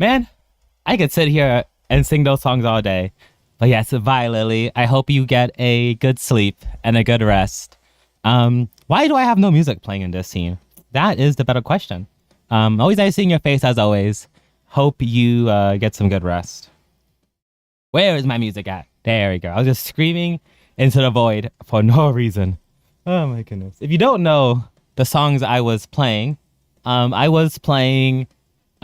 Man, I could sit here and sing those songs all day. But yes, bye, Lily. I hope you get a good sleep and a good rest. Why do I have no music playing in this scene? That is the better question. Always nice seeing your face as always. Hope you get some good rest. Where is my music at? There we go. I was just screaming into the void for no reason. Oh my goodness. If you don't know the songs I was playing, I was playing...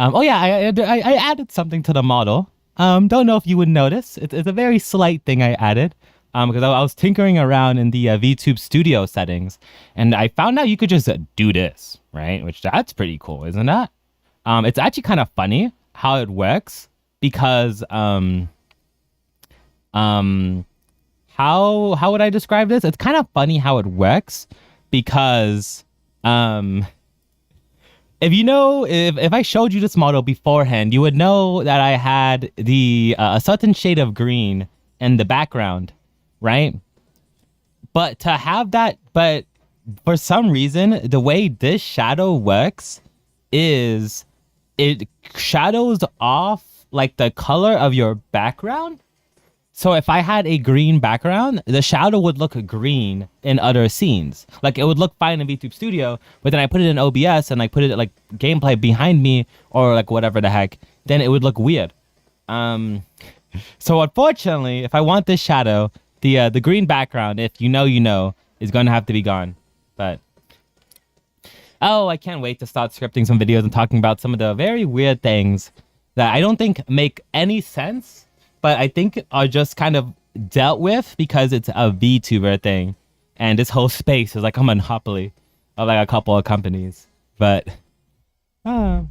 oh yeah, I added something to the model. Don't know if you would notice. It's a very slight thing I added. Because I was tinkering around in the VTube studio settings, and I found out you could just do this, right? Which that's pretty cool, isn't that? It's actually kind of funny how it works because how would I describe this? It's kind of funny how it works because if I showed you this model beforehand, you would know that I had the a certain shade of green in the background, right? But to have that, but for some reason, the way this shadow works is it shadows off like the color of your background. So if I had a green background, the shadow would look green in other scenes. Like it would look fine in VTube Studio, but then I put it in OBS and I put it like gameplay behind me or like whatever the heck, then it would look weird. So unfortunately, if I want this shadow, the green background, if you know, is going to have to be gone. But oh, I can't wait to start scripting some videos and talking about some of the very weird things that I don't think make any sense, but I think are just kind of dealt with because it's a VTuber thing. And this whole space is like a monopoly of like a couple of companies. But yeah.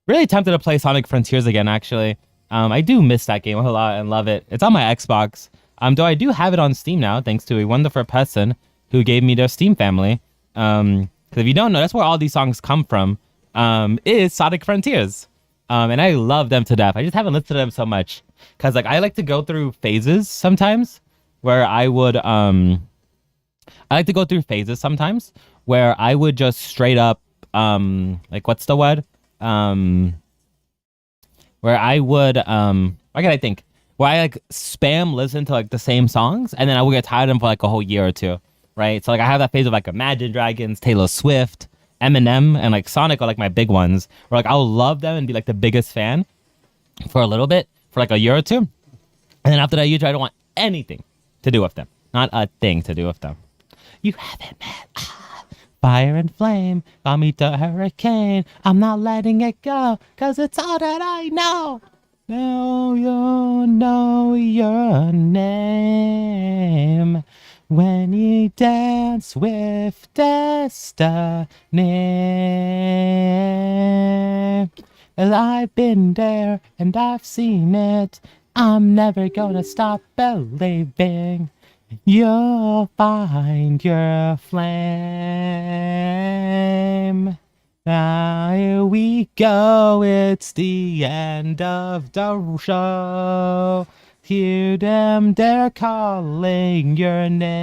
Really tempted to play Sonic Frontiers again, actually. I do miss that game a lot and love it. It's on my Xbox. Though I do have it on Steam now, thanks to a wonderful person who gave me their Steam family. Because if you don't know, that's where all these songs come from, is Sonic Frontiers. And I love them to death. I just haven't listened to them so much. Because like I like to go through phases sometimes where I would where I would just straight up like what's the word? Where I would what can I think? Where I like spam listen to like the same songs and then I would get tired of them for like a whole year or two. Right? So like I have that phase of like Imagine Dragons, Taylor Swift, Eminem, and like Sonic are like my big ones. Where like I'll love them and be like the biggest fan for a little bit, for like a year or two. And then after that year, I don't want anything to do with them. Not a thing to do with them. You haven't met fire and flame. I'll meet the hurricane. I'm not letting it go, cause it's all that I know. Now you know your name. When you dance with destiny. Well, I've been there and I've seen it. I'm never gonna stop believing. You'll find your flame. Now here we go, it's the end of the show. Hear them, they're calling your name.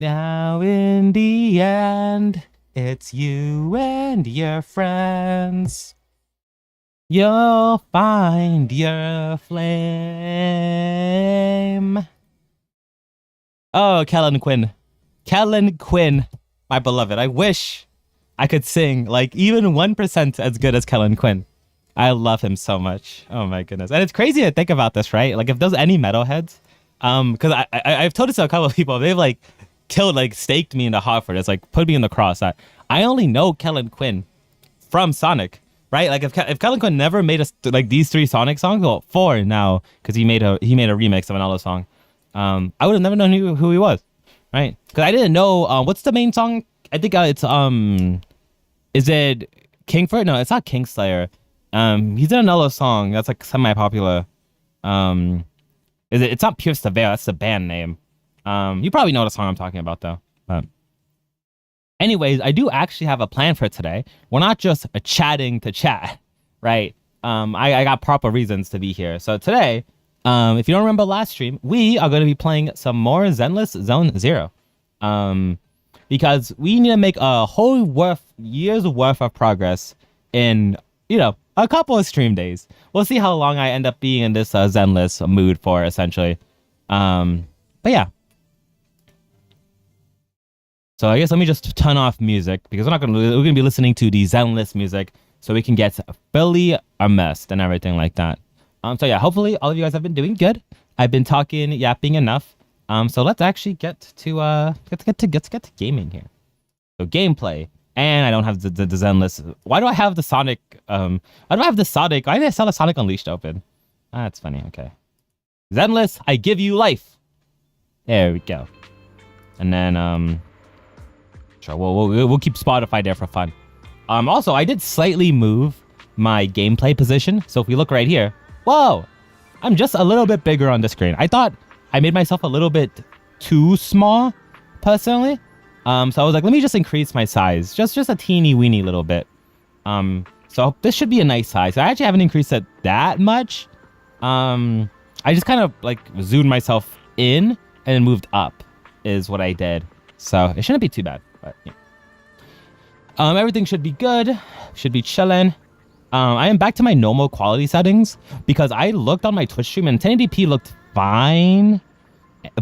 Now in the end, it's you and your friends. You'll find your flame. Oh, Kellen Quinn, my beloved. I wish I could sing like even 1% as good as Kellen Quinn. I love him so much. Oh my goodness. And it's crazy to think about this, right? Like if there's any metalheads, because I've told this to a couple of people, they've like killed, like staked me into heart for this, like put me in the cross. I only know Kellen Quinn from Sonic, right? Like if Kellen Quinn never made us like these 3 Sonic songs, well 4 now, because he made a remix of another song. I would have never known who he was, right? Because I didn't know what's the main song. I think it's is it Kingford? No, it's not Kingslayer. He's in another song that's like semi-popular. It's not Pierce the Veil, that's the band name. You probably know the song I'm talking about though. But anyways, I do actually have a plan for today. We're not just chatting to chat, right? I got proper reasons to be here. So today, if you don't remember last stream, we are going to be playing some more Zenless Zone Zero. Because we need to make a whole year's worth of progress in, you know, a couple of stream days. We'll see how long I end up being in this Zenless mood for, essentially. But yeah. So I guess let me just turn off music because we're gonna be listening to the Zenless music so we can get fully immersed and everything like that. So yeah, hopefully all of you guys have been doing good. I've been yapping enough. So let's actually get to gaming here. So gameplay. And I don't have the Zenless. Why do I have the Sonic? Why do I have the Sonic? Why did I sell a Sonic Unleashed open? That's funny. Okay. Zenless, I give you life. There we go. And then sure, we'll keep Spotify there for fun. Also, I did slightly move my gameplay position. So if we look right here, whoa, I'm just a little bit bigger on the screen. I thought I made myself a little bit too small, personally. So I was like, let me just increase my size, just a teeny weeny little bit. So this should be a nice size. I actually haven't increased it that much. I just kind of like zoomed myself in and then moved up is what I did. So it shouldn't be too bad, but yeah. Everything should be good. Should be chilling. I am back to my normal quality settings because I looked on my Twitch stream and 1080p looked fine.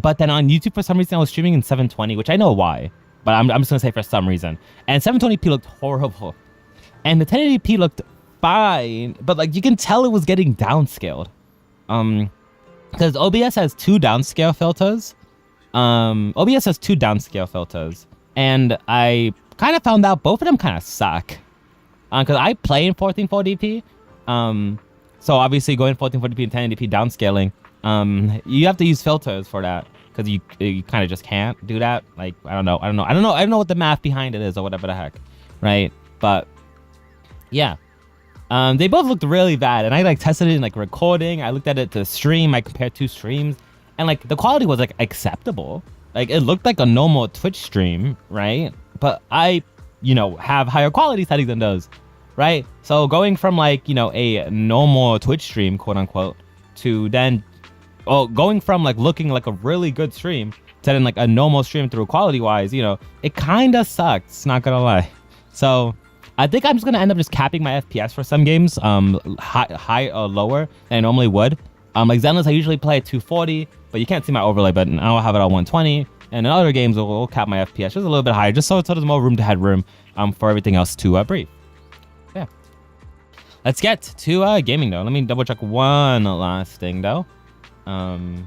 But then on YouTube, for some reason, I was streaming in 720, which I know why. But I'm just going to say for some reason. And 720p looked horrible. And the 1080p looked fine. But like you can tell it was getting downscaled. Because OBS has two downscale filters. And I kind of found out both of them kind of suck. Because I play in 1440p. So obviously going 1440p and 1080p downscaling, you have to use filters for that. Because you kind of just can't do that. Like, I don't know what the math behind it is or whatever the heck. Right? But yeah. They both looked really bad. And I like tested it in like recording. I looked at it to stream. I compared two streams. And like the quality was like acceptable. Like it looked like a normal Twitch stream, right? But I, have higher quality settings than those, right? So going from like, a normal Twitch stream, quote unquote, to then, going from like looking like a really good stream to then like a normal stream through quality wise, it kind of sucks, not gonna lie. So I think I'm just gonna end up just capping my FPS for some games, high or lower than I normally would. Like Zenless, I usually play at 240, but you can't see my overlay button. I'll have it at 120. And in other games, we'll cap my FPS just a little bit higher, just so there's more room to headroom for everything else to breathe. Yeah. Let's get to gaming, though. Let me double check one last thing, though. Okay,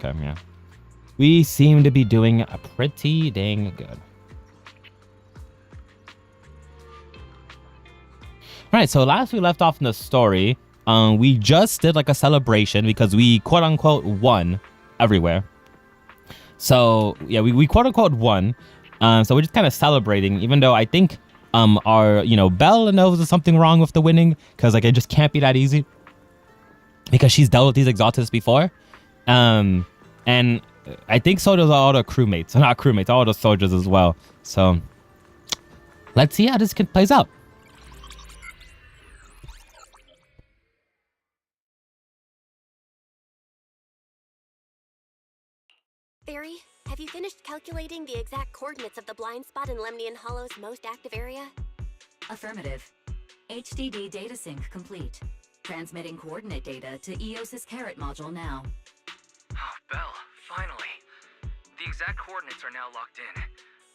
yeah. We seem to be doing pretty dang good. All right, so last we left off in the story, we just did like a celebration because we quote unquote won everywhere. So yeah, we quote unquote won. So we're just kind of celebrating, even though I think our Belle knows there's something wrong with the winning because like it just can't be that easy because she's dealt with these exaltists before. And I think so does all the crewmates, not crewmates, all the soldiers as well. So let's see how this plays out. Barry, have you finished calculating the exact coordinates of the blind spot in Lemnian Hollow's most active area? Affirmative. HDD data sync complete. Transmitting coordinate data to EOS's Carrot module now. Oh, Belle, finally. The exact coordinates are now locked in.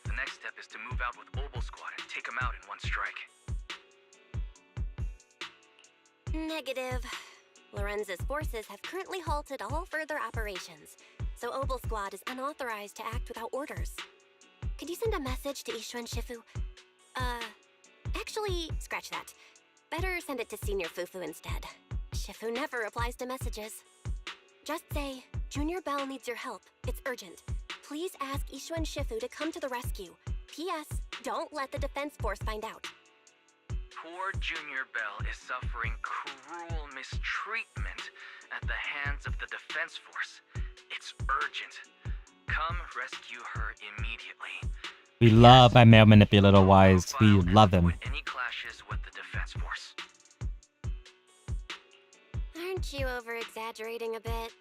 The next step is to move out with Obel Squad and take them out in one strike. Negative. Lorenza's forces have currently halted all further operations, so Obel Squad is unauthorized to act without orders. Could you send a message to Ishuan Shifu? Actually, scratch that. Better send it to Senior Fufu instead. Shifu never replies to messages. Just say, Junior Belle needs your help. It's urgent. Please ask Ishuan Shifu to come to the rescue. P.S. Don't let the defense force find out. Poor Junior Belle is suffering cruel mistreatment at the hands of the defense force. It's urgent. Come rescue her immediately. We love my male manipulator wise. We love him. Any clashes with the defense force. Aren't you over-exaggerating a bit?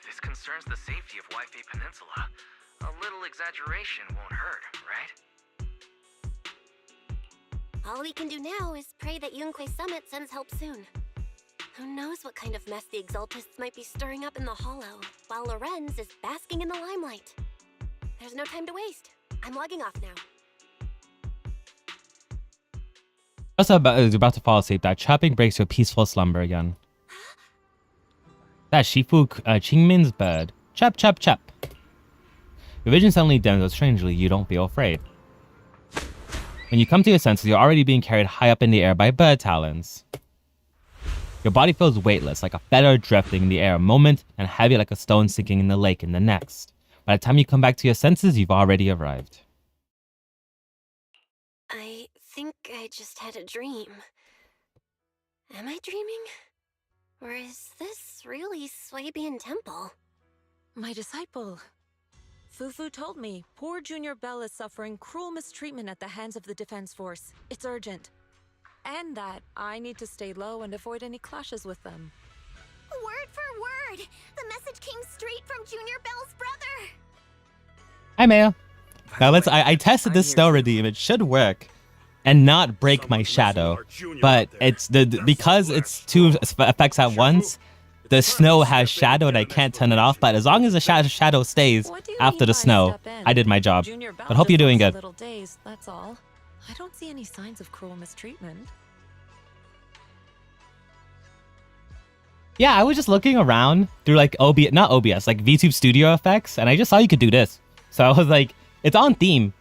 This concerns the safety of Wi-Fi Peninsula. A little exaggeration won't hurt, right? All we can do now is pray that Yunque's summit sends help soon. Who knows what kind of mess the Exaltists might be stirring up in the Hollow, while Lorenz is basking in the limelight. There's no time to waste. I'm logging off now. Just as you're about to fall asleep, that chirping breaks your peaceful slumber again. That's Shifu Qingmin's bird. Chap, chap, chap. Your vision suddenly dims, but strangely, you don't feel afraid. When you come to your senses, you're already being carried high up in the air by bird talons. Your body feels weightless, like a feather drifting in the air a moment, and heavy like a stone sinking in the lake in the next. By the time you come back to your senses, you've already arrived. I think I just had a dream. Am I dreaming? Or is this really Swabian Temple? My disciple. Fufu told me poor Junior Bell is suffering cruel mistreatment at the hands of the Defense Force. It's urgent. And that I need to stay low and avoid any clashes with them. Word for word! The message came straight from Junior Bell's brother! Hi, Maya. Now I tested this snow redeem. It should work and not break my shadow. But it's because it's two effects at once, the snow has shadow and I can't turn it off. But as long as the shadow stays after the snow, I did my job. But hope you're doing good. Little dazed, that's all. I don't see any signs of cruel mistreatment. Yeah, I was just looking around through like not OBS, like VTube Studio effects, and I just saw you could do this. So I was like, it's on theme.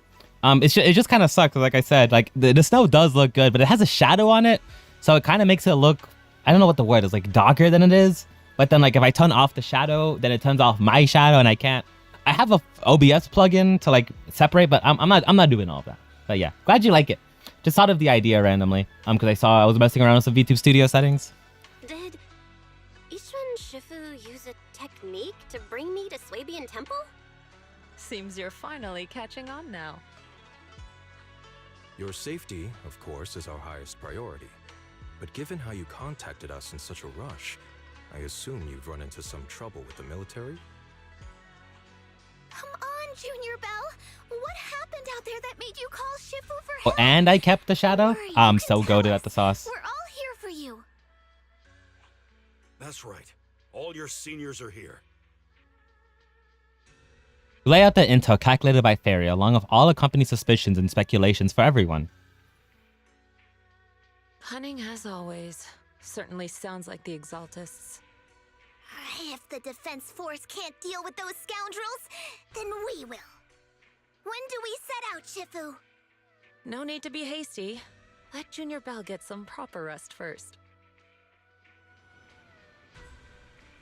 It just kind of sucks. Like I said, like the snow does look good, but it has a shadow on it, so it kind of makes it look, I don't know what the word is, like darker than it is. But then like if I turn off the shadow, then it turns off my shadow, and I can't. I have a OBS plugin to like separate, but I'm not doing all of that. But yeah, glad you like it. Just thought of the idea randomly, because I was messing around with some VTube Studio settings. Did Ishun Shifu use a technique to bring me to Swabian Temple? Seems you're finally catching on now. Your safety, of course, is our highest priority. But given how you contacted us in such a rush, I assume you've run into some trouble with the military? Come on, Junior Bell! What happened out there that made you call Shifu for Oh, help? and I kept the shadow? Don't worry, I'm you so can tell goated us. at the sauce. We're all here for you. That's right. All your seniors are here. Lay out the intel calculated by Fairy, along with all the company's suspicions and speculations for everyone. Cunning as always. Certainly sounds like the Exaltists. If the Defense Force can't deal with those scoundrels, then we will. When do we set out, Shifu? No need to be hasty. Let Junior Bell get some proper rest first.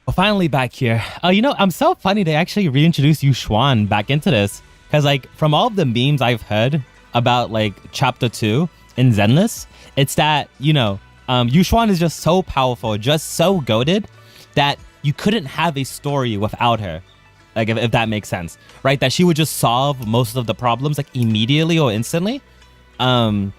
We're finally back here. I'm so funny they actually reintroduced Yuxuan back into this. Because, like, from all of the memes I've heard about, like, Chapter 2 in Zenless, it's that, Yuxuan is just so powerful, just so goated, that you couldn't have a story without her. Like, if that makes sense. Right? That she would just solve most of the problems, like, immediately or instantly. The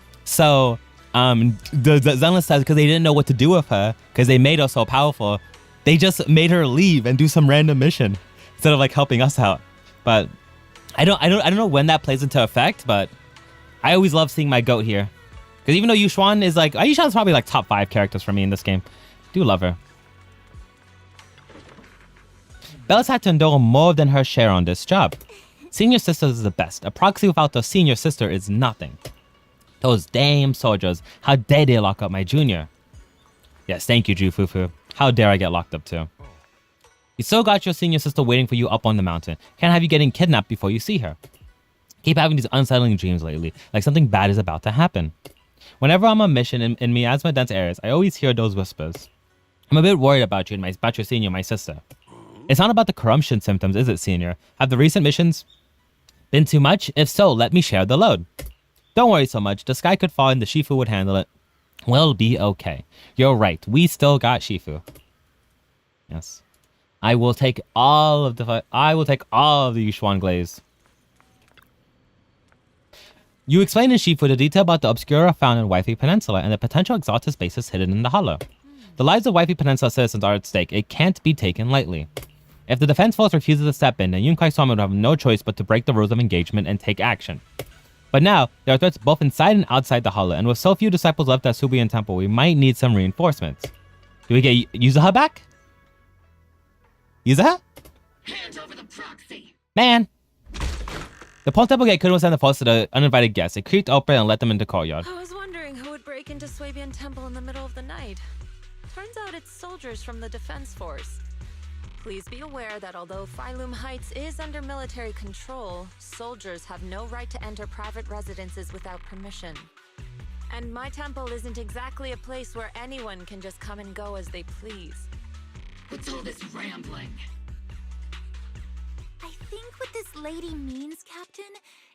Zenless says because they didn't know what to do with her, because they made her so powerful, they just made her leave and do some random mission instead of like helping us out. But I don't know when that plays into effect, but I always love seeing my goat here. Because even though Yuxuan is like, Yuxuan's probably like top 5 characters for me in this game. Do love her. Bella's had to endure more than her share on this job. Senior sister is the best. A proxy without a senior sister is nothing. Those damn soldiers, how dare they lock up my junior? Yes, thank you, Fufu. How dare I get locked up too? You still got your senior sister waiting for you up on the mountain. Can't have you getting kidnapped before you see her. Keep having these unsettling dreams lately, like something bad is about to happen. Whenever I'm on mission in miasma dense areas, I always hear those whispers. I'm a bit worried about you and about your senior, my sister. It's not about the corruption symptoms, is it, senior? Have the recent missions been too much? If so, let me share the load. Don't worry so much. The sky could fall and the Shifu would handle it. We'll be okay. You're right. We still got Shifu. Yes. I will take all of the Yuxuan glaze. You explained in Shifu the detail about the Obscura found in Waifu Peninsula and the potential Exaltist bases hidden in the hollow. The lives of Waifu Peninsula citizens are at stake. It can't be taken lightly. If the Defense Force refuses to step in, then Yunkai Sama would have no choice but to break the rules of engagement and take action. But now, there are threats both inside and outside the hollow, and with so few disciples left at Subian Temple, we might need some reinforcements. Do we get Yuzuha back? Yuzuha? Hand over the proxy. Man! The Pulse Temple gate couldn't send the pulse to the uninvited guests. It creaked open and let them into the courtyard. I was wondering who would break into Swabian Temple in the middle of the night. Turns out it's soldiers from the Defense Force. Please be aware that although Phylum Heights is under military control, soldiers have no right to enter private residences without permission. And my temple isn't exactly a place where anyone can just come and go as they please. What's all this rambling? I think what this lady means, Captain,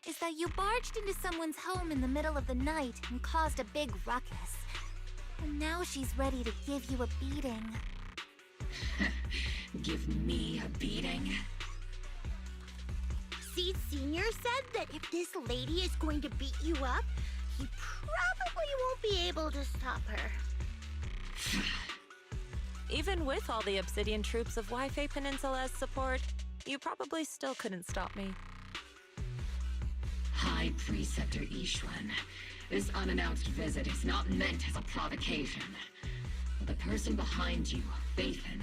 is that you barged into someone's home in the middle of the night and caused a big ruckus. And now she's ready to give you a beating. Give me a beating? Seed Senior said that if this lady is going to beat you up, he probably won't be able to stop her. Even with all the Obsidian troops of Wi-Fi Peninsula's support, you probably still couldn't stop me. High Preceptor Ishwan, this unannounced visit is not meant as a provocation. The person behind you, Bathan,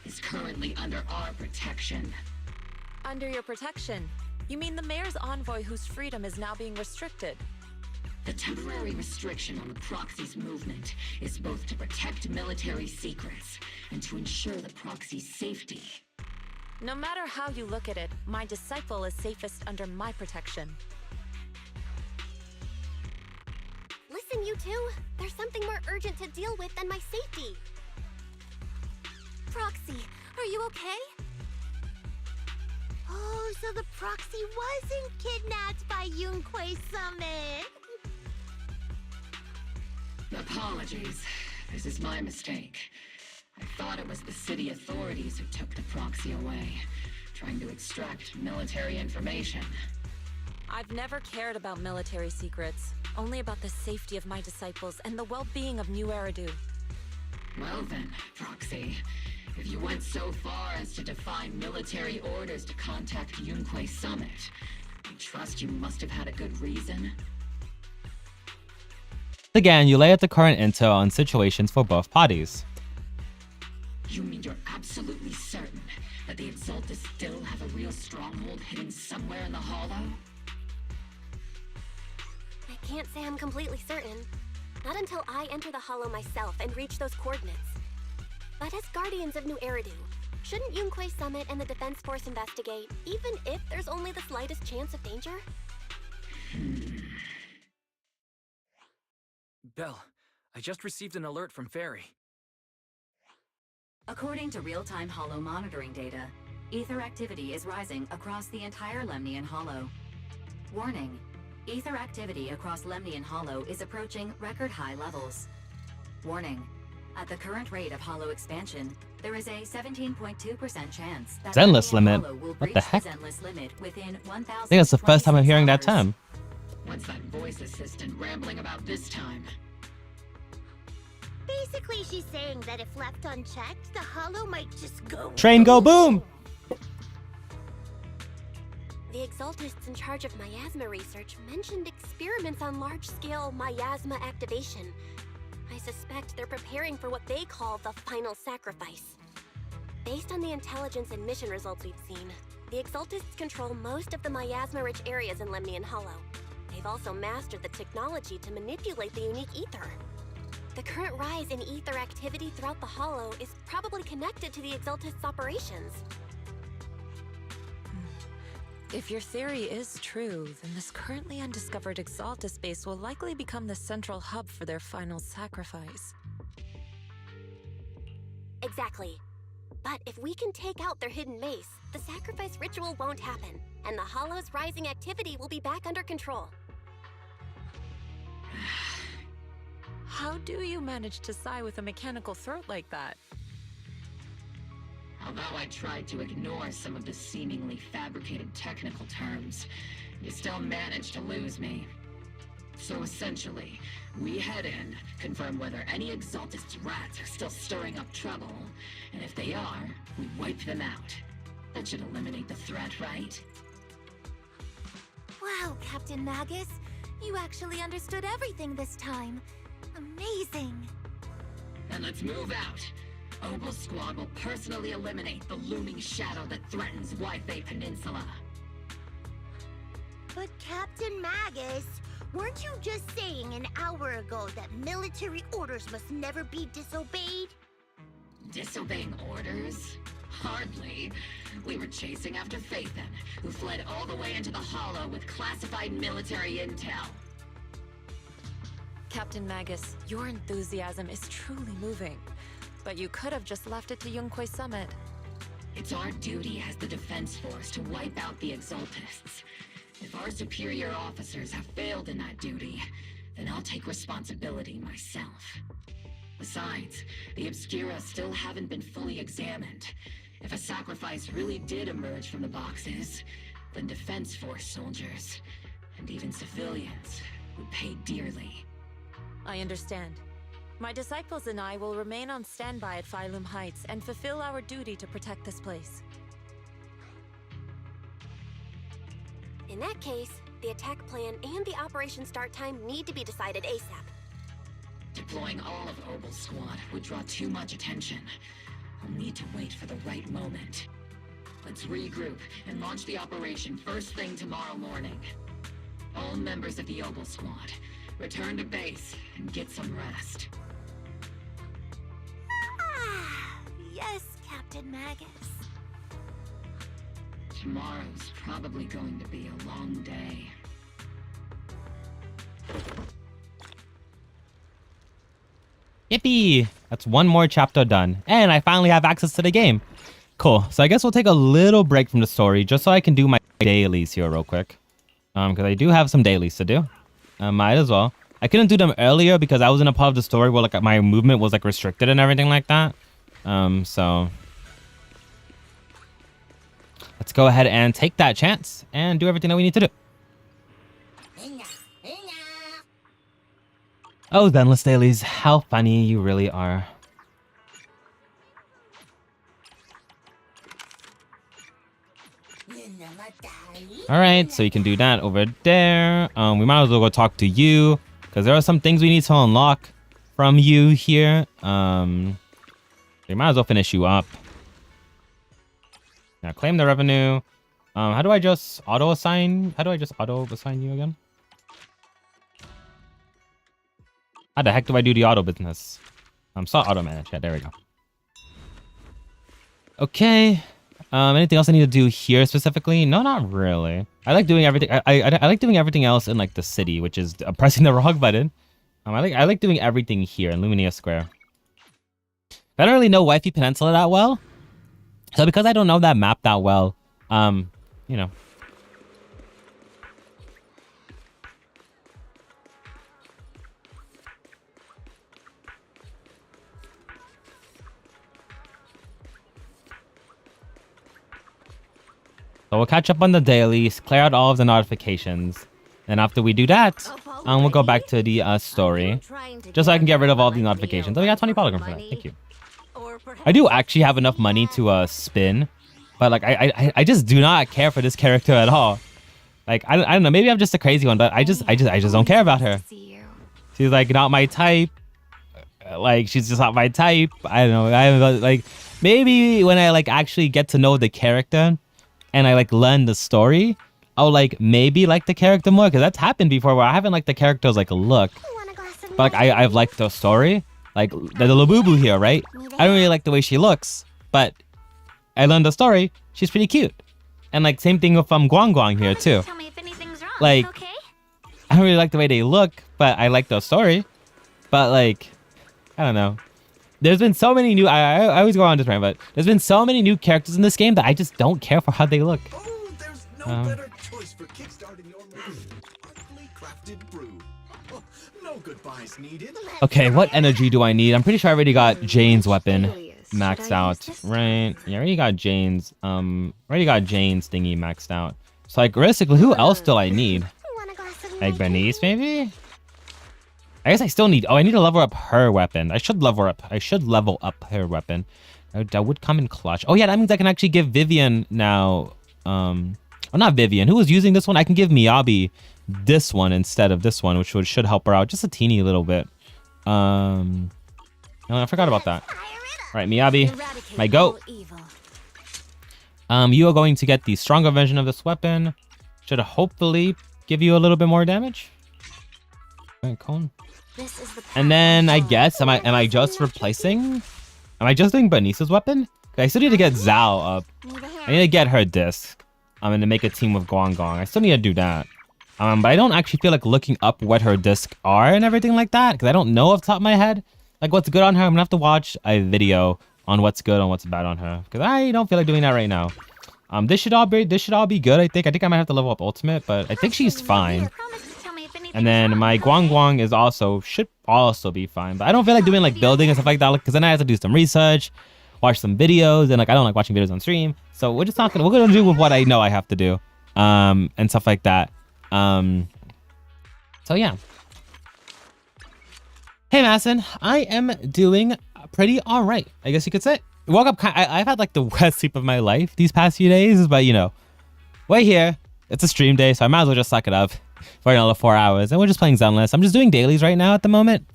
is currently under our protection. Under your protection? You mean the mayor's envoy whose freedom is now being restricted? The temporary restriction on the proxy's movement is both to protect military secrets and to ensure the proxy's safety. No matter how you look at it, my disciple is safest under my protection. Listen, you two. There's something more urgent to deal with than my safety. Proxy, are you okay? Oh, so the Proxy wasn't kidnapped by Yunquei Summit. Apologies. This is my mistake. I thought it was the city authorities who took the Proxy away, trying to extract military information. I've never cared about military secrets, only about the safety of my disciples and the well-being of New Eridu. Well then, Proxy, if you went so far as to defy military orders to contact Yunquei Summit, I trust you must have had a good reason. Again, you lay out the current intel on situations for both parties. You mean you're absolutely certain that the Exaltus still have a real stronghold hidden somewhere in the Hollow? I can't say I'm completely certain. Not until I enter the Hollow myself and reach those coordinates. But as Guardians of New Eridu, shouldn't Yunquei Summit and the Defense Force investigate, even if there's only the slightest chance of danger? Belle, I just received an alert from Fairy. According to real-time Hollow monitoring data, ether activity is rising across the entire Lemnian Hollow. Warning, ether activity across Lemnian Hollow is approaching record-high levels. Warning, at the current rate of Hollow expansion, there is a 17.2% chance that Zenless Lemnian limit? Hollow will What breach the heck? Zenless limit within 1,000. I think that's the first time I'm hearing that term. What's that voice assistant rambling about this time? Basically, she's saying that if left unchecked, the Hollow might just go... Train go boom! The Exaltists in charge of miasma research mentioned experiments on large-scale miasma activation. I suspect they're preparing for what they call the final sacrifice. Based on the intelligence and mission results we've seen, the Exaltists control most of the miasma-rich areas in Lemnian Hollow. They've also mastered the technology to manipulate the unique ether. The current rise in ether activity throughout the Hollow is probably connected to the Exaltists' operations. If your theory is true, then this currently undiscovered Exaltus base will likely become the central hub for their final sacrifice. Exactly. But if we can take out their hidden base, the sacrifice ritual won't happen, and the Hollow's rising activity will be back under control. How do you manage to sigh with a mechanical throat like that? Although I tried to ignore some of the seemingly fabricated technical terms, you still managed to lose me. So essentially, we head in, confirm whether any Exaltist rats are still stirring up trouble, and if they are, we wipe them out. That should eliminate the threat, right? Wow, Captain Magus. You actually understood everything this time. Amazing. Then let's move out. Opal Squad will personally eliminate the looming shadow that threatens Wi-Fi Peninsula. But Captain Magus, weren't you just saying an hour ago that military orders must never be disobeyed? Disobeying orders? Hardly. We were chasing after Phaethon, who fled all the way into the Hollow with classified military intel. Captain Magus, your enthusiasm is truly moving. But you could have just left it to Yunquay Summit. It's our duty as the Defense Force to wipe out the Exaltists. If our superior officers have failed in that duty, then I'll take responsibility myself. Besides, the Obscura still haven't been fully examined. If a sacrifice really did emerge from the boxes, then Defense Force soldiers, and even civilians, would pay dearly. I understand. My disciples and I will remain on standby at Phylum Heights and fulfill our duty to protect this place. In that case, the attack plan and the operation start time need to be decided ASAP. Deploying all of Opal Squad would draw too much attention. I'll need to wait for the right moment. Let's regroup and launch the operation first thing tomorrow morning. All members of the Opal Squad, return to base and get some rest. Yes, Captain Magus. Tomorrow's probably going to be a long day. Yippee! That's one more chapter done. And I finally have access to the game. Cool. So I guess we'll take a little break from the story just so I can do my dailies here real quick. Because I do have some dailies to do. Might as well. I couldn't do them earlier because I was in a part of the story where like my movement was like restricted and everything like that. So let's go ahead and take that chance and do everything that we need to do. Oh, Zenless Dailies, how funny you really are. Alright, so you can do that over there. We might as well go talk to you, because there are some things we need to unlock from you here. We might as well finish you up. Now claim the revenue. How do I just auto-assign? How do I just auto-assign you again? How the heck do I do the auto business? Start auto manage. Yeah, there we go. Okay. Anything else I need to do here specifically? No, not really. I like doing everything. I like doing everything else in like the city, which is pressing the wrong button. I like doing everything here in Luminia Square. I don't really know Wi-Fi Peninsula that well, so because I don't know that map that well, you know. So we'll catch up on the dailies, clear out all of the notifications. And after we do that, we'll go back to the story. Just so I can get rid of all the notifications. Oh, we got 20 polygon for that. Thank you. I do actually have enough money to spin. But like I just do not care for this character at all. Like I don't know, maybe I'm just a crazy one, but I just don't care about her. She's like not my type. Like she's just not my type. I don't know. I like maybe when I like actually get to know the character and I like learn the story, I'll like maybe like the character more, because that's happened before where I haven't liked the character's like look, but like I've liked the story, like the Labubu here, right? I don't really like the way she looks, but I learned the story. She's pretty cute, and like same thing with Guang Guang here too. Tell me if anything's wrong, like okay? I don't really like the way they look, but I like the story. But like I don't know. There's been so many new... I always go on this rant, but there's been so many new characters in this game that I just don't care for how they look. Oh, there's no better choice for kickstarting your artfully crafted brew. Oh, no goodbyes needed. Okay, what energy do I need? I'm pretty sure I already got Jane's weapon maxed out, right? Yeah, I already got Jane's thingy maxed out. So like realistically, who else do I need? Like Bernice, maybe? I guess I still need... Oh, I need to level up her weapon. I should level up her weapon. That would come in clutch. Oh, yeah, that means I can actually give Vivian now... well, not Vivian. Who was using this one? I can give Miyabi this one instead of this one, which should help her out just a teeny little bit. No, I forgot about that. All right, Miyabi, my goat. You are going to get the stronger version of this weapon. Should hopefully give you a little bit more damage. All right, cool. And then I guess, am I just replacing? Am I just doing Benice's weapon? I still need to get Zhao up. I need to get her disc. I'm going to make a team with Guangong. I still need to do that. But I don't actually feel like looking up what her discs are and everything like that, because I don't know off the top of my head like what's good on her. I'm gonna have to watch a video on what's good and what's bad on her, because I don't feel like doing that right now. This should all be good. I think I might have to level up ultimate, but I think she's fine. And then my Guangguang should also be fine, but I don't feel like doing like building and stuff like that, because then I have to do some research, watch some videos, and like I don't like watching videos on stream. So we're gonna do with what I know I have to do, and stuff like that. So yeah. Hey Masson, I am doing pretty all right, I guess you could say. Woke up, I've had like the worst sleep of my life these past few days, but you know, we're here. It's a stream day, so I might as well just suck it up for another 4 hours. And we're just playing Zenless. I'm just doing dailies right now at the moment.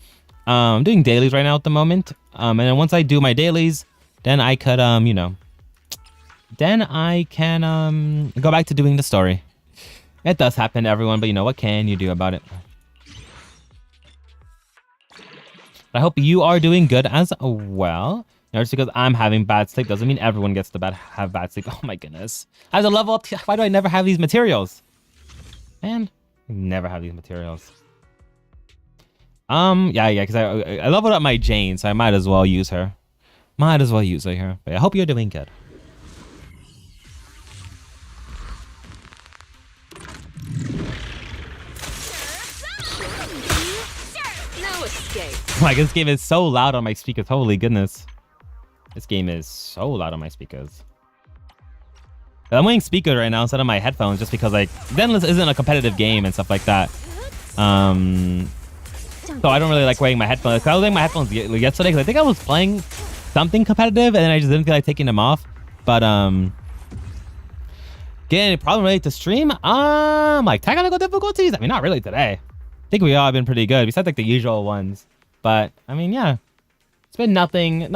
And then once I do my dailies, then I could, you know, then I can go back to doing the story. It does happen to everyone, but you know, what can you do about it? I hope you are doing good as well. You know, just because I'm having bad sleep doesn't mean everyone gets to have bad sleep. Oh my goodness. As a level up, why do I never have these materials? Man, I never have these materials. Yeah, because I leveled up my Jane, so I might as well use her. Here. But I hope you're doing good. Like, this game is so loud on my speakers. Holy goodness. This game is so loud on my speakers. I'm wearing speakers right now instead of my headphones just because, like, Zenless isn't a competitive game and stuff like that. So I don't really like wearing my headphones. I was wearing my headphones yesterday because I think I was playing something competitive and then I just didn't feel like taking them off. But, getting any problem related to stream? Like, technical difficulties? I mean, not really today. I think we all have been pretty good, besides, like, the usual ones. But, I mean, yeah. It's been nothing, you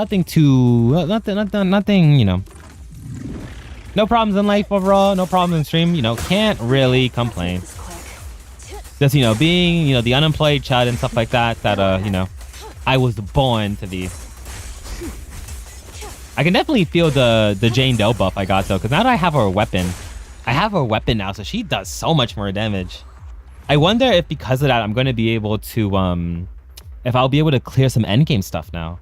know. No problems in life overall, no problems in stream, you know, can't really complain. Just, you know, being, you know, the unemployed child and stuff like that, you know, I was born to be. I can definitely feel the Jane Doe buff I got, though, because now that I have her weapon now, so she does so much more damage. I wonder if because of that, I'm going to be able to, if I'll be able to clear some endgame stuff now.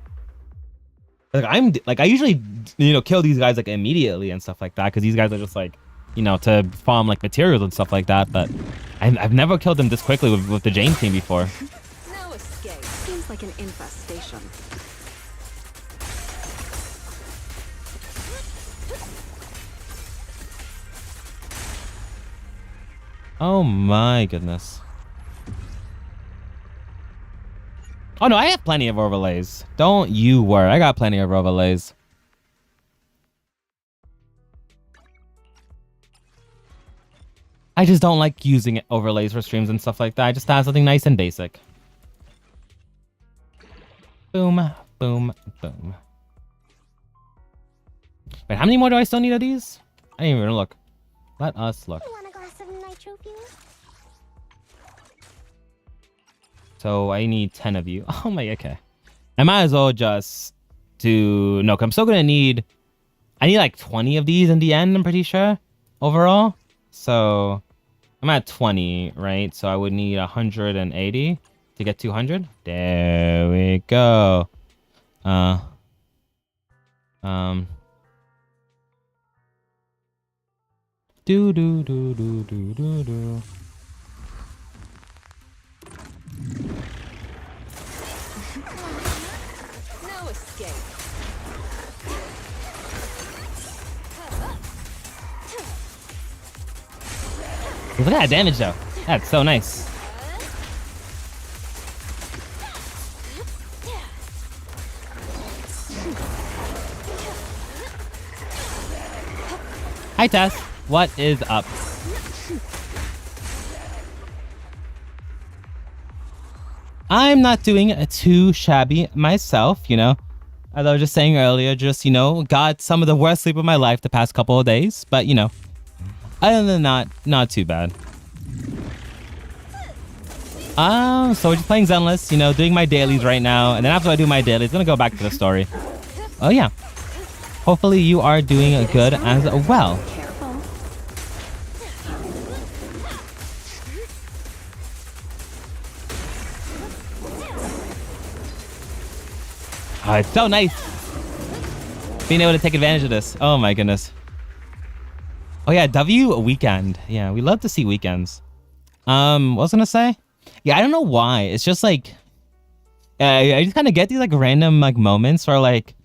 Like I usually, you know, kill these guys like immediately and stuff like that, because these guys are just like, you know, to farm like materials and stuff like that. But I've never killed them this quickly with the Jane team before. No escape. Seems like an infestation. Oh my goodness. Oh no, I have plenty of overlays. Don't you worry. I got plenty of overlays. I just don't like using overlays for streams and stuff like that. I just have something nice and basic. Boom, boom, boom. Wait, how many more do I still need of these? I didn't even look. Let us look. You want a glass of nitro fuel? So I need 10 of you. Oh my, okay. I might as well just do, no, 'cause I'm still gonna need, I need like 20 of these in the end, I'm pretty sure, overall. So I'm at 20, right? So I would need 180 to get 200. There we go. Do do do do do do do. No escape. Look at that damage though. That's so nice. Hi Tess, what is up? I'm not doing too shabby myself, you know. As I was just saying earlier, just, you know, got some of the worst sleep of my life the past couple of days. But, you know, other than that, not too bad. So we're just playing Zenless, you know, doing my dailies right now. And then after I do my dailies, I'm going to go back to the story. Oh, yeah. Hopefully you are doing good as well. Oh, it's so nice being able to take advantage of this. Oh my goodness. Oh yeah, W weekend. Yeah, we love to see weekends. What was I gonna say? Yeah, I don't know why. It's just like I just kind of get these like random like moments where like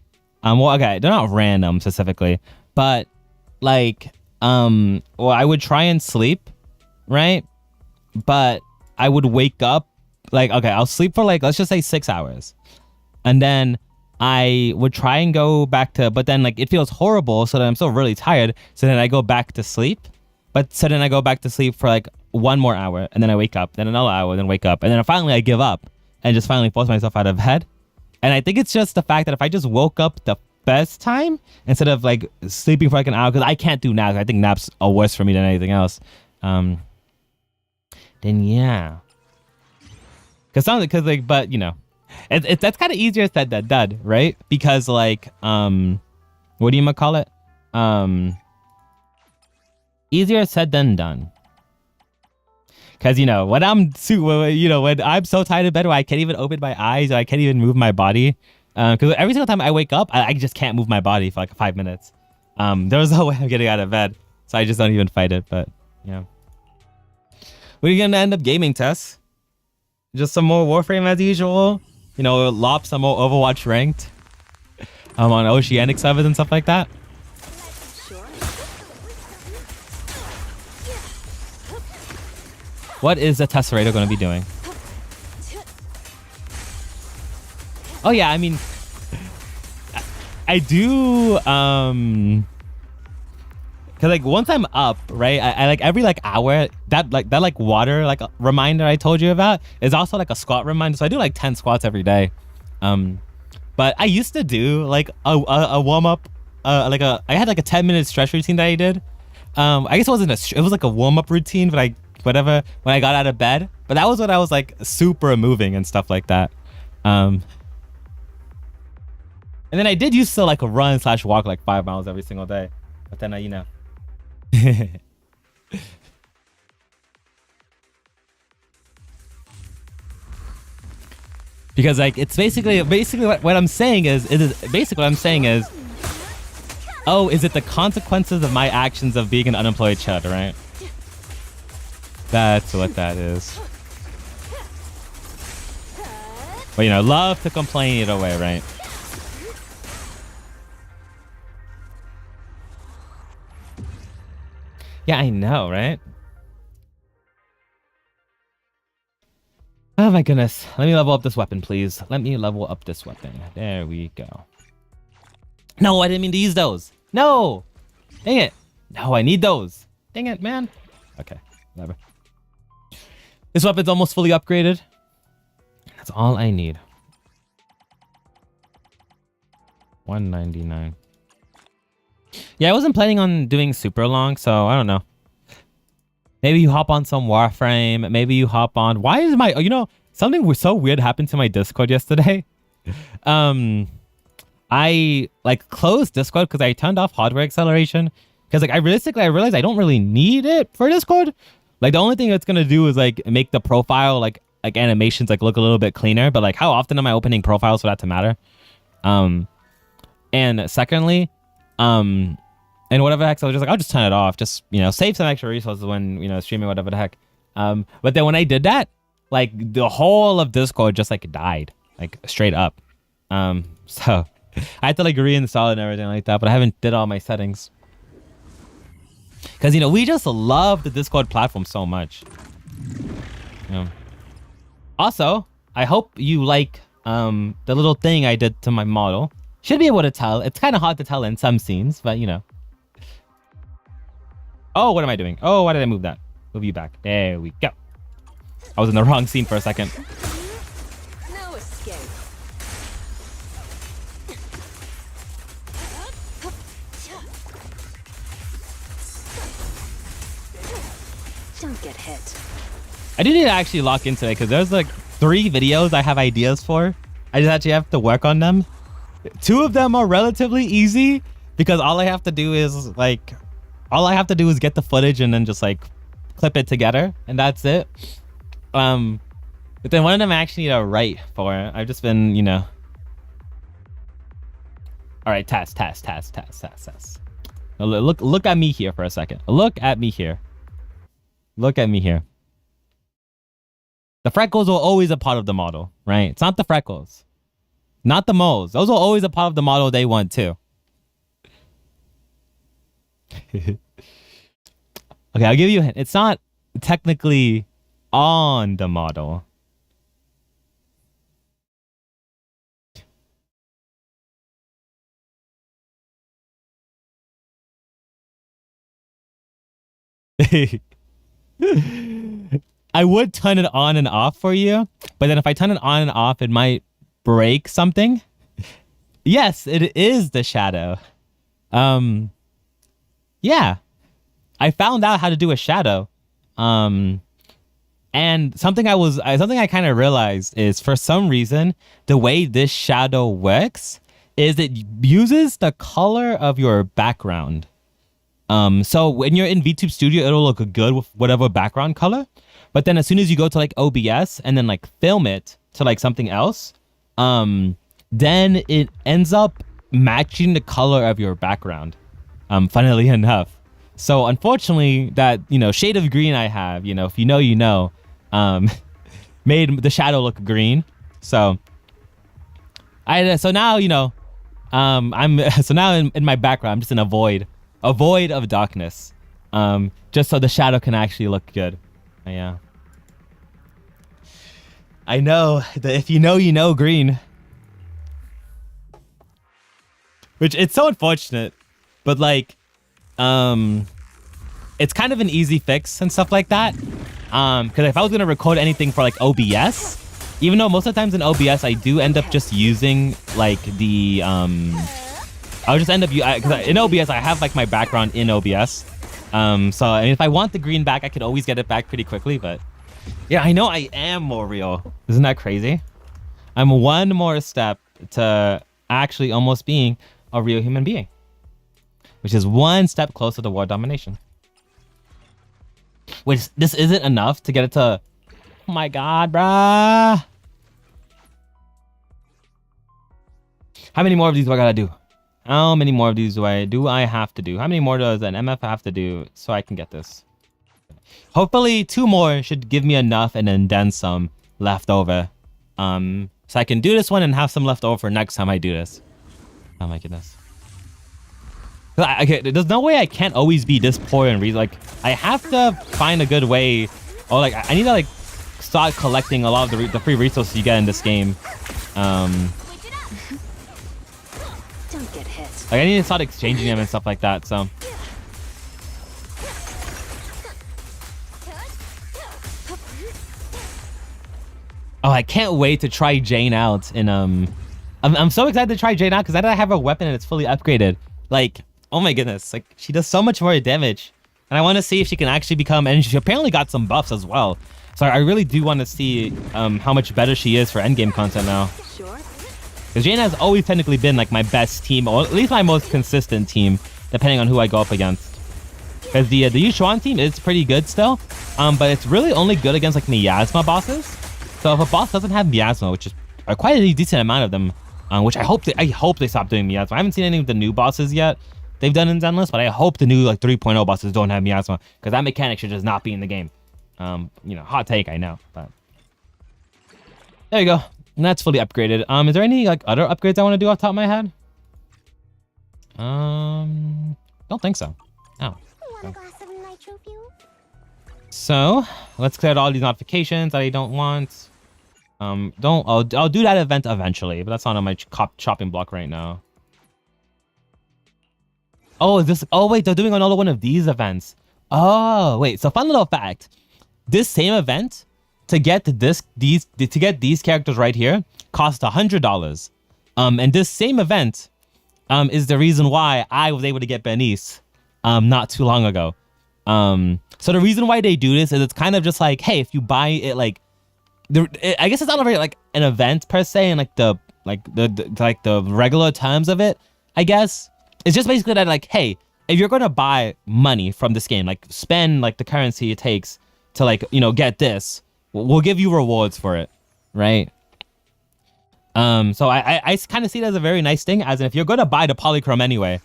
well, okay, they're not random specifically, but like well, I would try and sleep, right? But I would wake up like, okay, I'll sleep for like, let's just say 6 hours, and then I would try and go back to, but then like it feels horrible, so then I'm still really tired, so then I go back to sleep. But so then I go back to sleep for like 1 more hour, and then I wake up, then another hour, then wake up, and then finally I give up and just finally force myself out of bed. And I think it's just the fact that if I just woke up the first time instead of like sleeping for like an hour, because I can't do naps. I think naps are worse for me than anything else. Then yeah, because like, but you know. That's kind of easier said than done, right? Because like, what do you call it? Easier said than done. Because you know when I'm when I'm so tired in bed where I can't even open my eyes or I can't even move my body. Because every single time I wake up, I just can't move my body for like 5 minutes. There's no way I'm getting out of bed, so I just don't even fight it. But yeah, what are you gonna end up gaming, Tess? Just some more Warframe as usual. You know, lop some more Overwatch ranked. On Oceanic servers and stuff like that. What is the Tesserator going to be doing? Oh yeah, I mean, I do, cause like once I'm up, right, I like every like hour, that water like reminder I told you about is also like a squat reminder. So I do like 10 squats every day. But I used to do like a warm up, I had like a 10-minute stretch routine that I did. I guess it was like a warm up routine, but when I got out of bed. But that was when I was like super moving and stuff like that. And then I did used to like run/walk like 5 miles every single day. But then you know. Because like it's basically what I'm saying is oh, is it the consequences of my actions of being an unemployed chud, right? That's what that is. But you know, love to complain either way, right? Yeah, I know, right? Oh my goodness. Let me level up this weapon, please. Let me level up this weapon. There we go. No, I didn't mean to use those. No! Dang it. No, I need those. Dang it, man. Okay, whatever. This weapon's almost fully upgraded. That's all I need. 199. Yeah, I wasn't planning on doing super long, so I don't know. Maybe you hop on some Warframe. Maybe you hop on... Why is my... You know, something was so weird happened to my Discord yesterday. I like closed Discord because I turned off hardware acceleration. Because like I realized I don't really need it for Discord. Like the only thing it's gonna do is like make the profile like animations like look a little bit cleaner. But like how often am I opening profiles for that to matter? And secondly, and whatever the heck, so I was just like, I'll just turn it off. Just, you know, save some extra resources when, you know, streaming whatever the heck. But then when I did that, like the whole of Discord just like died, like straight up. So I had to like reinstall it and everything like that, but I haven't did all my settings. Cause you know, we just love the Discord platform so much. You know. Also, I hope you like the little thing I did to my model. Should be able to tell. It's kind of hard to tell in some scenes, but you know. Oh, what am I doing? Oh, why did I move that? Move you back. There we go. I was in the wrong scene for a second. Don't get hit. I do need to actually lock into it because there's like 3 videos I have ideas for. I just actually have to work on them. 2 of them are relatively easy because all I have to do is get the footage and then just like clip it together and that's it. But then one of them I actually need to write for. I've just been, you know. All right, test. Look at me here for a second. Look at me here. The freckles are always a part of the model, right? It's not the freckles, not the moles. Those are always a part of the model day 1 too. Okay, I'll give you a hint. It's not technically on the model. I would turn it on and off for you, but then if I turn it on and off, it might break something. Yes, it is the shadow. Yeah, I found out how to do a shadow. And something I kind of realized is for some reason, the way this shadow works is it uses the color of your background. So when you're in VTube Studio, it'll look good with whatever background color. But then as soon as you go to like OBS and then like film it to like something else, then it ends up matching the color of your background. Funnily enough. So unfortunately that, you know, shade of green I have, you know, if you know, you know, made the shadow look green. So now, you know, so now in my background, I'm just in a void of darkness, just so the shadow can actually look good. Yeah, I know that if you know, you know, green. Which it's so unfortunate, but like, it's kind of an easy fix and stuff like that. Because if I was gonna record anything for like OBS, even though most of the times in OBS I do end up just using like the I'll just end up because in OBS I have like my background in OBS. So I mean, if I want the green back, I could always get it back pretty quickly. But yeah, I know I am more real. Isn't that crazy? I'm one more step to actually almost being a real human being, which is one step closer to world domination. Which this isn't enough to get it to. Oh my god, bruh. How many more of these do I gotta do? How many more of these do I have to do? How many more does an MF have to do so I can get this? Hopefully 2 more should give me enough and then some left over. So I can do this one and have some left over for next time I do this. Oh my goodness. Okay, there's no way I can't always be this poor and read. Like, I have to find a good way, or like I need to like start collecting a lot of the free resources you get in this game. Don't get hit. Like I need to start exchanging them and stuff like that. So. Oh, I can't wait to try Jane out. And I'm so excited to try Jane out because I have a weapon and it's fully upgraded. Like, oh my goodness, like she does so much more damage, and I want to see if she can actually become. And she apparently got some buffs as well. So I really do want to see how much better she is for endgame content now. Sure. Because Jane has always technically been like my best team, or at least my most consistent team, depending on who I go up against. Because the Yushuan team is pretty good still, but it's really only good against like miasma bosses. So if a boss doesn't have miasma, which is quite a decent amount of them, which I hope they stop doing miasma. I haven't seen any of the new bosses yet they've done in Zenless, but I hope the new like 3.0 bosses don't have miasma, because that mechanic should just not be in the game. You know, hot take, I know, but there you go. And that's fully upgraded. Is there any like other upgrades I want to do off the top of my head? Don't think so. Oh. Okay. So let's clear out all these notifications that I don't want. I'll do that event eventually, but that's not on my chopping block right now. Oh, is this? Oh wait, they're doing another one of these events. Oh wait, so fun little fact: this same event to get these characters right here cost $100. And this same event is the reason why I was able to get Bernice not too long ago. So the reason why they do this is it's kind of just like, hey, if you buy it, like, I guess it's not very like an event per se, and like the regular terms of it, I guess. It's just basically that, like, hey, if you're going to buy money from this game, like spend like the currency it takes to, like, you know, get this, we'll give you rewards for it, right? So I kind of see it as a very nice thing, as in if you're going to buy the polychrome anyway,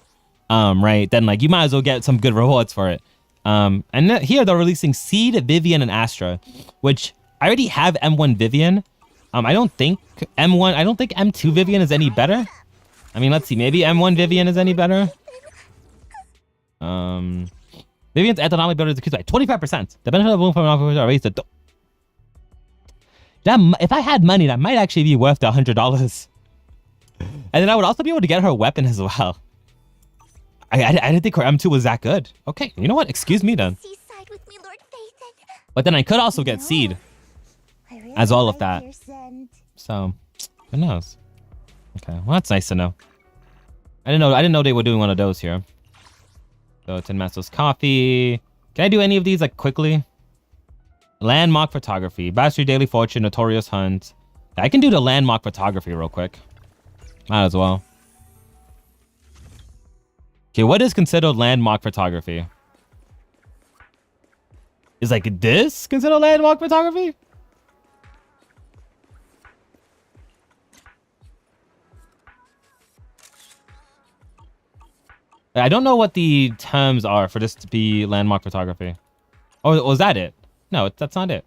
right, then like you might as well get some good rewards for it. And here they're releasing Seed, Vivian, and Astra, which I already have M1 Vivian. I don't think M2 Vivian is any better. I mean, let's see, maybe M1 Vivian is any better. Vivian's ethanol ability is increased by 25%. The benefit of boom from offers are raised to if I had money, that might actually be worth the $100. And then I would also be able to get her weapon as well. I didn't think her M2 was that good. Okay, you know what? Excuse me then. But then I could also get Seed as all of that. So, who knows? Okay, well, that's nice to know. I didn't know they were doing one of those here. So, Tin Master's Coffee. Can I do any of these, like, quickly? Landmark Photography. Bastard Daily Fortune. Notorious Hunt. I can do the Landmark Photography real quick. Might as well. Okay, what is considered Landmark Photography? Is, like, this considered Landmark Photography? I don't know what the terms are for this to be landmark photography. Oh, was that it? No, that's not it.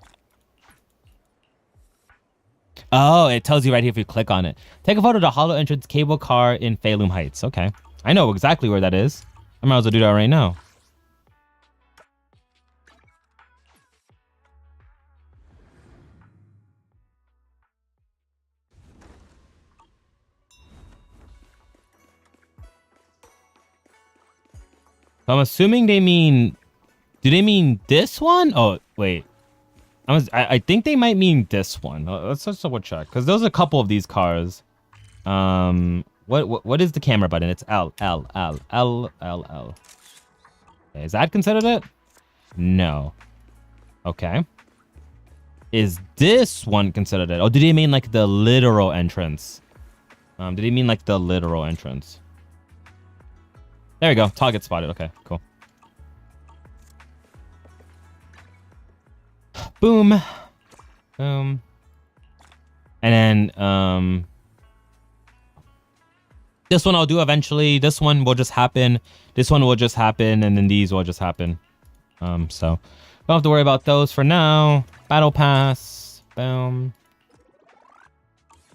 Oh, it tells you right here if you click on it. Take a photo of the hollow entrance cable car in Phelan Heights. Okay. I know exactly where that is. I might as well do that right now. I'm assuming they mean... Do they mean this one? Oh, wait. I think they might mean this one. Let's just double check. Because there's a couple of these cars. What is the camera button? It's L. Okay, is that considered it? No. Okay. Is this one considered it? Oh, did they mean like the literal entrance? Did they mean like the literal entrance? There we go. Target spotted. Okay, cool. Boom. Boom. And then, this one I'll do eventually. This one will just happen. This one will just happen. And then these will just happen. So don't have to worry about those for now. Battle Pass. Boom.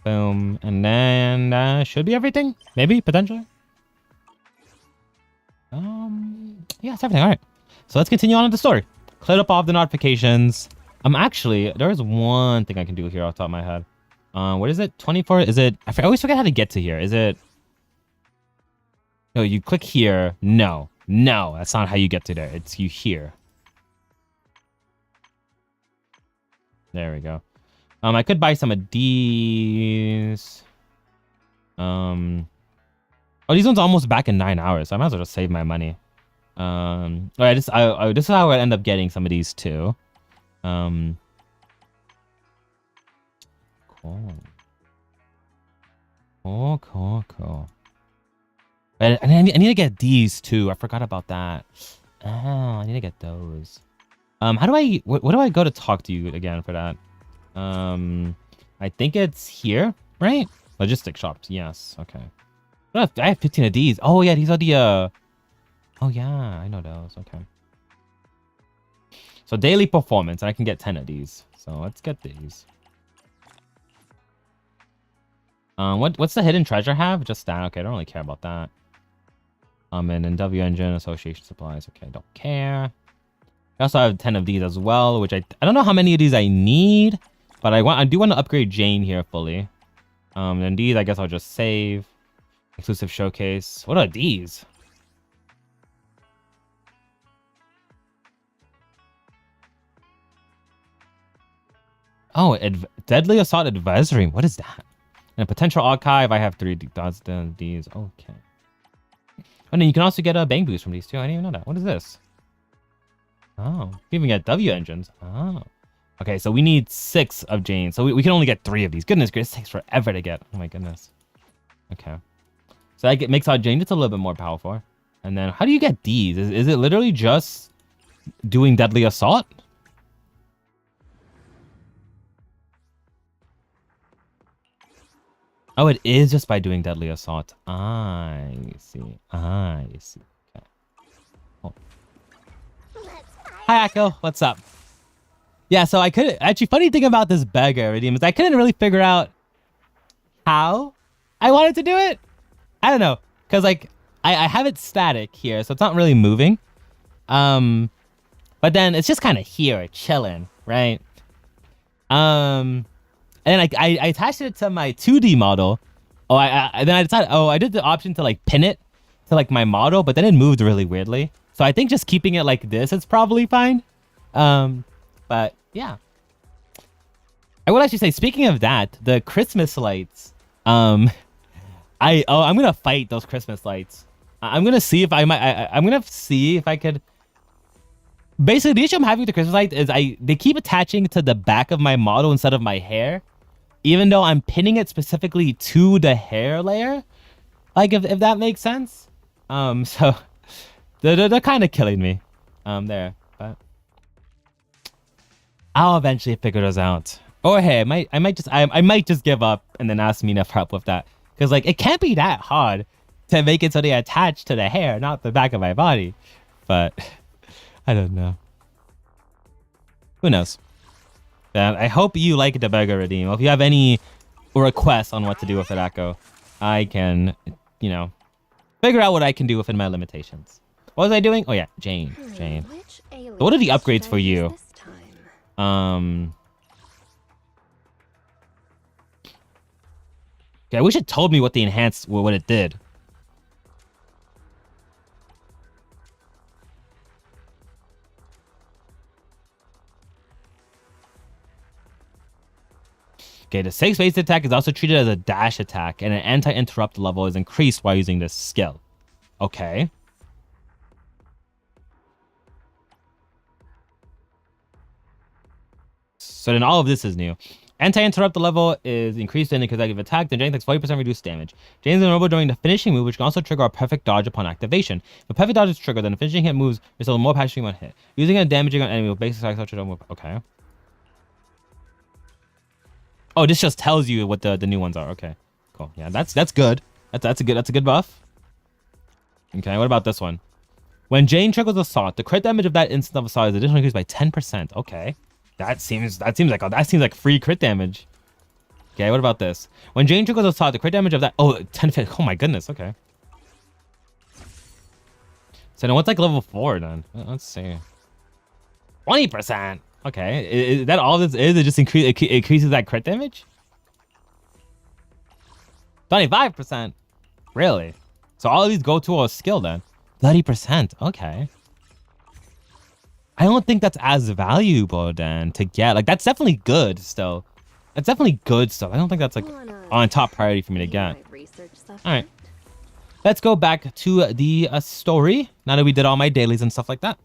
Boom. And then that should be everything. Maybe, potentially. Yeah, it's everything. All right. So let's continue on with the story. Cleared up all of the notifications. Actually, there is one thing I can do here off the top of my head. What is it? 24? Is it? I always forget how to get to here. Is it? No, you click here. No, that's not how you get to there. It's you here. There we go. I could buy some of these. Oh, these ones are almost back in 9 hours. So I might as well just save my money. All right, this is how I end up getting some of these too. Cool. I need to get these too. I forgot about that. Oh, I need to get those. How do I? What do I go to talk to you again for that? I think it's here, right? Logistic shops. Yes. Okay. I have 15 of these. Oh yeah, these are the. Oh yeah, I know those. Okay. So daily performance, and I can get 10 of these. So let's get these. What's the hidden treasure have? Just that. Okay, I don't really care about that. And then W Engine Association supplies. Okay, don't care. I also have 10 of these as well, which I don't know how many of these I need, but I do want to upgrade Jane here fully. And these I guess I'll just save. Exclusive showcase. What are these? Oh, Deadly Assault Advisory. What is that? And a potential archive. I have 3 these. Okay. And then you can also get a bang boost from these too. I didn't even know that. What is this? Oh, we even get W engines. Oh. Okay, so we need 6 of Jane. So we can only get 3 of these. Goodness gracious, this takes forever to get. Oh my goodness. Okay. So that makes our Jane just a little bit more powerful. And then how do you get these? Is it literally just doing Deadly Assault? Oh, it is just by doing Deadly Assault. I see. I see. Okay. Cool. Hi, Echo. What's up? Yeah, so I couldn't... Actually, funny thing about this beggar redeem is I couldn't really figure out how I wanted to do it. I don't know. Because, like, I have it static here, so it's not really moving. But then it's just kind of here, chilling, right? And then I attached it to my 2D model. Oh, then I decided, I did the option to, like, pin it to, like, my model, but then it moved really weirdly. So I think just keeping it like this is probably fine. But yeah. I would actually say, speaking of that, the Christmas lights, I'm gonna fight those Christmas lights. I'm gonna see if I'm gonna see if I could. Basically, the issue I'm having with the Christmas lights is they keep attaching to the back of my model instead of my hair, even though I'm pinning it specifically to the hair layer. Like if that makes sense. So they're kind of killing me. There, but I'll eventually figure those out. Or hey, I might just give up and then ask Mina for help with that. Because like it can't be that hard to make it so they attach to the hair, not the back of my body. But I don't know. Who knows? And I hope you like the beggar redeem. If you have any requests on what to do with it, Echo, I can, figure out what I can do within my limitations. What was I doing? Oh yeah, Jane. So what are the upgrades for you? Okay, I wish it told me what the enhanced, what it did. Okay, the 6 base attack is also treated as a dash attack, and an anti-interrupt level is increased while using this skill. Okay. So then all of this is new. Anti-interrupt level is increased in consecutive attack, then Jane takes 40% reduced damage. Jane is vulnerable during the finishing move, which can also trigger a perfect dodge upon activation. If a perfect dodge is triggered, then the finishing hit moves result in more passion on hit. Using a damaging on enemy with basic attack such as move. Okay. Oh, this just tells you what the new ones are. Okay. Cool. Yeah, that's good. That's a good buff. Okay, what about this one? When Jane triggers assault, the crit damage of that instant of assault is additionally increased by 10%. Okay. That seems like free crit damage. Okay, what about this? When Jane triggers assault, the crit damage of that 10%. Oh my goodness, okay. So then what's like level 4 then? Let's see. 20%. Okay. Is that all this is? It just increases that crit damage? 25%. Really? So all of these go to a skill then. 30%. Okay. I don't think that's as valuable then to get. Like, that's definitely good still. That's definitely good stuff. I don't think that's like on top priority for me to get. All right. Let's go back to the story now that we did all my dailies and stuff like that.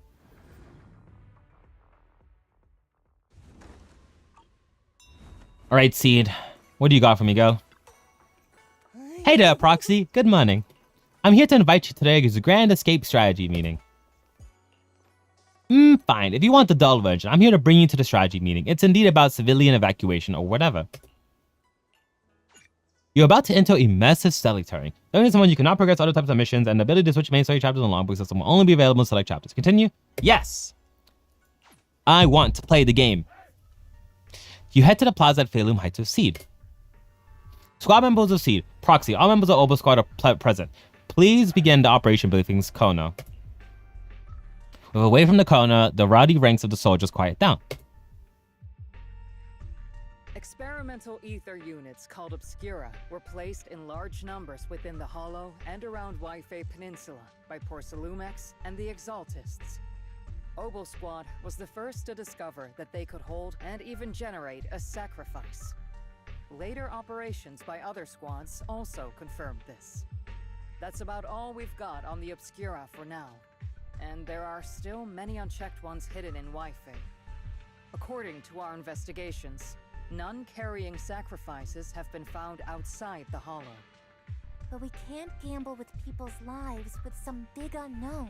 All right, Seed. What do you got for me, go? Hey there, Proxy. Good morning. I'm here to invite you today to the Grand Escape Strategy meeting. Fine. If you want the dull version, I'm here to bring you to the strategy meeting. It's indeed about civilian evacuation or whatever. You're about to enter a massive stealth terrain. During someone you cannot progress other types of missions, and the ability to switch main story chapters and logbook system will only be available in select chapters. Continue? Yes. I want to play the game. You head to the plaza at Phalum Heights with Seed. Squad members of Seed. Proxy. All members of Obo Squad are present. Please begin the operation briefings, Kono. Away from the corner, the rowdy ranks of the soldiers quiet down. Experimental ether units called Obscura were placed in large numbers within the Hollow and around Waifei Peninsula by Porcelumex and the Exaltists. Obo Squad was the first to discover that they could hold and even generate a sacrifice. Later operations by other squads also confirmed this. That's about all we've got on the Obscura for now. and there are still many unchecked ones hidden in Wi-Fi. According to our investigations, none carrying sacrifices have been found outside the Hollow. But we can't gamble with people's lives with some big unknown.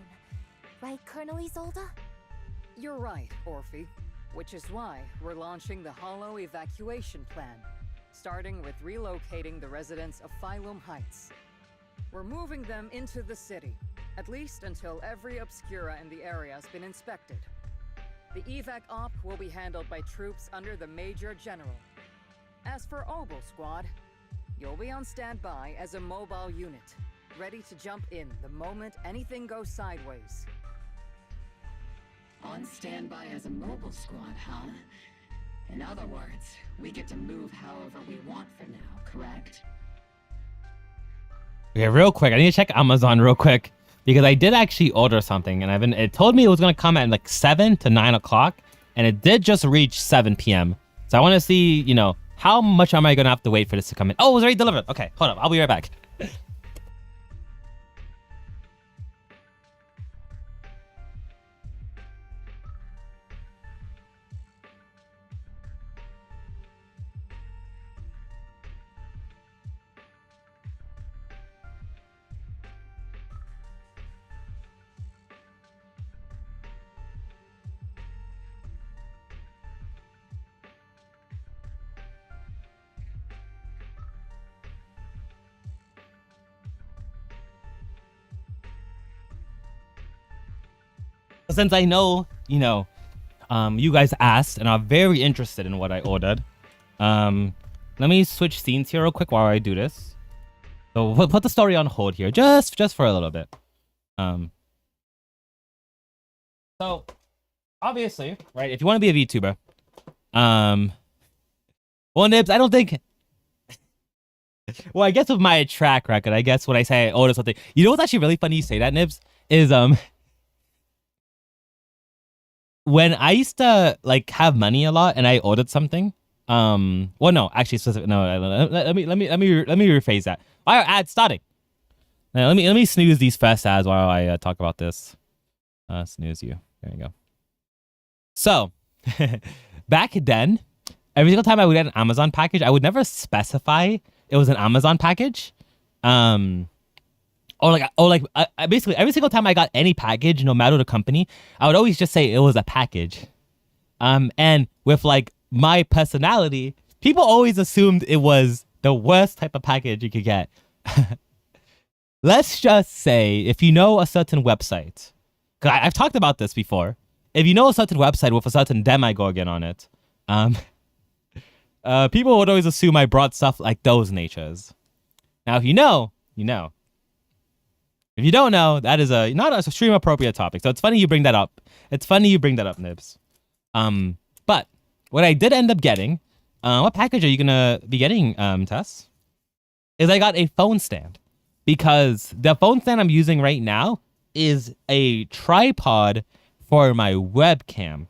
Right, Colonel Isolde? You're right, Orphe. Which is why we're launching the Hollow evacuation plan, starting with relocating the residents of Phylum Heights. We're moving them into the city, at least until every Obscura in the area has been inspected. The evac op will be handled by troops under the Major General. As for Obel Squad, you'll be on standby as a mobile unit, ready to jump in the moment anything goes sideways. On standby as a mobile squad, huh? In other words, we get to move however we want for now, correct? Okay, real quick, I need to check Amazon real quick because I did actually order something, and it told me it was gonna come at like 7 to 9 o'clock, and it did just reach 7 p.m. So I want to see, you know, how much am I gonna have to wait for this to come in? Oh, it was already delivered. Okay, hold up, I'll be right back. Since I know, you know, you guys asked and are very interested in what I ordered, let me switch scenes here real quick while I do this. So we'll put the story on hold here, just for a little bit. So obviously, right, if you want to be a VTuber, well, Nibs, I don't think. Well, I guess with my track record, I guess when I say I ordered something, you know what's actually really funny you say that, Nibs, is when I used to like have money a lot and I ordered something, well, no, actually, let me rephrase that. Why are ads starting? Let me snooze these first ads while I talk about this. Snooze you. There you go. So, back then, every single time I would get an Amazon package, I would never specify it was an Amazon package. Basically every single time I got any package, no matter the company, I would always just say it was a package. And with like my personality, people always assumed it was the worst type of package you could get. Let's just say if you know a certain website, because I've talked about this before, if you know a certain website with a certain demigorgon on it, people would always assume I brought stuff like those natures. Now, if you know, you know. If you don't know, that is not a stream appropriate topic. So it's funny you bring that up. It's funny you bring that up, Nibs. But what I did end up getting, what package are you gonna be getting, Tess? Is I got a phone stand. Because the phone stand I'm using right now is a tripod for my webcam.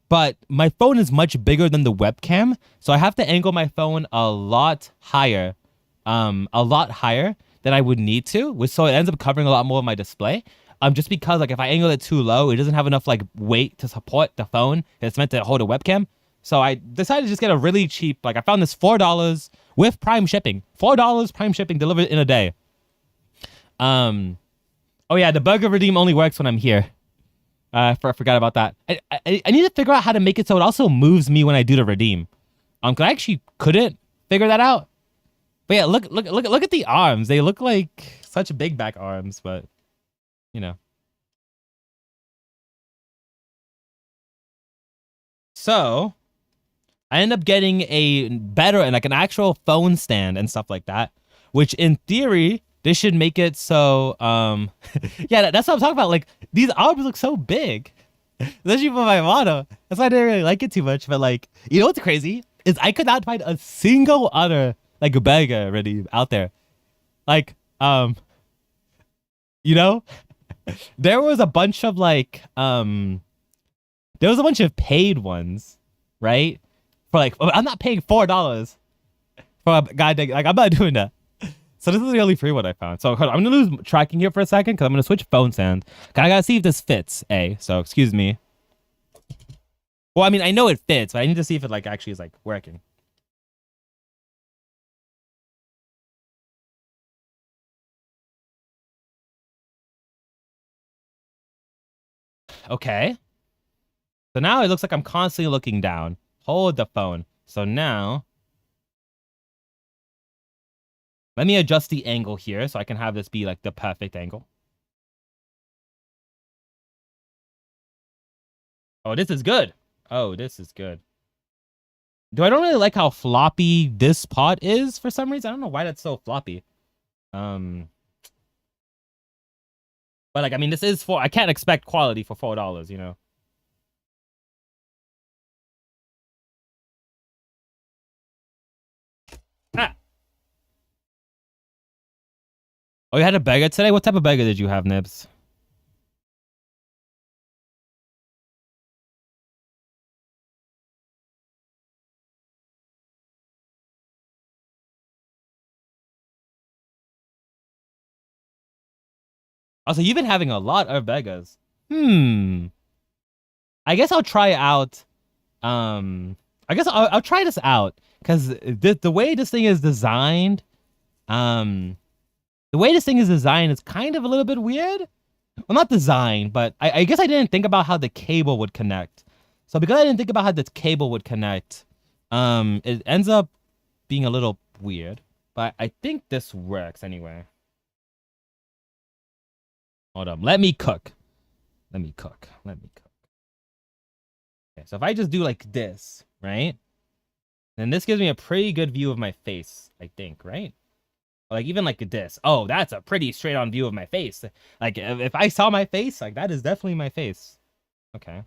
But my phone is much bigger than the webcam, so I have to angle my phone a lot higher than I would need to, so it ends up covering a lot more of my display. Just because like if I angle it too low, it doesn't have enough like weight to support the phone. It's meant to hold a webcam. So I decided to just get a really cheap, like I found this $4 with Prime shipping. $4 Prime shipping delivered in a day. Oh yeah, the burger redeem only works when I'm here. I forgot about that. I need to figure out how to make it so it also moves me when I do the redeem. 'Cause I actually couldn't figure that out. But yeah, look at the arms. They look like such big back arms, but you know. So I end up getting a better and like an actual phone stand and stuff like that, which in theory this should make it so yeah, that's what I'm talking about. Like these arms look so big, especially for my mono. That's why I didn't really like it too much. But like, you know what's crazy is I could not find a single other like a burger already out there. Like, you know, there was a bunch of like, there was a bunch of paid ones, right? For like, I'm not paying $4 for a guy. Like, I'm not doing that. So this is the only free one I found. So hold on, I'm gonna lose tracking here for a second because I'm gonna switch phone stand. I gotta see if this fits. So excuse me. Well, I mean, I know it fits, but I need to see if it like actually is like working. Okay. So now it looks like I'm constantly looking down. Hold the phone. So now, let me adjust the angle here so I can have this be like the perfect angle. Oh, this is good. Oh, this is good. I don't really like how floppy this pot is for some reason. I don't know why that's so floppy. But like, I mean, this is I can't expect quality for $4, you know? Ah. Oh, you had a burger today? What type of burger did you have, Nibs? Also, you've been having a lot of burgers. I guess I'll try out. I guess I'll try this out because the way this thing is designed, is kind of a little bit weird. Well, not designed, but I guess I didn't think about how the cable would connect. So because I didn't think about how this cable would connect, it ends up being a little weird. But I think this works anyway. Hold up. Let me cook. Okay, so if I just do like this, right? Then this gives me a pretty good view of my face, I think, right? Like even like this. Oh, that's a pretty straight on view of my face. Like if I saw my face, like that is definitely my face. Okay.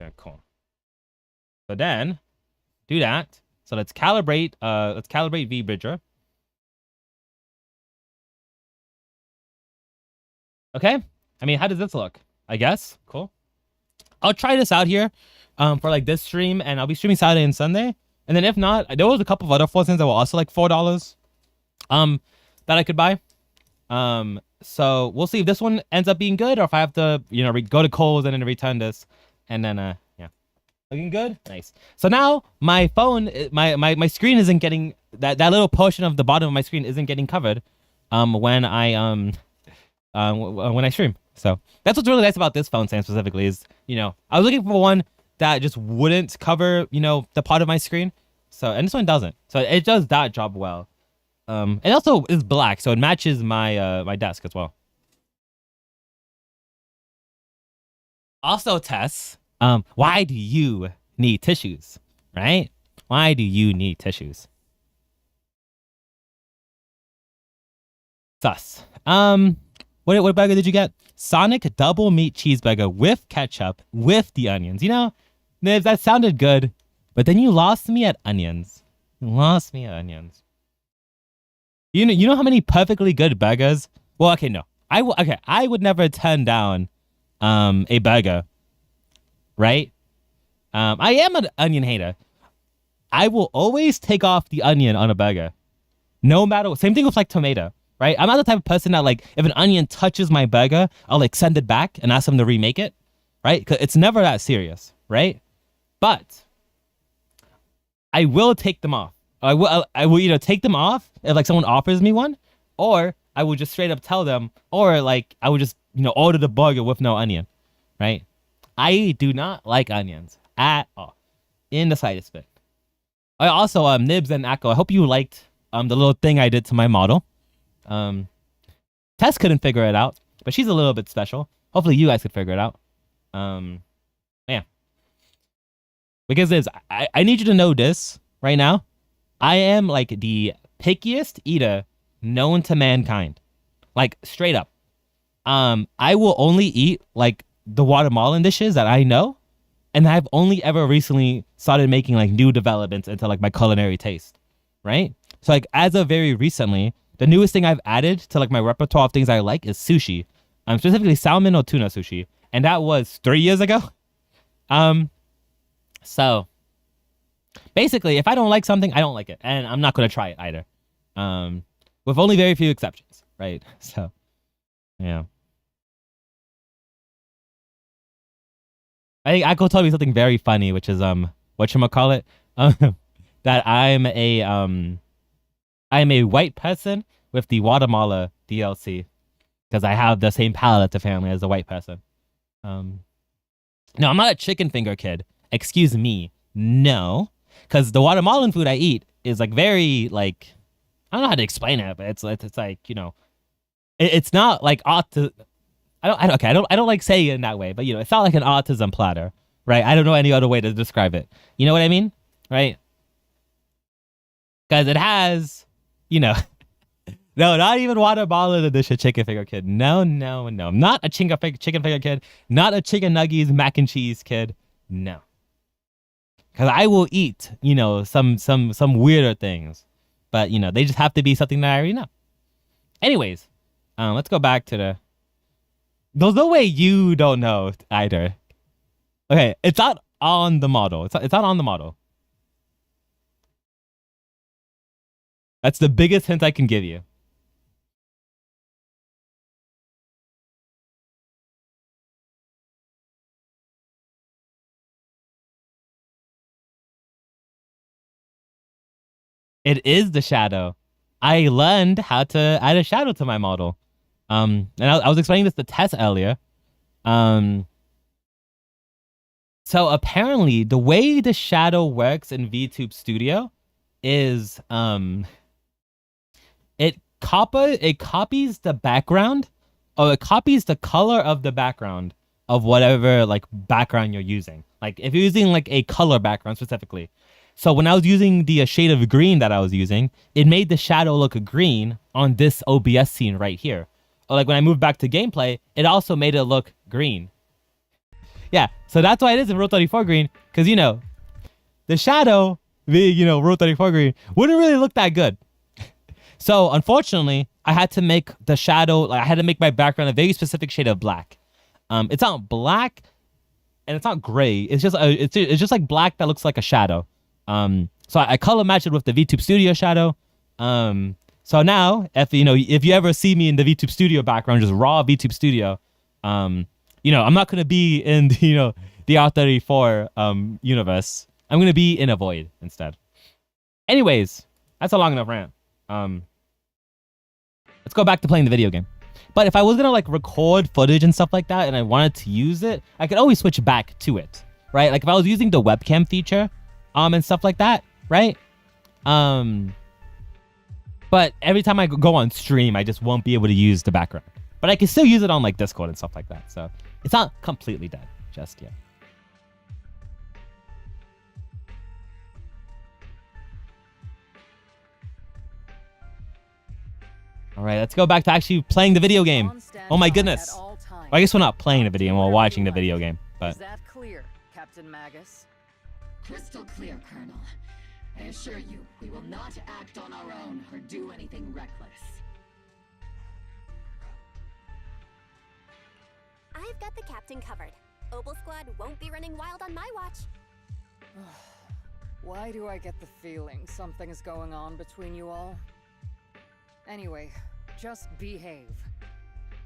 Okay, cool. So then do that. So let's calibrate V-Bridger. Okay. I mean, how does this look? I guess. Cool. I'll try this out here for like this stream, and I'll be streaming Saturday and Sunday. And then if not, there was a couple of other phone stands that were also like $4 that I could buy. So we'll see if this one ends up being good or if I have to, you know, go to Kohl's and then return this. And then yeah. Looking good? Nice. So now my phone, my screen isn't getting that little portion of the bottom of my screen isn't getting covered when I stream. So that's what's really nice about this phone stand specifically is, you know, I was looking for one that just wouldn't cover, you know, the part of my screen. So, and this one doesn't. So it does that job well. It also is black, so it matches my my desk as well. Also, Tess, why do you need tissues, right? Why do you need tissues? Sus. What burger did you get? Sonic double meat cheeseburger with ketchup with the onions. You know, Nibs, that sounded good, but then you lost me at onions. You know how many perfectly good burgers? Well, okay, no. I would never turn down a burger, right? I am an onion hater. I will always take off the onion on a burger. No matter what. Same thing with like tomato. Right? I'm not the type of person that like if an onion touches my burger, I'll like send it back and ask them to remake it. Right? 'Cause it's never that serious, right? But I will take them off. I will either take them off if like someone offers me one, or I will just straight up tell them, or like I would just, you know, order the burger with no onion. Right? I do not like onions at all. In the slightest bit. I also Nibs and Akko, I hope you liked the little thing I did to my model. Tess couldn't figure it out, but she's a little bit special. Hopefully you guys could figure it out. Yeah. Because I need you to know this right now. I am like the pickiest eater known to mankind. Like straight up. I will only eat like the Guatemalan dishes that I know, and I've only ever recently started making like new developments into like my culinary taste. Right? So like as of very recently, the newest thing I've added to like my repertoire of things I like is sushi. Specifically salmon or tuna sushi. And that was 3 years ago. So basically, if I don't like something, I don't like it. And I'm not going to try it either. with only very few exceptions, right? So, yeah. I think Akko told me something very funny, which is whatchamacallit, that I'm a white person with the Guatemala DLC because I have the same palette of family as a white person. No, I'm not a chicken finger kid. Excuse me. No, because the Guatemalan food I eat is like very like, I don't know how to explain it, but it's like, you know, it's not like I don't like saying it in that way, but you know, it's not like an autism platter, right? I don't know any other way to describe it. You know what I mean? Right? Because it has, you know, no, not even Guatemala the dish a chicken finger kid. No. I'm not a chicken finger kid. Not a chicken nuggies mac and cheese kid. No. Because I will eat, you know, some weirder things, but you know, they just have to be something that I already know. Anyways, let's go back to the. There's no way you don't know either. Okay, it's not on the model. It's not on the model. That's the biggest hint I can give you. It is the shadow. I learned how to add a shadow to my model. And I was explaining this to Tess earlier. So apparently the way the shadow works in VTube Studio is it copies the background, or it copies the color of the background of whatever like background you're using. Like if you're using like a color background specifically. So when I was using the shade of green that I was using, it made the shadow look green on this OBS scene right here. Or like when I moved back to gameplay, it also made it look green. Yeah, so that's why it is in Rule 34 green, because, you know, the shadow being, you know, Rule 34 green wouldn't really look that good. So unfortunately, I had to make the shadow, like I had to make my background a very specific shade of black. It's not black and it's not gray. It's just it's just like black that looks like a shadow. So I color matched it with the VTube Studio shadow. So now, if you ever see me in the VTube Studio background, just raw VTube Studio, you know, I'm not gonna be in the, you know, the R34 universe. I'm gonna be in a void instead. Anyways, that's a long enough rant. Let's go back to playing the video game. But if I was gonna like record footage and stuff like that, and I wanted to use it, I could always switch back to it, right? Like if I was using the webcam feature, and stuff like that, right? But every time I go on stream, I just won't be able to use the background. But I can still use it on like Discord and stuff like that. So it's not completely dead just yet. All right, let's go back to actually playing the video game. Oh my goodness. Well, I guess we're not playing the video game, we're watching the video game. But is that clear, Captain Magus? Crystal clear, Colonel. I assure you, we will not act on our own or do anything reckless. I've got the captain covered. Obel Squad won't be running wild on my watch. Why do I get the feeling something is going on between you all? Anyway, just behave.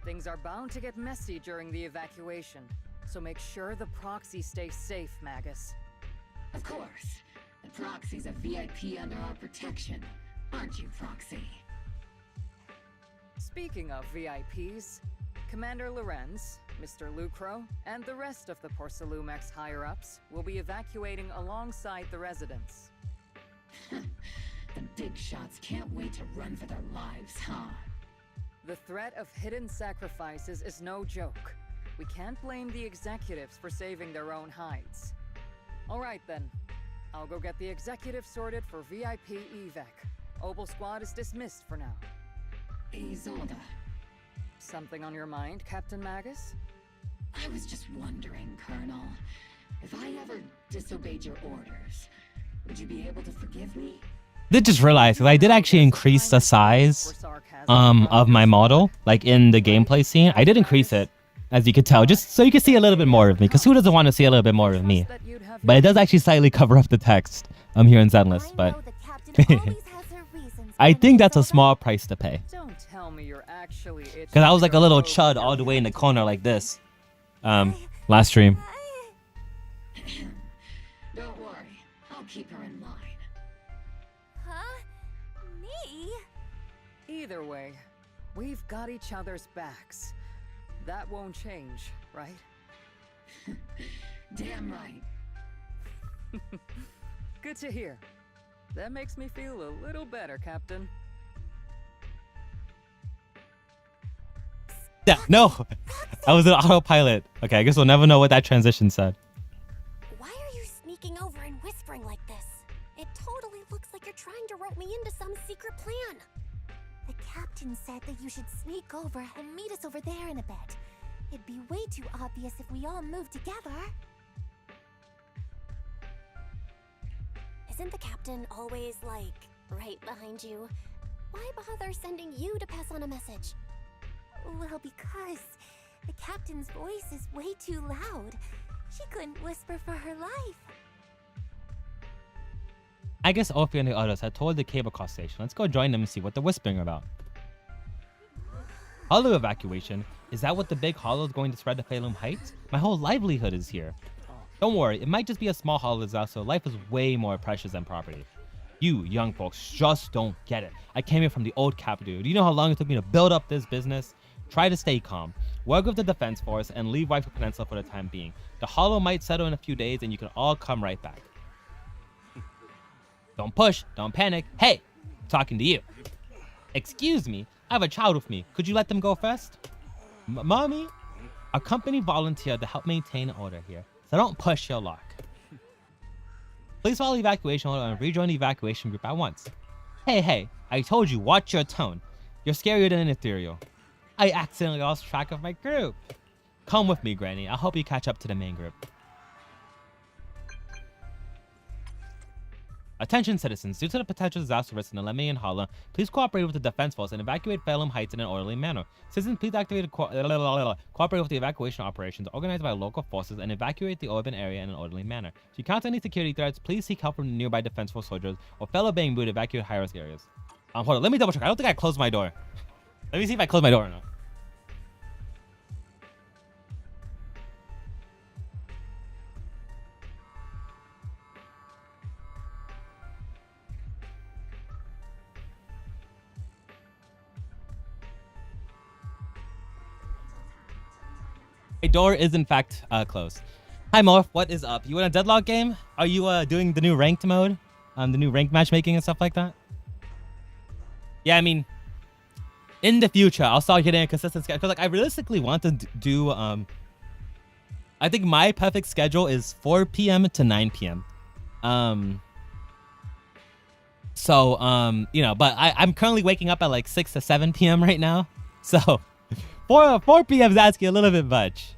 Things are bound to get messy during the evacuation, so make sure the proxy stays safe, Magus. Of course. The Proxy's a VIP under our protection. Aren't you, Proxy? Speaking of VIPs, Commander Lorenz, Mr. Lucro, and the rest of the Porcelumex higher-ups will be evacuating alongside the residents. The big shots can't wait to run for their lives, huh? The threat of hidden sacrifices is no joke. We can't blame the executives for saving their own hides. All right then. I'll go get the executive sorted for VIP evac. Obel Squad is dismissed for now. Isolde. Something on your mind, Captain Magus? I was just wondering, Colonel. If I ever disobeyed your orders, would you be able to forgive me? Did just realize, because I did actually increase the size of my model, like in the gameplay scene. I did increase it, as you could tell, just so you can see a little bit more of me, because who doesn't want to see a little bit more of me? But it does actually slightly cover up the text here in Zenless, but... I know the captain always has her reasons I think that's a small price to pay. Don't tell me you're actually itching. Because I was like a to little go chud all the way in the corner like this. Last stream. Don't worry, I'll keep her in line. Huh? Me? Either way, we've got each other's backs. That won't change, right? Damn right. Good to hear. That makes me feel a little better, Captain. Yeah, no. I was an autopilot. Okay, I guess we'll never know what that transition said. Why are you sneaking over and whispering like this? It totally looks like you're trying to rope me into some secret plan. The captain said that you should sneak over and meet us over there in a bit. It'd be way too obvious if we all moved together. Isn't the captain always, like, right behind you? Why bother sending you to pass on a message? Well, because the captain's voice is way too loud. She couldn't whisper for her life. I guess Ophi and the others had told the cable car station. Let's go join them and see what they're whispering about. Hollow evacuation? Is that what the big hollow is going to spread to Phalum Heights? My whole livelihood is here. Don't worry, it might just be a small hollow disaster, so life is way more precious than property. You young folks just don't get it. I came here from the old capital. Do you know how long it took me to build up this business? Try to stay calm. Work with the defense force and leave Waifu Peninsula for the time being. The hollow might settle in a few days and you can all come right back. Don't push, don't panic. Hey, I'm talking to you. Excuse me, I have a child with me. Could you let them go first? Mommy? A company volunteered to help maintain order here, so don't push your luck. Please follow the evacuation order and rejoin the evacuation group at once. Hey, I told you, watch your tone. You're scarier than an ethereal. I accidentally lost track of my group. Come with me, Granny. I'll help you catch up to the main group. Attention citizens, due to the potential disaster risk in the Lemmian Hollow, please cooperate with the defense force and evacuate Phalum Heights in an orderly manner. Citizens, please cooperate with the evacuation operations organized by local forces and evacuate the urban area in an orderly manner. If you encounter any security threats, please seek help from the nearby defense force soldiers or fellow Bangbu to evacuate high-risk areas. Hold on, let me double check. I don't think I closed my door. Let me see if I closed my door or not. My door is in fact closed. Hi Morph, what is up? You in a deadlock game? Are you doing the new ranked mode? The new ranked matchmaking and stuff like that? Yeah, I mean, in the future, I'll start getting a consistent schedule. Because like, I realistically want to do, I think my perfect schedule is 4 p.m. to 9 p.m. You know, but I'm currently waking up at like 6 to 7 p.m. right now. So 4 p.m. is asking a little bit much.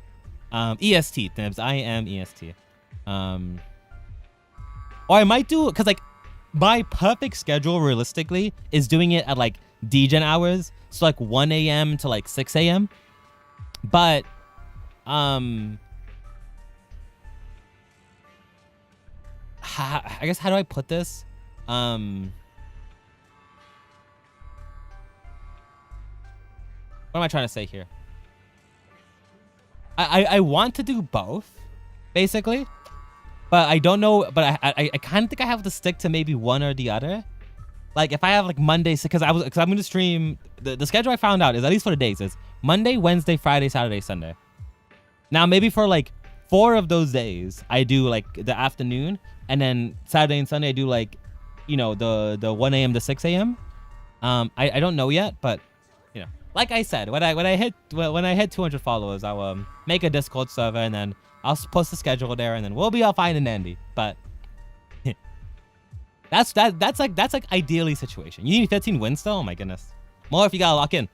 EST, Thibs. I am EST. Or I might do, because like my perfect schedule realistically is doing it at like degen hours. So like 1 a.m. to like 6 a.m. But I guess how do I put this? What am I trying to say here? I want to do both, basically, but I don't know. But I kind of think I have to stick to maybe one or the other. Like if I have like Mondays, because I'm gonna stream the schedule I found out is, at least for the days, is Monday, Wednesday, Friday, Saturday, Sunday. Now maybe for like 4 of those days I do like the afternoon, and then Saturday and Sunday I do like, you know, the 1 a.m. to 6 a.m. I don't know yet, but you know, like I said, when I hit 200 followers, I'll make a Discord server, and then I'll post the schedule there, and then we'll be all fine and dandy. But that's like ideally situation. You need 15 wins though. Oh my goodness. More if you gotta lock in.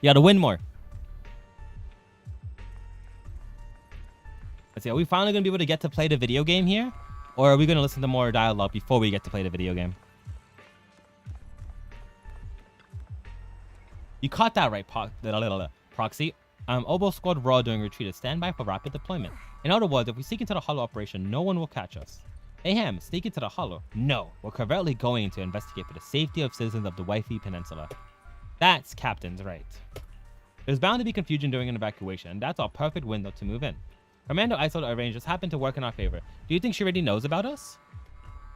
You gotta win more. Let's see. Are we finally gonna be able to get to play the video game here, or are we gonna listen to more dialogue before we get to play the video game? You caught that right, Proxy. Oboe squad raw doing retreat. Stand by for rapid deployment. In other words, if we seek into the hollow operation, no one will catch us. Hey Ham, sneak into the hollow. No, we're covertly going to investigate for the safety of citizens of the Wifey Peninsula. That's Captain's right. There's bound to be confusion during an evacuation, and that's our perfect window to move in. Commando Isolde arrangements happen to work in our favor. Do you think she already knows about us?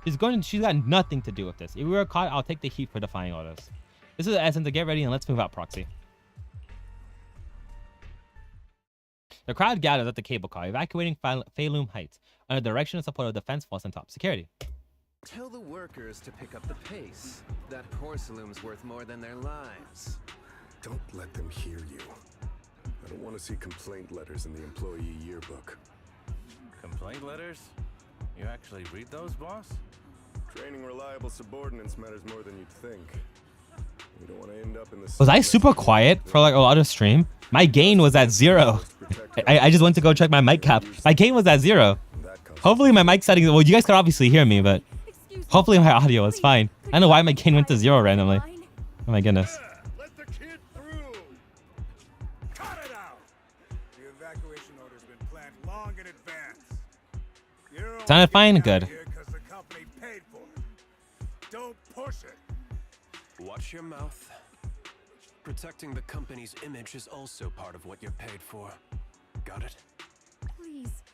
She's got nothing to do with this. If we were caught, I'll take the heat for defying orders. This is the essence to get ready and let's move out, Proxy. The crowd gathers at the cable car, evacuating Phalum Heights under the direction and support of the Defense Force and top security. Tell the workers to pick up the pace. That porcelain's worth more than their lives. Don't let them hear you. I don't want to see complaint letters in the employee yearbook. Complaint letters? You actually read those, boss? Training reliable subordinates matters more than you'd think. We don't want to end up in the... Was I super quiet for like a lot of stream? My gain was at 0. I just went to go check my mic cap. My gain was at 0. Hopefully my mic settings... Well, you guys could obviously hear me, but hopefully my audio is fine. I don't know why my gain went to 0 randomly. Oh my goodness. Let the kid through. Cut it out. The evacuation order's been planned long in advance. Sounded fine? Good. Because the company paid for it. Don't push it. Watch your mouth. Protecting the company's image is also part of what you're paid for. Got it? Please,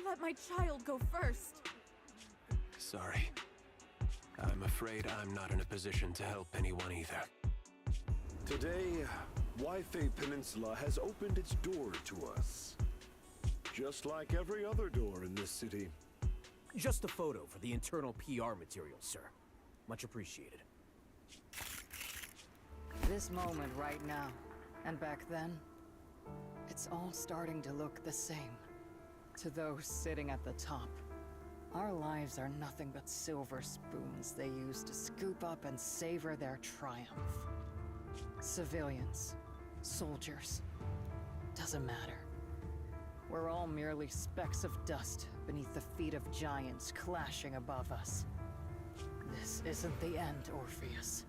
let my child go first. Sorry. I'm afraid I'm not in a position to help anyone either. Today, Wi-Fi Peninsula has opened its door to us. Just like every other door in this city. Just a photo for the internal PR material, sir. Much appreciated. This moment right now, and back then, it's all starting to look the same. To those sitting at the top, our lives are nothing but silver spoons they use to scoop up and savor their triumph. Civilians, soldiers, doesn't matter. We're all merely specks of dust beneath the feet of giants clashing above us. This isn't the end, Orpheus.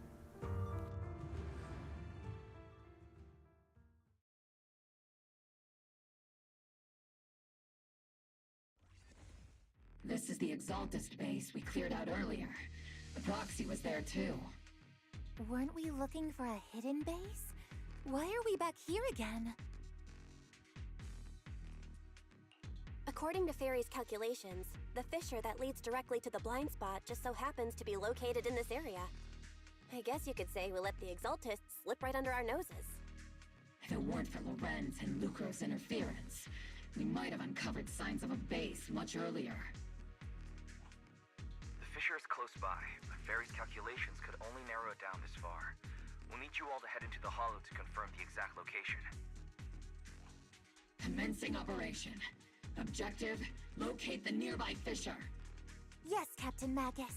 This is the Exaltist base we cleared out earlier. The proxy was there too. Weren't we looking for a hidden base? Why are we back here again? According to Fairy's calculations, the fissure that leads directly to the blind spot just so happens to be located in this area. I guess you could say we let the Exaltists slip right under our noses. If it weren't for Lorenz and Lucro's interference, we might have uncovered signs of a base much earlier. The fissure is close by, but Fairy's calculations could only narrow it down this far. We'll need you all to head into the hollow to confirm the exact location. Commencing operation. Objective, locate the nearby fissure. Yes, Captain Magus.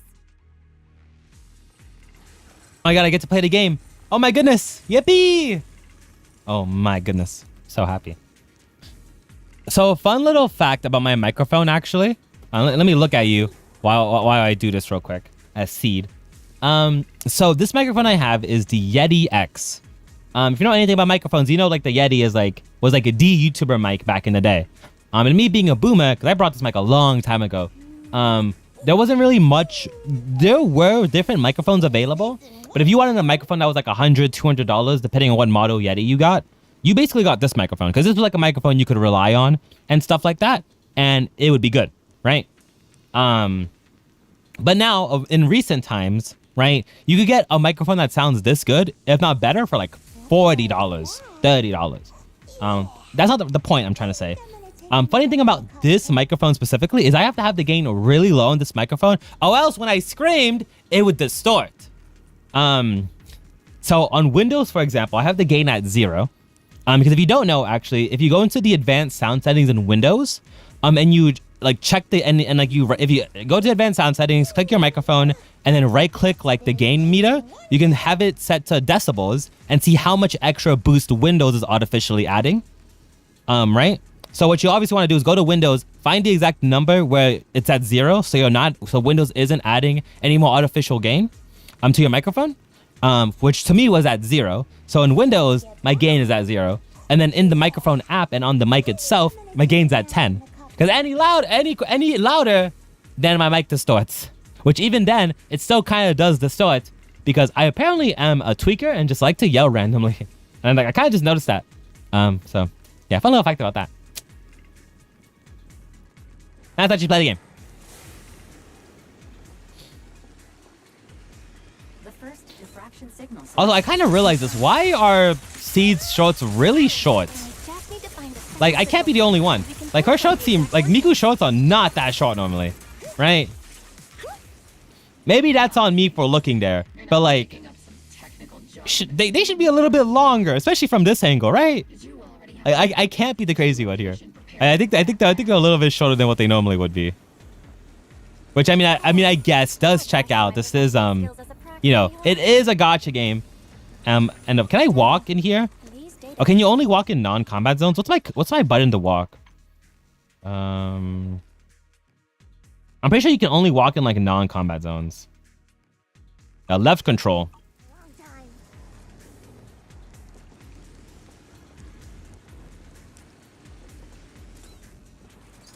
Oh my god, I get to play the game. Oh my goodness. Yippee! Oh my goodness. So happy. So a fun little fact about my microphone, actually. Let me look at you while I do this real quick. As Seed. So this microphone I have is the Yeti X. If you know anything about microphones, you know like the Yeti was like a D YouTuber mic back in the day. And me being a boomer, because I brought this mic a long time ago, there wasn't really much. There were different microphones available, but if you wanted a microphone that was like $100, $200, depending on what model Yeti you got, you basically got this microphone, because this was like a microphone you could rely on and stuff like that, and it would be good, right? But now, in recent times, right, you could get a microphone that sounds this good, if not better, for like $40, $30. That's not the point I'm trying to say. Funny thing about this microphone specifically is I have to have the gain really low on this microphone, or else when I screamed, it would distort. So on Windows, for example, I have the gain at 0. Because if you don't know, actually, if you go into the advanced sound settings in Windows, and you like check the and like if you go to advanced sound settings, click your microphone, and then right click like the gain meter, you can have it set to decibels and see how much extra boost Windows is artificially adding. Right? So what you obviously want to do is go to Windows, find the exact number where it's at 0, so Windows isn't adding any more artificial gain to your microphone, which to me was at 0. So in Windows, my gain is at 0, and then in the microphone app and on the mic itself, my gain's at 10. Because any louder, then my mic distorts. Which even then, it still kind of does distort because I apparently am a tweaker and just like to yell randomly. And like I kind of just noticed that. So yeah, fun little fact about that. That's how you play the game. The first diffraction signal. Also, I kind of realized this. Why are Seed's shorts really short? Like, I can't be the only one. Like, her shorts seem... Like, Miku's shorts are not that short normally. Right? Maybe that's on me for looking there. But, like... They should be a little bit longer. Especially from this angle, right? I can't be the crazy one here. I think they're a little bit shorter than what they normally would be. Which, I mean, I guess does check out. This is, you know, it is a gacha game. And can I walk in here? Oh, can you only walk in non-combat zones? What's my button to walk? I'm pretty sure you can only walk in like non-combat zones. Left control.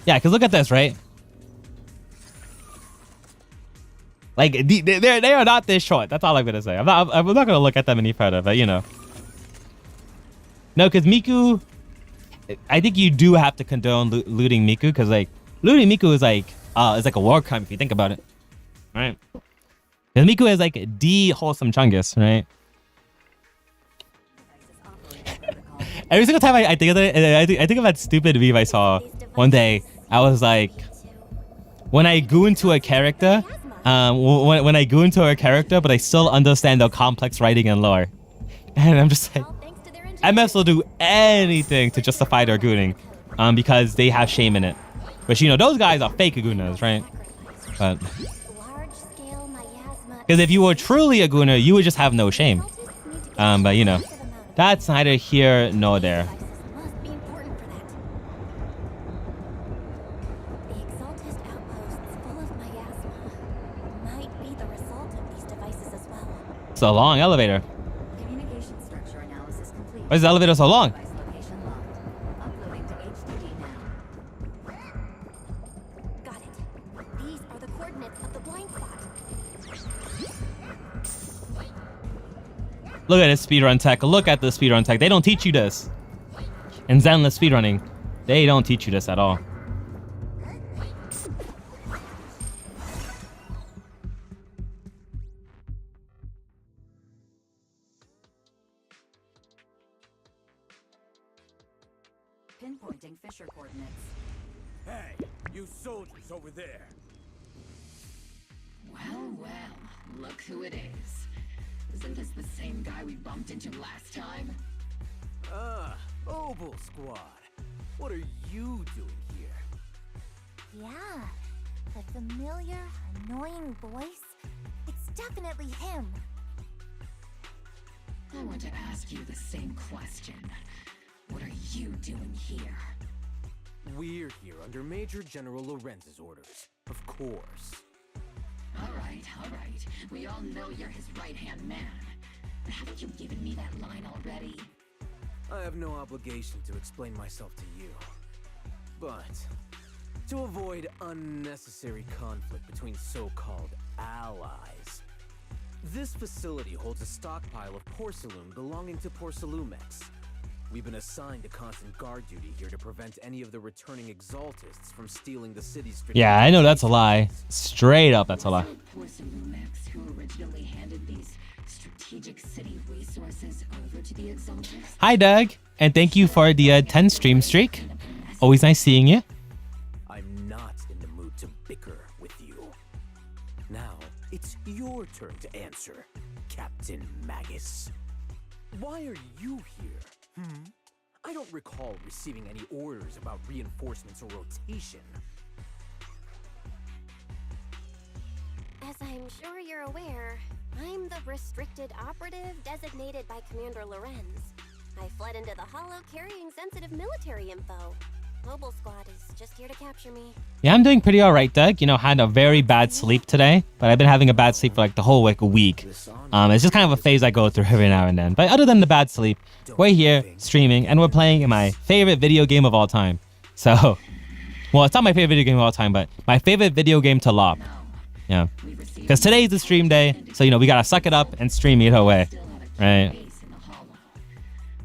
Yeah, because look at this, right? Like, they are not this short. That's all I'm going to say. I'm not going to look at them any further, but you know. No, because Miku... I think you do have to condone looting Miku, because like, looting Miku is like a war crime if you think about it. Right? Because Miku is like the wholesome Chungus, right? Every single time I think of it, I think of that stupid meme I saw one day. I was like, when I go into a character, when I go into a character, but I still understand the complex writing and lore. And I'm just like, MS will do anything to justify their gooning, because they have shame in it. Which, you know, those guys are fake Agunas, right? But because if you were truly a Gooner, you would just have no shame. But you know, that's neither here nor there. It's a long elevator. Communication structure analysis complete. Why is the elevator so long? Location locked. Uploading to HDD now. Got it. These are the coordinates of the blind spot. Look at this speedrun tech. Look at the speedrun tech. They don't teach you this. In Zenless speedrunning, they don't teach you this at all. Pinpointing Fisher coordinates. Hey, you soldiers over there. Well, well, look who it is. Isn't this the same guy we bumped into last time? Ah, Obel Squad. What are you doing here? Yeah, the familiar, annoying voice. It's definitely him. I want to ask you the same question. What are you doing here? We're here under Major General Lorenz's orders, of course. All right. We all know you're his right-hand man. But haven't you given me that line already? I have no obligation to explain myself to you. But to avoid unnecessary conflict between so-called allies, this facility holds a stockpile of porcelain belonging to Porcelumex. We've been assigned to constant guard duty here to prevent any of the returning exaltists from stealing the city's... Yeah, I know that's a lie. Straight up, that's a lie. Porcelumex, who originally handed these strategic city resources over to the exaltists. Hi, Doug, and thank you for the 10 stream streak. Always nice seeing you. I'm not in the mood to bicker with you. Now, it's your turn to answer, Captain Magus. Why are you here? I don't recall receiving any orders about reinforcements or rotation. As I'm sure you're aware, I'm the restricted operative designated by Commander Lorenz. I fled into the Hollow carrying sensitive military info. Mobile Squad is just here to capture me. Yeah, I'm doing pretty alright, Doug. You know, had a very bad sleep today, but I've been having a bad sleep for like the whole week. It's just kind of a phase I go through every now and then. But other than the bad sleep, we're here streaming and we're playing my favorite video game of all time. So, Well, it's not my favorite video game of all time, but my favorite video game to lop. Yeah. Because today's the stream day, so, you know, we gotta suck it up and stream either way. Right?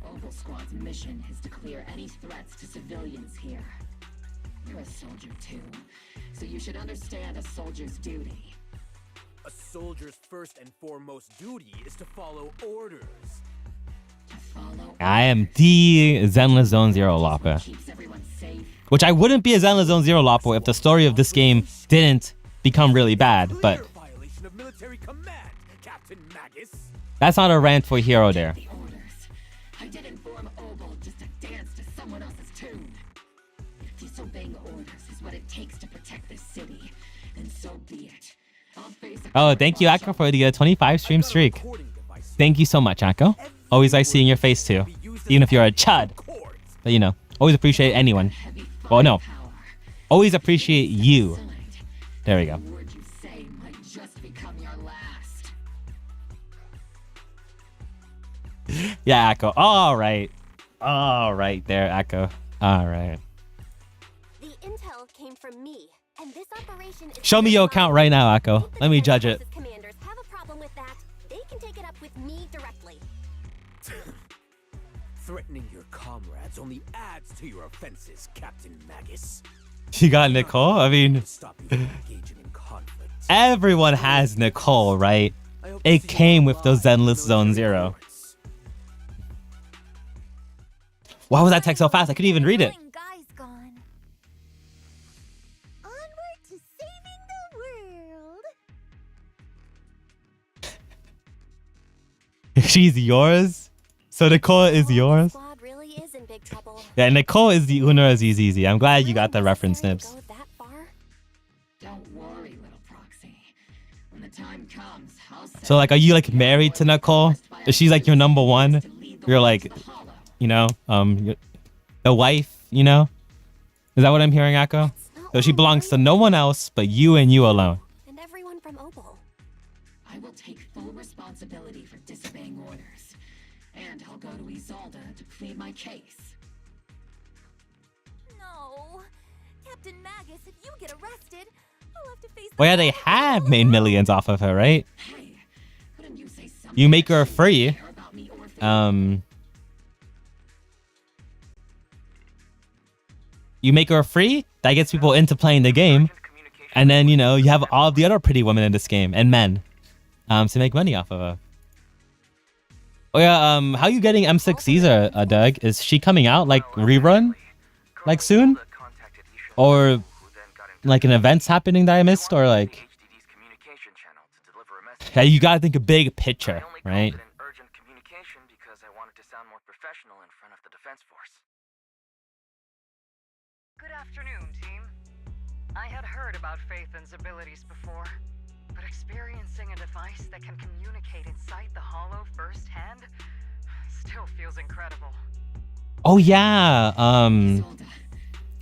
Opal Squad's mission is to clear any threats to civilians here. You're a soldier too, so you should understand a soldier's duty. A soldier's first and foremost duty is to follow orders. I am the Zenless Zone Zero lopper. Which I wouldn't be a Zenless Zone Zero lopper if the story of this game didn't become really bad, but that's not a rant for Hero there. I did inform Opal just to dance to someone else's tune. If disobeying orders is what it takes to protect this city, then so be it. I'll face a Oh, thank you, Akko, for the 25 stream streak. Thank you so much, Akko. Always nice seeing your face too, even if you're a chud. But you know, always appreciate anyone. Well, no, always appreciate you. There we go. word you say might just become your last. Yeah, Akko. All right there, Akko. All right. The intel came from me, and this operation is Show me your account right now, Akko. Let me judge it. commanders have a problem with that. They can take it up with me directly. Threatening your comrades only adds to your offenses, Captain Magus. You got Nicole? I mean, everyone has Nicole, right? It came with those Zenless Zone Zero. Why was that text so fast? I couldn't even read it. Guy's gone. Onward to saving the world. She's yours? So Nicole is yours? Squad really is in big trouble. Yeah, Nicole is the owner of ZZZ. I'm glad you got the reference, Nips. Don't worry, little proxy. When the time comes, I'll set So, like, are you, like, married to Nicole? Is she, like, your number one? You're, like, you know, the wife, you know? Is that what I'm hearing, Akko? So she belongs to no one else but you and you alone. And everyone from Opal. I will take full responsibility for disobeying orders. And I'll go to Isolde to plead my case. No. Captain Magus, if you get arrested, I'll have to face Well, yeah, they have made millions off of her, right? You make her free. You make her free, that gets people into playing the game. And then, you know, you have all the other pretty women in this game and men to make money off of her. Oh yeah, how you getting M6 Caesar, Doug? Is she coming out, like, rerun? Like, soon? Or, like, an event's happening that I missed? Or, like... Yeah, you gotta think a big picture, right? Good afternoon, team. I had heard about Phaethon's abilities before, but experiencing a device that can communicate inside the Hollow firsthand still feels incredible. Oh yeah,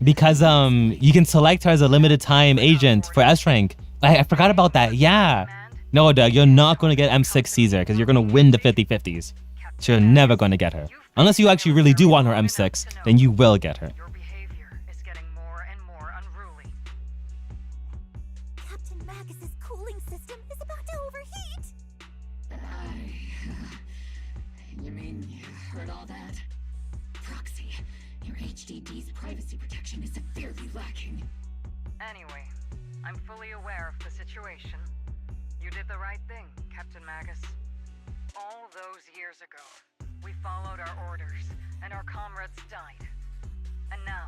because you can select her as a limited time agent for S rank. I forgot about that. Yeah. No, Doug, you're not going to get M6 Caesar because you're going to win the 50-50s. So you're never going to get her. Unless you actually really do want her M6, then you will get her. Captain Magus's cooling system is about to overheat. You mean you heard all that? Proxy, your HDD's privacy protection is severely lacking. Anyway, I'm fully aware of the situation. You did the right thing, Captain Magus. All those years ago, we followed our orders, and our comrades died. And now,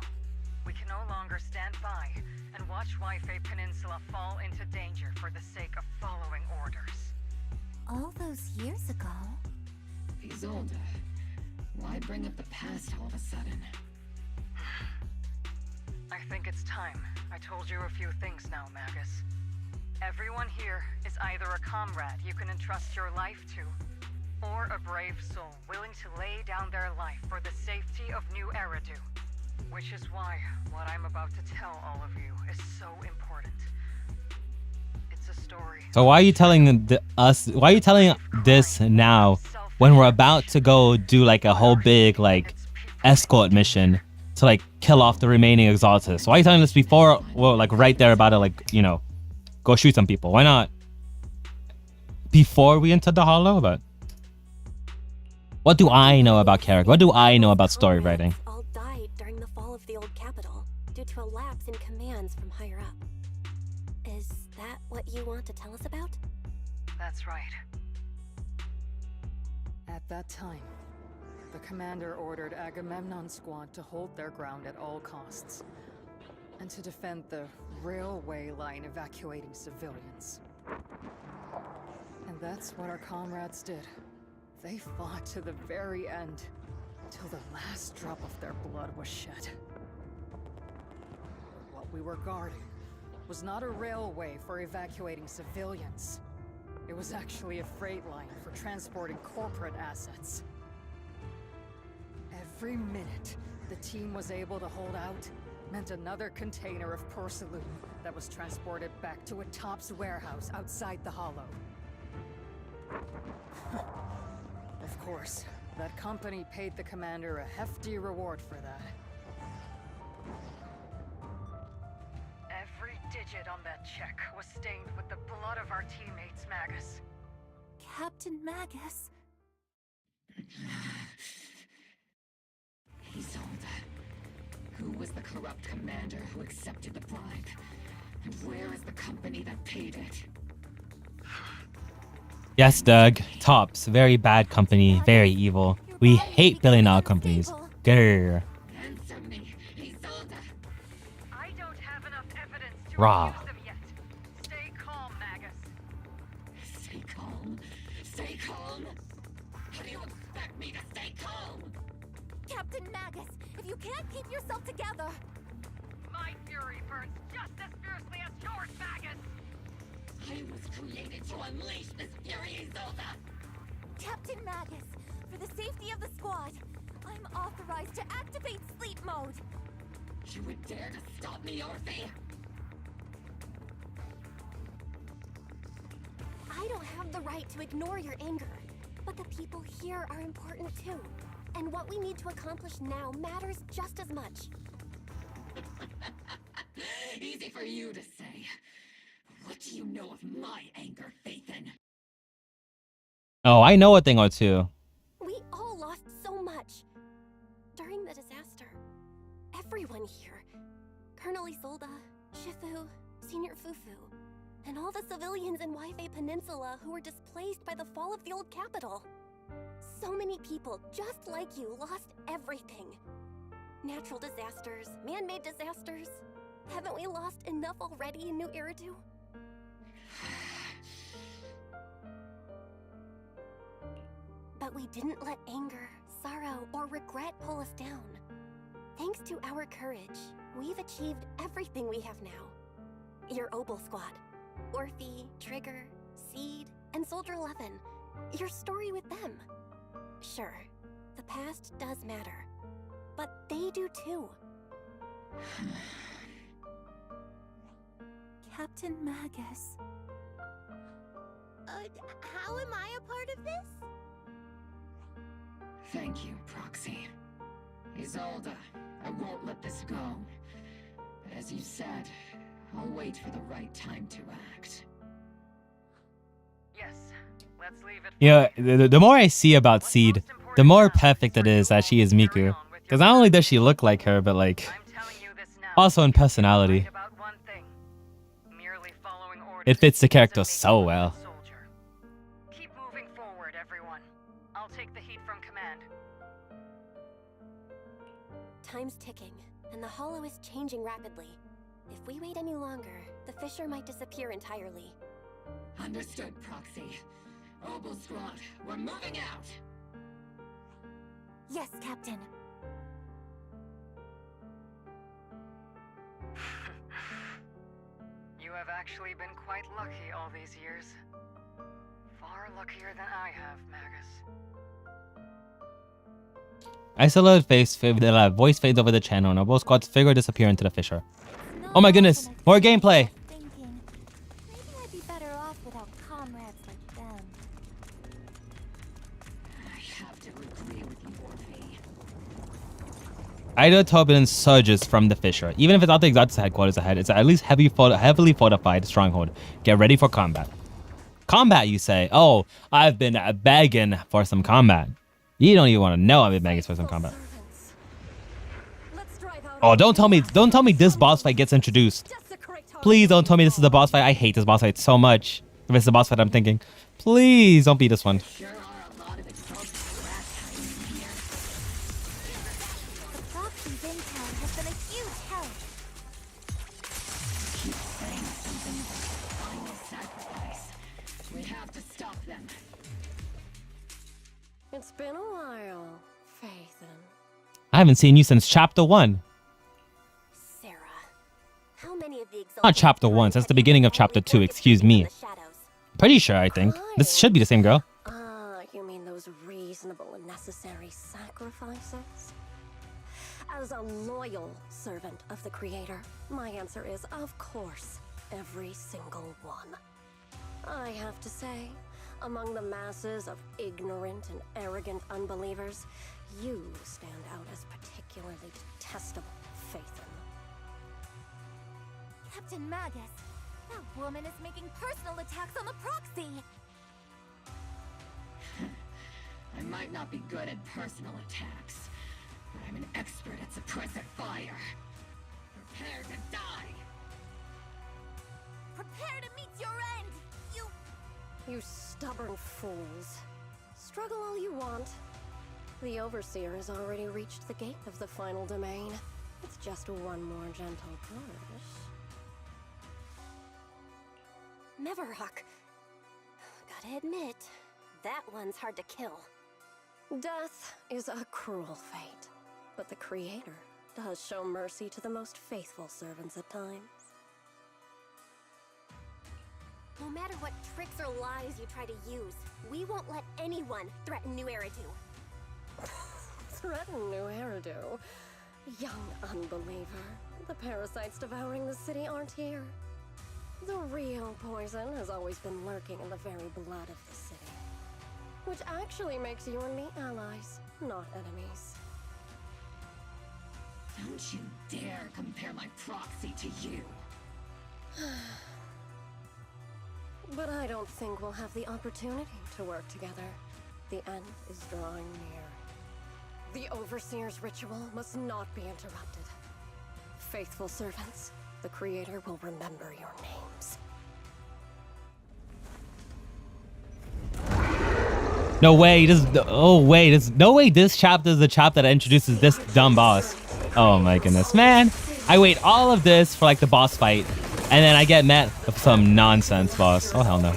we can no longer stand by and watch Wi-Fi Peninsula fall into danger for the sake of following orders. All those years ago? Isolde, why bring up the past all of a sudden? I think it's time I told you a few things now, Magus. Everyone here is either a comrade you can entrust your life to, or a brave soul willing to lay down their life for the safety of New Eridu. Which is why what I'm about to tell all of you is so important. It's a story. So why are you telling us? Why are you telling this now when we're about to go do like a whole big like escort mission to like kill off the remaining exaltists? Why are you telling us before? Well, like right there about to like, you know, go shoot some people. Why not before we enter the hollow? But what do I know about character? What do I know about story writing? All died during the fall of the old capital due to a lapse in commands from higher up. Is that what you want to tell us about? That's right. At that time, the commander ordered Agamemnon's squad to hold their ground at all costs, and to defend the railway line evacuating civilians. And that's what our comrades did. They fought to the very end, till the last drop of their blood was shed. What we were guarding was not a railway for evacuating civilians. It was actually a freight line for transporting corporate assets. Every minute the team was able to hold out meant another container of porcelain that was transported back to a Topps warehouse outside the hollow. Of course, that company paid the commander a hefty reward for that. Every digit on that check was stained with the blood of our teammates, Magus. Captain Magus. Isolde. Who was the corrupt commander who accepted the bribe? And where is the company that paid it? Yes, Doug. Topps, very bad company, very evil. We hate billion-dollar companies. Grr. Answer me, Isolde. I don't have enough evidence to Raw. accuse them yet. Stay calm, Magus. Stay calm. Stay calm. How do you expect me to stay calm? Captain Magus, if you can't keep yourself together. My fury burns just as fiercely as yours, Magus. I was created to unleash this fury, Isolde. Captain Magus, for the safety of the squad, I'm authorized to activate sleep mode. You would dare to stop me, Orphe? I don't have the right to ignore your anger, but the people here are important too. And what we need to accomplish now matters just as much. Easy for you to say. What do you know of my anger, Phaethon? Oh, I know a thing or two. We all lost so much. During the disaster, everyone here, Colonel Isolde, Shifu, Senior Fufu, and all the civilians in Waifei Peninsula who were displaced by the fall of the old capital. So many people, just like you, lost everything. Natural disasters, man-made disasters. Haven't we lost enough already in New Eridu? But we didn't let anger, sorrow, or regret pull us down. Thanks to our courage, we've achieved everything we have now. Your Obel squad, Orphe, Trigger, Seed, and Soldier 11. Your story with them. Sure, the past does matter, but they do too. Captain Magus. How am I a part of this? Thank you, Proxy. Isolde, I won't let this go. But as you said, I'll wait for the right time to act. Yes, let's leave it. Yeah, the more I see about Seed, the more perfect it is that she is Miku. Because not only does she look like her, but like, also in personality. It fits the character so well. Keep moving forward, everyone. I'll take the heat from command. Time's ticking, and the hollow is changing rapidly. If we wait any longer, the fissure might disappear entirely. Understood, Proxy. Obel squad, we're moving out! Yes, Captain. You have actually been quite lucky all these years. Far luckier than I have, Magus. Isolated voice fades over the channel, and our both squad's figure disappear into the fissure. Oh my goodness, more gameplay! Thinking, maybe I'd be better off without comrades like them. I have to agree with you, Orphe. Idotobin surges from the fissure. Even if it's not the Exotic's headquarters ahead, it's at least heavily fortified stronghold. Get ready for combat. Combat, you say? Oh, I've been begging for some combat. You don't even want to know I've been begging for some combat. Oh, don't tell me this boss fight gets introduced. Please don't tell me this is the boss fight. I hate this boss fight so much. If it's the boss fight I'm thinking. Please don't be this one. It's been a while, Phaethon. I haven't seen you since chapter 1. Sarah, how many of the Not chapter 1, that's the beginning of chapter 2, excuse me. Pretty sure, I think. This should be the same girl. You mean those reasonable and necessary sacrifices? As a loyal servant of the Creator, my answer is, of course, every single one. I have to say, among the masses of ignorant and arrogant unbelievers, you stand out as particularly detestable, Phaethon. Captain Magus, that woman is making personal attacks on the proxy. I might not be good at personal attacks, but I'm an expert at suppressing fire. Prepare to die! Prepare to meet your end, You stubborn fools. Struggle all you want. The Overseer has already reached the gate of the final domain. It's just one more gentle push. Mevarok. Gotta admit, that one's hard to kill. Death is a cruel fate, but the Creator does show mercy to the most faithful servants at times. No matter what tricks or lies you try to use, we won't let anyone threaten New Eridu. Threaten New Eridu? Young unbeliever. The parasites devouring the city aren't here. The real poison has always been lurking in the very blood of the city. Which actually makes you and me allies, not enemies. Don't you dare compare my proxy to you. But I don't think we'll have the opportunity to work together. The end is drawing near. The Overseer's ritual must not be interrupted. Faithful servants, the Creator will remember your names. No way, no way this chapter is the chapter that introduces this dumb boss. Oh my goodness, man. I wait all of this for like the boss fight, and then I get met with some nonsense boss. Oh hell no.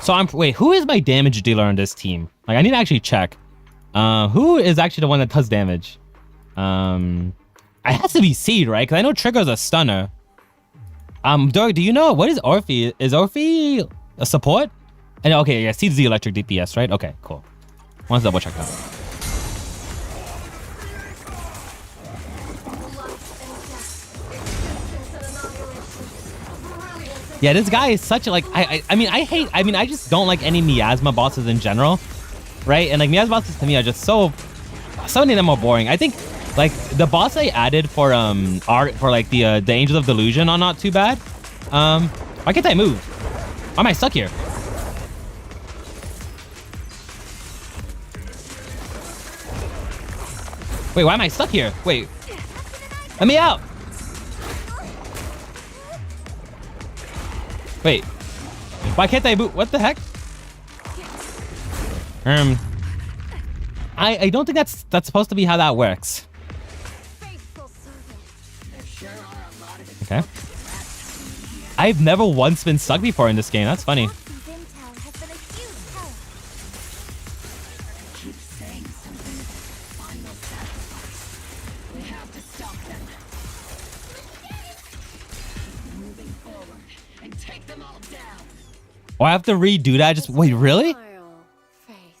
So wait, who is my damage dealer on this team? Like I need to actually check. Who is actually the one that does damage? It has to be Seed, right? Because I know Trigger's a stunner. Dork, do you know what is Orphe? Is Orphe a support? And okay, yeah, Seed's the electric DPS, right? Okay, cool. Want to double check that. Yeah, this guy is such a like I just don't like any miasma bosses in general, right? And like miasma bosses to me are just so many of them are boring. I think like the boss I added for like the Angels of Delusion are not too bad. Why can't I move? Why am I stuck here? Wait, why am I stuck here? Wait, let me out. Wait, why can't I move? What the heck? I don't think that's supposed to be how that works. Okay. I've never once been stuck before in this game. That's funny. Oh, I have to redo that. Just wait, really?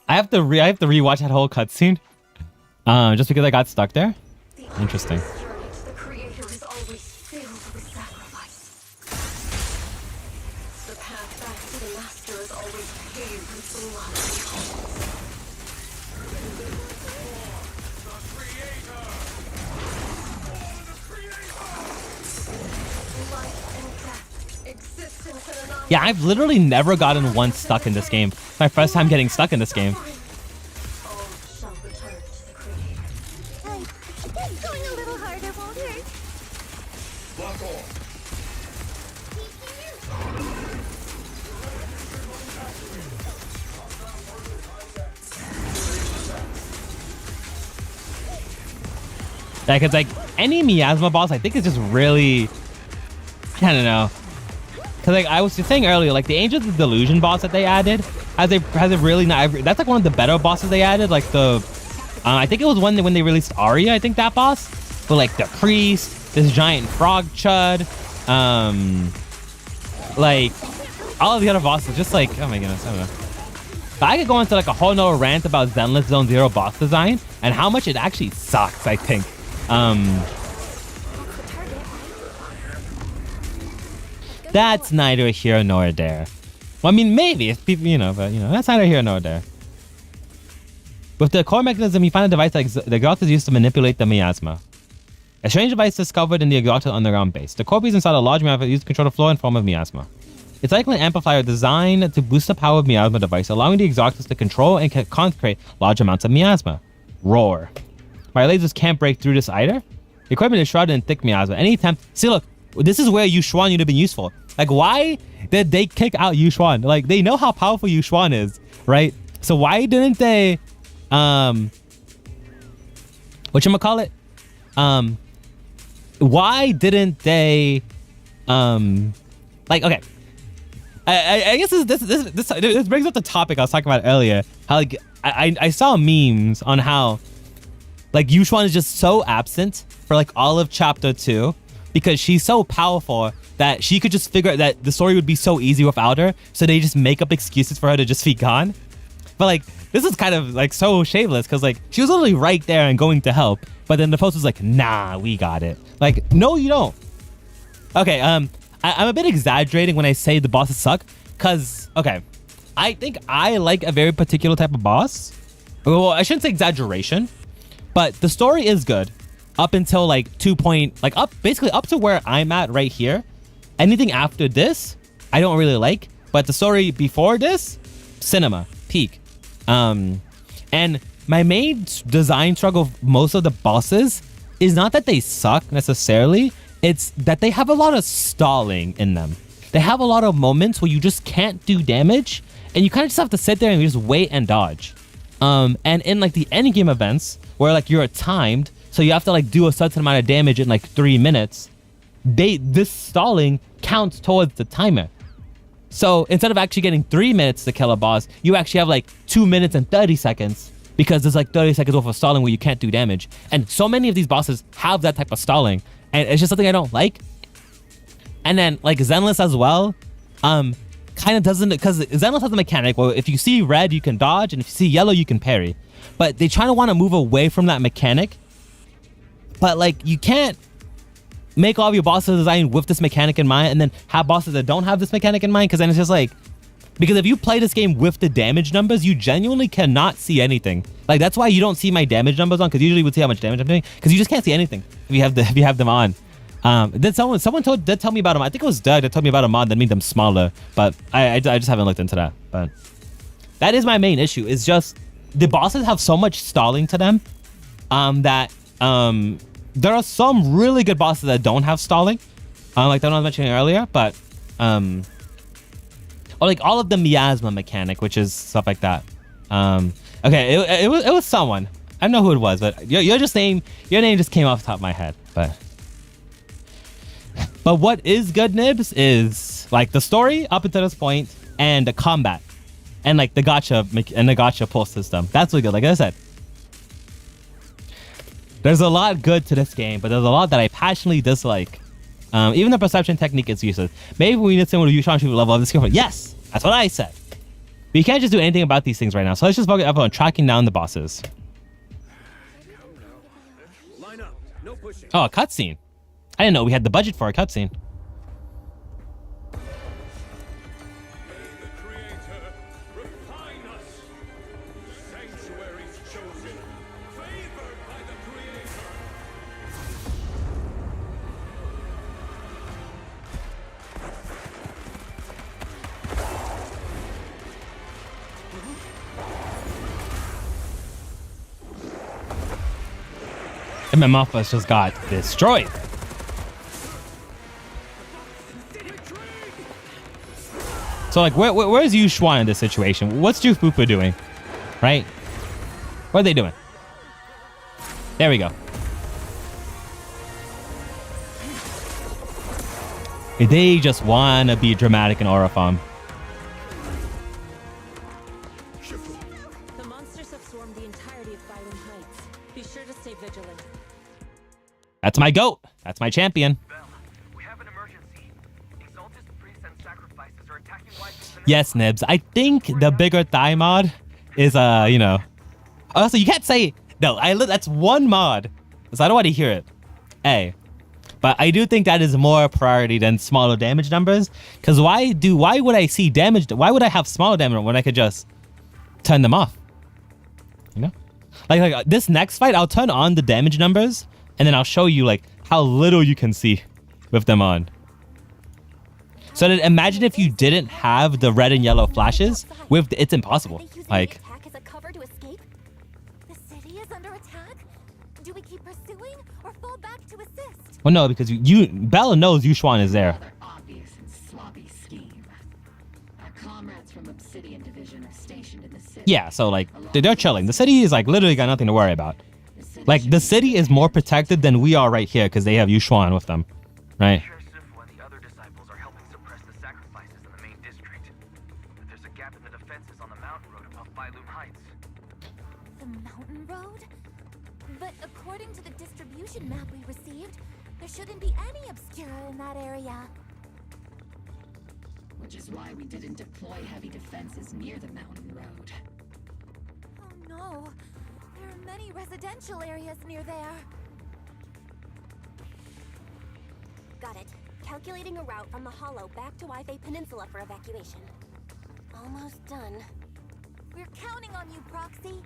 I have to rewatch that whole cutscene. Just because I got stuck there. Interesting. The Creator is always filled with sacrifice. The path back to the Master is always paved with blood. Yeah, I've literally never gotten once stuck in this game. My first time getting stuck in this game. Going a little harder won't hurt. Lock on. Like, it's like any miasma boss, I think it's just really, I don't know. Cause like I was just saying earlier, like the Angels of Delusion boss that they added has a really nice. That's like one of the better bosses they added. Like the, I think it was when they released Arya. I think that boss, but like the priest, this giant frog chud, like all of the other bosses, just like oh my goodness, I don't know. But I could go into like a whole nother rant about Zenless Zone Zero boss design and how much it actually sucks. I think. That's neither here nor there. Well, I mean, maybe if people, but that's neither here nor there. With the core mechanism, you find a device that the Exalted used to manipulate the miasma. A strange device discovered in the Exalted underground base. The core piece inside a large miasma used to control the flow and form of miasma. It's likely an amplifier designed to boost the power of miasma device, allowing the Exalted to control and concentrate large amounts of miasma. Roar. My lasers can't break through this either. The equipment is shrouded in thick miasma. Any attempt... See, look. This is where Yuxuan would have been useful. Like, why did they kick out Yuxuan? Like, they know how powerful Yuxuan is, right? So why didn't they... whatchamacallit? Why didn't they... like, okay. I guess this brings up the topic I was talking about earlier. How, like, I saw memes on how... Like, Yuxuan is just so absent for, like, all of Chapter 2 because she's so powerful that she could just figure out that the story would be so easy without her, so they just make up excuses for her to just be gone. But, like, this is kind of, like, so shameless because, like, she was literally right there and going to help, but then the post was like, nah, we got it. Like, no, you don't. Okay, I'm a bit exaggerating when I say the bosses suck because, okay, I think I like a very particular type of boss. Well, I shouldn't say exaggeration. But the story is good up until like basically up to where I'm at right here. Anything after this, I don't really like. But the story before this, cinema, peak. And my main design struggle of most of the bosses is not that they suck necessarily. It's that they have a lot of stalling in them. They have a lot of moments where you just can't do damage. And you kind of just have to sit there and just wait and dodge. And in like the end game events, where like you're timed, so you have to like do a certain amount of damage in like 3 minutes, this stalling counts towards the timer. So instead of actually getting 3 minutes to kill a boss, you actually have like 2 minutes and 30 seconds because there's like 30 seconds worth of stalling where you can't do damage. And so many of these bosses have that type of stalling, and it's just something I don't like. And then like Zenless as well, kind of doesn't, because Zenless has a mechanic where if you see red, you can dodge, and if you see yellow, you can parry. But they try to want to move away from that mechanic. But like, you can't make all of your bosses designed with this mechanic in mind and then have bosses that don't have this mechanic in mind, because then it's just like, because if you play this game with the damage numbers, you genuinely cannot see anything. Like, that's why you don't see my damage numbers on, because usually you would see how much damage I'm doing, because you just can't see anything if you have them on. Then someone did tell me about them. I think it was Doug that told me about a mod that made them smaller, but I just haven't looked into that. But that is my main issue. Is just the bosses have so much stalling to them that there are some really good bosses that don't have stalling, like the one I was mentioning earlier, but or like all of the miasma mechanic, which is stuff like that. Okay, it was someone. I don't know who it was, but your name just came off the top of my head. But what is good, Nibs, is like the story up until this point and the combat and like the gacha pull system. That's really good. Like I said, there's a lot good to this game, but there's a lot that I passionately dislike. Even the perception technique is useless. Maybe we need someone who should level up the skill. Yes, that's what I said. But you can't just do anything about these things right now. So let's just focus on tracking down the bosses. Oh, a cutscene. I didn't know we had the budget for a cutscene. Alphas just got destroyed. So like, where's Yushuan in this situation? What's Jufufu doing? Right? What are they doing? There we go. They just wanna be dramatic and aura farm. The monsters have swarmed the entirety of Bylum Heights. Be sure to stay vigilant. That's my goat. That's my champion. Yes, Nibs. I think the bigger thigh mod is, you know. Also, you can't say no. That's one mod, so I don't want to hear it. A, but I do think that is more priority than smaller damage numbers. Because why would I see damage? Why would I have smaller damage when I could just turn them off? You know, like this next fight, I'll turn on the damage numbers, and then I'll show you like how little you can see with them on. So then imagine if you didn't have the red and yellow flashes. It's impossible. Like, As a cover to escape? The city is under attack? Do we keep pursuing or fall back to assist? well, no, because Bella knows Yushuan is there. Obvious and sloppy scheme. Our comrades from Obsidian Division are stationed in the city. Yeah, so like they're chilling. The city is like literally got nothing to worry about. Like the city is more protected than we are right here because they have Yushuan with them, right? The mountain road? But according to the distribution map we received, there shouldn't be any Obscura in that area. Which is why we didn't deploy heavy defenses near the mountain road. Oh no, there are many residential areas near there. Got it. Calculating a route from the Hollow back to Wi-Fi Peninsula for evacuation. Almost done. We're counting on you, Proxy.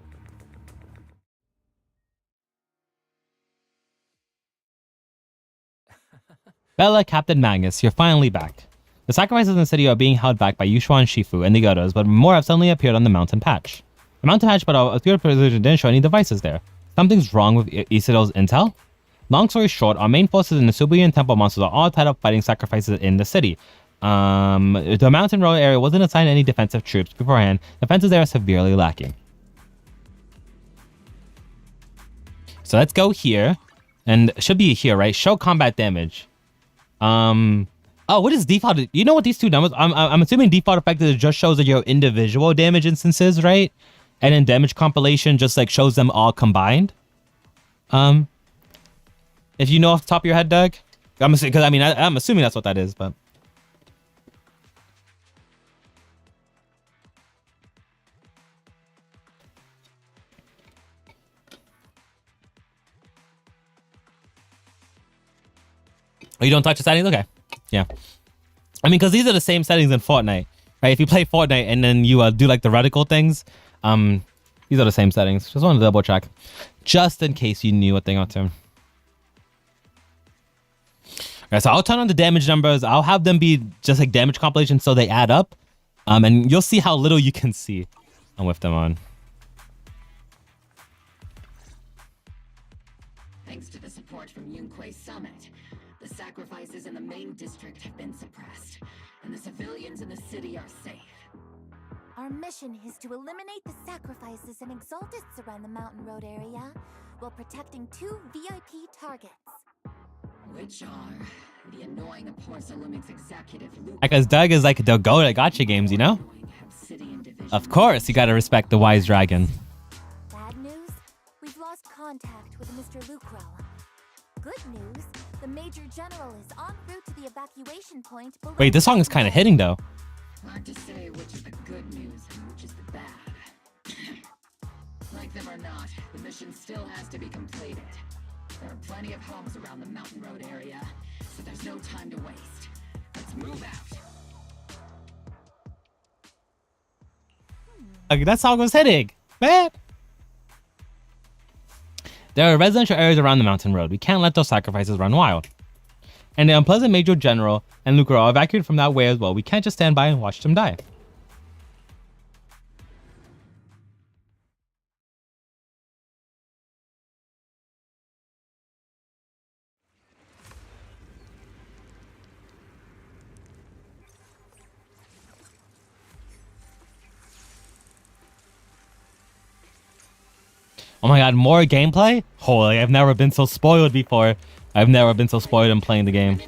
Bella, Captain Magnus, you're finally back. The sacrifices in the city are being held back by Yushuan Shifu and the Godos, but more have suddenly appeared on the mountain patch. The mountain patch, but a good precision didn't show any devices there. Something's wrong with Isido's intel? Long story short, our main forces and the Subuyan temple monsters are all tied up fighting sacrifices in the city. The mountain road area wasn't assigned any defensive troops beforehand. Defenses there are severely lacking. So let's go here. And it should be here, right? Show combat damage. Oh, what is default? You know what these two numbers? I'm assuming default effective just shows that your individual damage instances, right? And then damage compilation just like shows them all combined. If you know off the top of your head, Doug, I'm assuming that's what that is, but. Oh, you don't touch the settings? Okay. Yeah. I mean, because these are the same settings in Fortnite, right? If you play Fortnite and then you do like the reticle things, these are the same settings. Just want to double check. Just in case you knew what thing out to. Alright, so I'll turn on the damage numbers. I'll have them be just like damage compilations so they add up. And you'll see how little you can see with them on. Thanks to the support from Yunque's summit, the sacrifices in the main district have been suppressed, and the civilians in the city are safe. Our mission is to eliminate the sacrifices and exaltists around the mountain road area while protecting 2 VIP targets. Which are the annoying Porcelumix executive Luke. Because Doug is like the goat at gotcha games, you know? Of course, you gotta respect the wise dragon. Bad news? We've lost contact with Mr. Lucrell. Good news, the Major General is en route to the evacuation point below. Wait, this song is kind of hitting though. Hard to say which is the good news and which is the bad. Like them or not, the mission still has to be completed. There are plenty of homes around the mountain road area, so there's no time to waste. Let's move out. Like, that song was hitting, man. There are residential areas around the mountain road. We can't let those sacrifices run wild. And the unpleasant Major General and Luca are evacuated from that way as well. We can't just stand by and watch them die. Oh my god, more gameplay? Holy, I've never been so spoiled before. I've never been so spoiled in playing the game.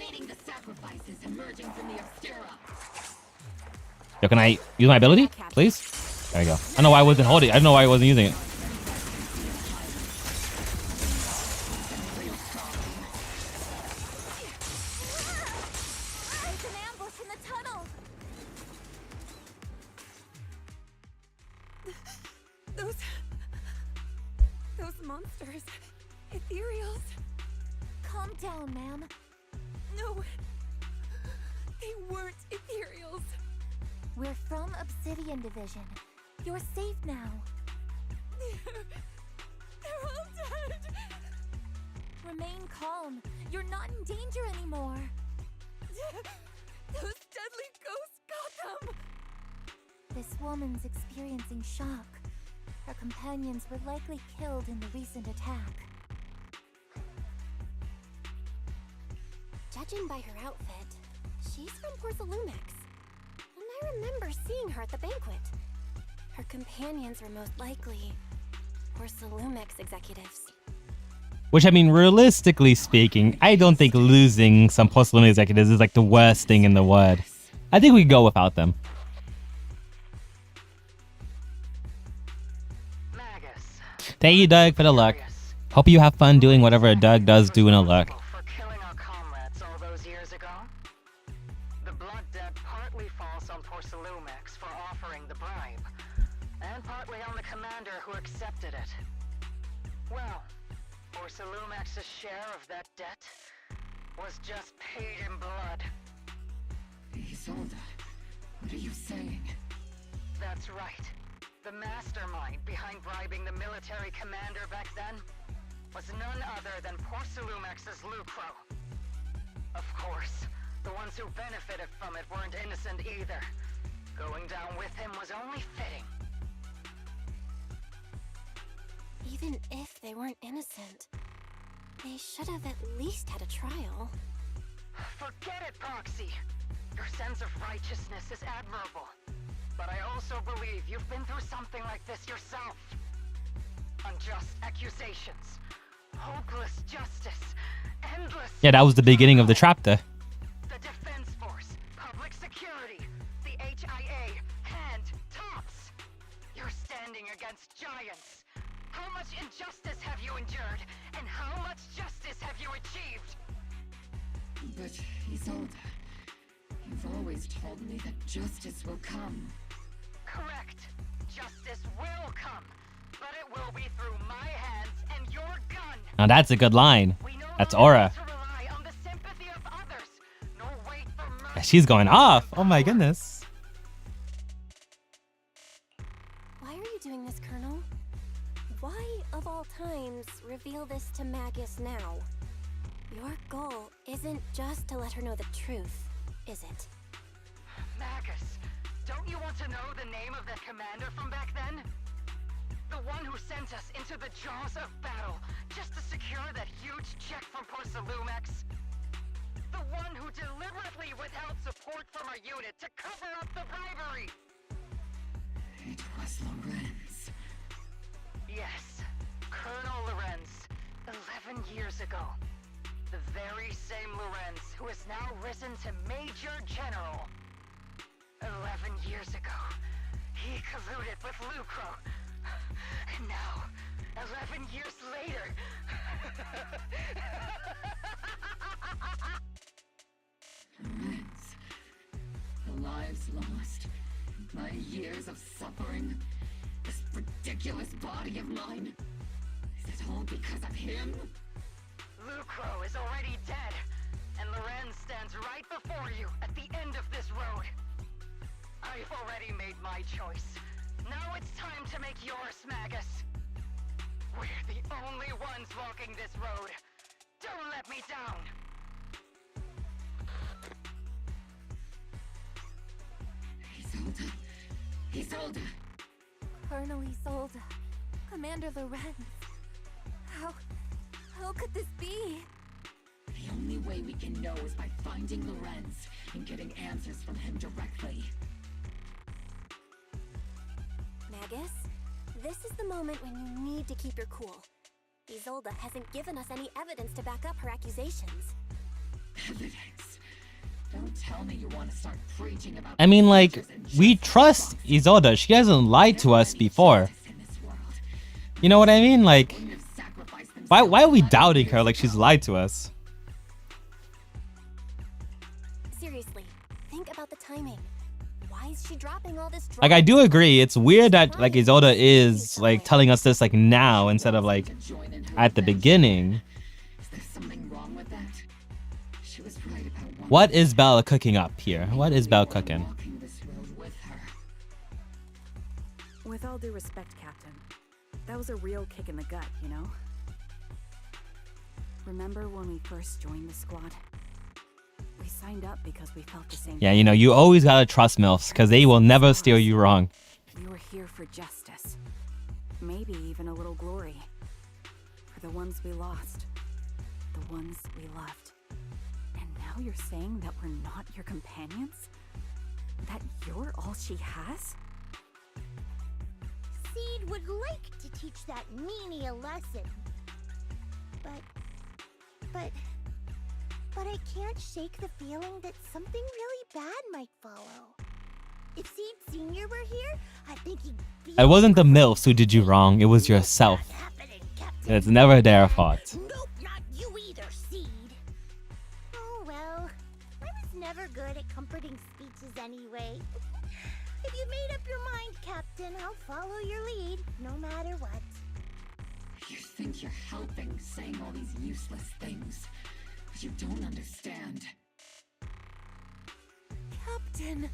Yo, can I use my ability, please? There we go. I don't know why I wasn't holding it. I don't know why I wasn't using it. There's an ambush in the tunnel. Those monsters. Ethereals. Calm down, ma'am. No. They weren't ethereals. We're from Obsidian Division. You're safe now. They're all dead. Remain calm. You're not in danger anymore. Those deadly ghosts got them. This woman's experiencing shock. Her companions were likely killed in the recent attack. Judging by her outfit, she's from Porcelumex. And I remember seeing her at the banquet. Her companions were most likely Porcelumex executives. Which, I mean, realistically speaking, I don't think losing some Porcelain executives is like the worst thing in the world. I think we can go without them. Thank you, Doug, for the luck. Hope you have fun doing whatever Doug does do in a luck. The blood debt partly falls on Porcelumex for offering the bribe, and partly on the commander who accepted it. Well, Porcelumex's share of that debt was just paid in blood. Isolde, what are you saying? That's right. The mastermind behind bribing the military commander back then was none other than Porcelumex's Lucro. Of course, the ones who benefited from it weren't innocent either. Going down with him was only fitting. Even if they weren't innocent, they should have at least had a trial. Forget it, Proxy. Your sense of righteousness is admirable. But I also believe you've been through something like this yourself. Unjust accusations, hopeless justice, endless... Yeah, that was the beginning of the chapter. The Defense Force, Public Security, the HIA, and tops. You're standing against giants. How much injustice have you endured? And how much justice have you achieved? But, Isolde, you've always told me that justice will come. Correct. Justice will come. But it will be through my hands and your gun. Now that's a good line. That's Aura. She's going off. Oh my goodness. Why are you doing this, Colonel? Why, of all times, reveal this to Magus now? Your goal isn't just to let her know the truth, is it? Magus, don't you want to know the name of that commander from back then? The one who sent us into the jaws of battle just to secure that huge check from Porcelumex? The one who deliberately withheld support from our unit to cover up the bribery! It was Lorenz. Yes, Colonel Lorenz, 11 years ago. The very same Lorenz who has now risen to Major General. 11 years ago, he colluded with Lucro. And now, 11 years later... Lorenz, the lives lost, my years of suffering, this ridiculous body of mine. Is it all because of him? Lucro is already dead, and Lorenz stands right before you at the end of this road. I've already made my choice. Now it's time to make yours, Magus. We're the only ones walking this road. Don't let me down. Isolde. Isolde. Colonel Isolde. Commander Lorenz. How could this be? The only way we can know is by finding Lorenz and getting answers from him directly. Magus, this This is the moment when you need to keep your cool. Isolde hasn't given us any evidence to back up her accusations. Evidence? Don't tell me you want to start preaching about. I mean, like, we trust Isolde. She hasn't lied to us before. You know what I mean? Like, why are we doubting her like she's lied to us? Seriously, think about the timing. Why is she dropping all this? Like, I do agree. It's weird that like Isolde is like telling us this like now instead of like at the beginning. Is there something wrong with that? She was right about What is Belle cooking up here? What is Belle cooking? With all due respect, Captain, that was a real kick in the gut, you know? Remember when we first joined the squad? We signed up because we felt the same. Yeah, you know, you always gotta trust MILFs because they will never steer you wrong. We were here for justice. Maybe even a little glory. For the ones we lost. The ones we loved. And now you're saying that we're not your companions? That you're all she has? Seed would like to teach that meanie a lesson. But I can't shake the feeling that something really bad might follow. If Seed Sr. were here, I think he'd be... It wasn't the MILFs who did you wrong. It was yourself. It's never their fault. Nope, not you either, Seed. Oh well, I was never good at comforting speeches anyway. If you made up your mind, Captain, I'll follow your lead, no matter what. You think you're helping, saying all these useless things, but you don't understand. Captain!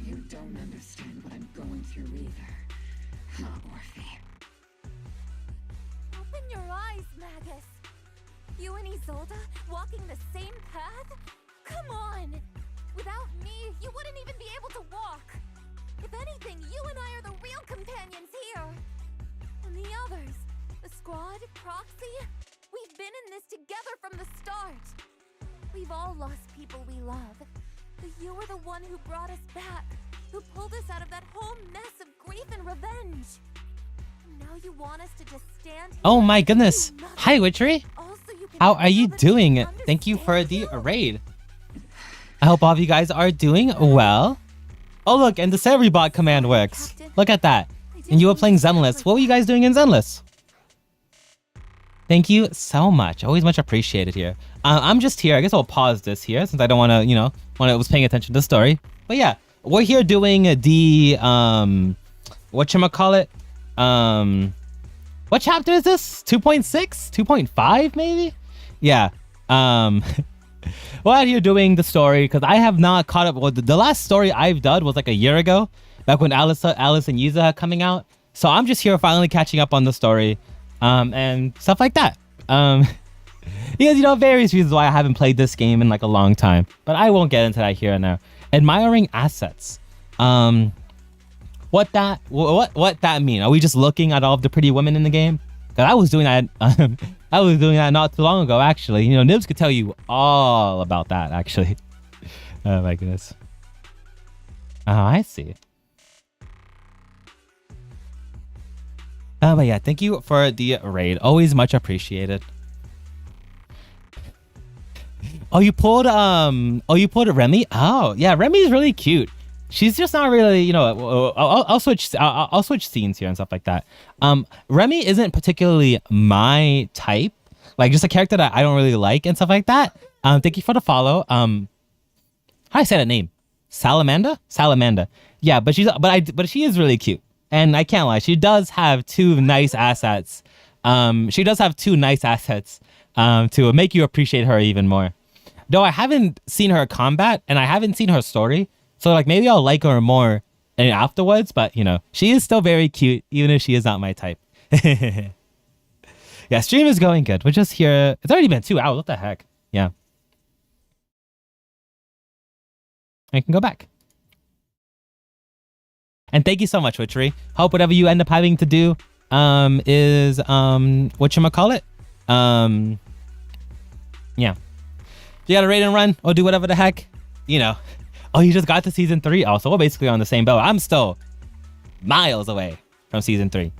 You don't understand what I'm going through either, huh, Orphe? Open your eyes, Magus. You and Isolde walking the same path? Come on! Without me, you wouldn't even be able to walk. If anything, you and I are the real companions here. And the others, the squad, Proxy, we've been in this together from the start. We've all lost people we love. But you were the one who brought us back, who pulled us out of that whole mess of grief and revenge. And now you want us to just stand here. Oh my goodness. Hi, Witchery. How are you doing? Thank you for the raid. I hope all of you guys are doing well. Oh, look, and the Cerebot command works. Look at that. And you were playing Zenless. What were you guys doing in Zenless? Thank you so much. Always much appreciated here. I'm just here. I guess I'll pause this here since I don't want to, you know, when I was paying attention to the story. But yeah, we're here doing the, whatchamacallit? What chapter is this? 2.6? 2.5 maybe? Yeah. We're out here doing the story because I have not caught up. Well, the last story I've done was like a year ago, back when Alice and Yuza are coming out. So I'm just here finally catching up on the story, and stuff like that. Because, you know, various reasons why I haven't played this game in like a long time, but I won't get into that here and now. Admiring assets. What that mean? Are we just looking at all of the pretty women in the game? Because I was doing that. I was doing that not too long ago, actually. You know, Nibs could tell you all about that, actually. Oh my goodness. Oh, I see. But yeah, thank you for the raid. Always much appreciated. Oh, you pulled Remy? Oh, yeah, Remy's really cute. She's just not really, you know, I'll switch scenes here and stuff like that. Remy isn't particularly my type. Like, just a character that I don't really like and stuff like that. Thank you for the follow. How do I say that name? Salamander? Salamander. Yeah, but she is really cute. And I can't lie, she does have two nice assets. She does have two nice assets to make you appreciate her even more. Though I haven't seen her combat and I haven't seen her story. So like maybe I'll like her more afterwards, but you know, she is still very cute, even if she is not my type. Yeah, stream is going good. We're just here. It's already been 2 hours. What the heck? Yeah. I can go back. And thank you so much, Witchery. Hope whatever you end up having to do is whatchamacallit? Yeah. You gotta raid and run or do whatever the heck, you know. Oh, you just got to season 3? Oh, so we're basically on the same boat. I'm still miles away. from season 3.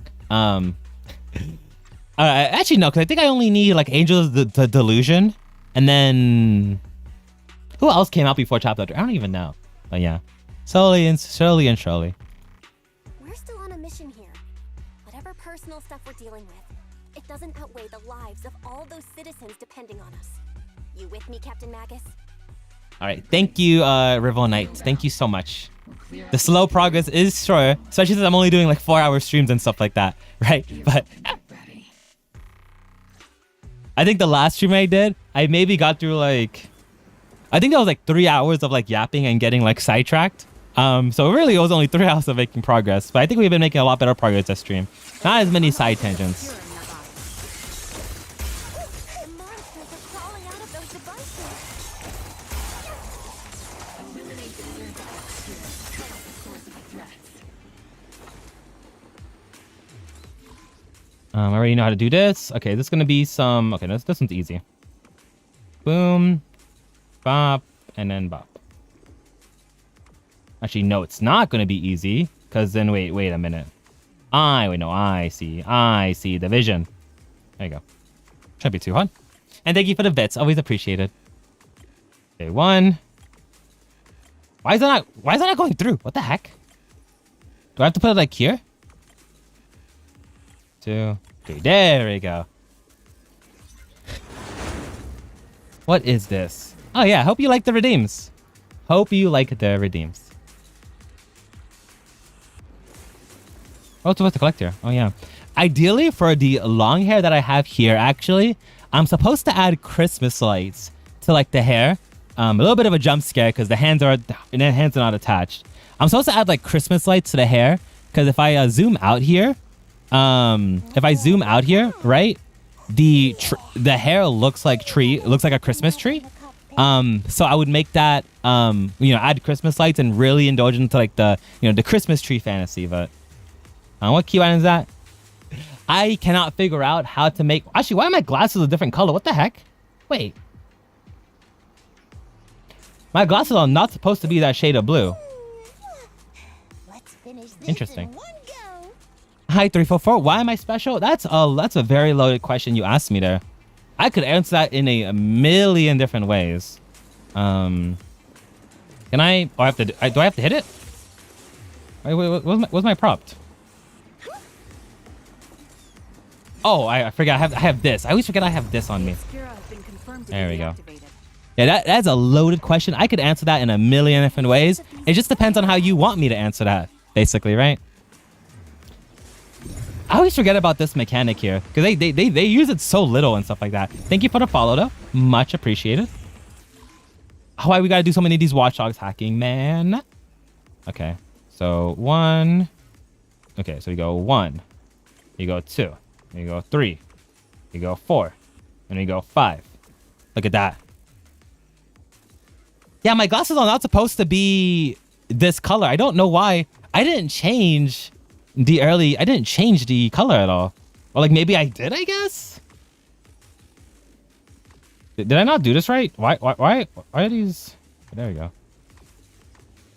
Actually no, because I think I only need like Angels the Delusion, and then who else came out before chapter 3? I don't even know. But yeah, slowly and surely. We're still on a mission here. Whatever personal stuff we're dealing with, it doesn't outweigh the lives of all those citizens depending on us. You with me, Captain Magus? All right, thank you, Rival Knight. Thank you so much. The slow progress is sure, especially since I'm only doing like 4-hour streams and stuff like that, right? But I think the last stream I did, I maybe got through like, I think that was like 3 hours of like yapping and getting like sidetracked. So really it was only 3 hours of making progress, but I think we've been making a lot better progress this stream. Not as many side tangents. I already know how to do this. Okay, this is gonna be some. Okay, this one's easy. Boom, bop, and then bop. Actually, no, it's not gonna be easy. Cause then wait a minute. I see the vision. There you go. Shouldn't be too hard. And thank you for the bits. Always appreciated. Okay, 1. Why is that not going through? What the heck? Do I have to put it like here? 2, 3. There we go. What is this? Oh yeah, hope you like the redeems. Hope you like the redeems. What's supposed to collect here? Oh yeah. Ideally, for the long hair that I have here, actually, I'm supposed to add Christmas lights to like the hair. A little bit of a jump scare because the hands are not attached. I'm supposed to add like Christmas lights to the hair because if I zoom out here, right, the hair looks like a Christmas tree. So I would make that add Christmas lights and really indulge into like the Christmas tree fantasy. But what key item is that? I cannot figure out how to make. Actually, why are my glasses a different color? What the heck? Wait, my glasses are not supposed to be that shade of blue. Interesting. Hi 344. Why am I special? That's a very loaded question you asked me there. I could answer that in a million different ways. Can I? Oh, do I have to hit it? Wait, what's my prompt? Oh, I forgot. I have this. I always forget I have this on me. There we go. Yeah, that's a loaded question. I could answer that in a million different ways. It just depends on how you want me to answer that, basically, right? I always forget about this mechanic here because they use it so little and stuff like that. Thank you for the follow, though. Much appreciated. Why we gotta do so many of these watchdogs hacking, man? Okay, so 1. Okay, so you go 1. You go 2. You go 3. You go 4. And you go 5. Look at that. Yeah, my glasses are not supposed to be this color. I don't know why. I didn't change the color at all. Or like maybe I did, I guess? Did I not do this right? Why are these? There we go.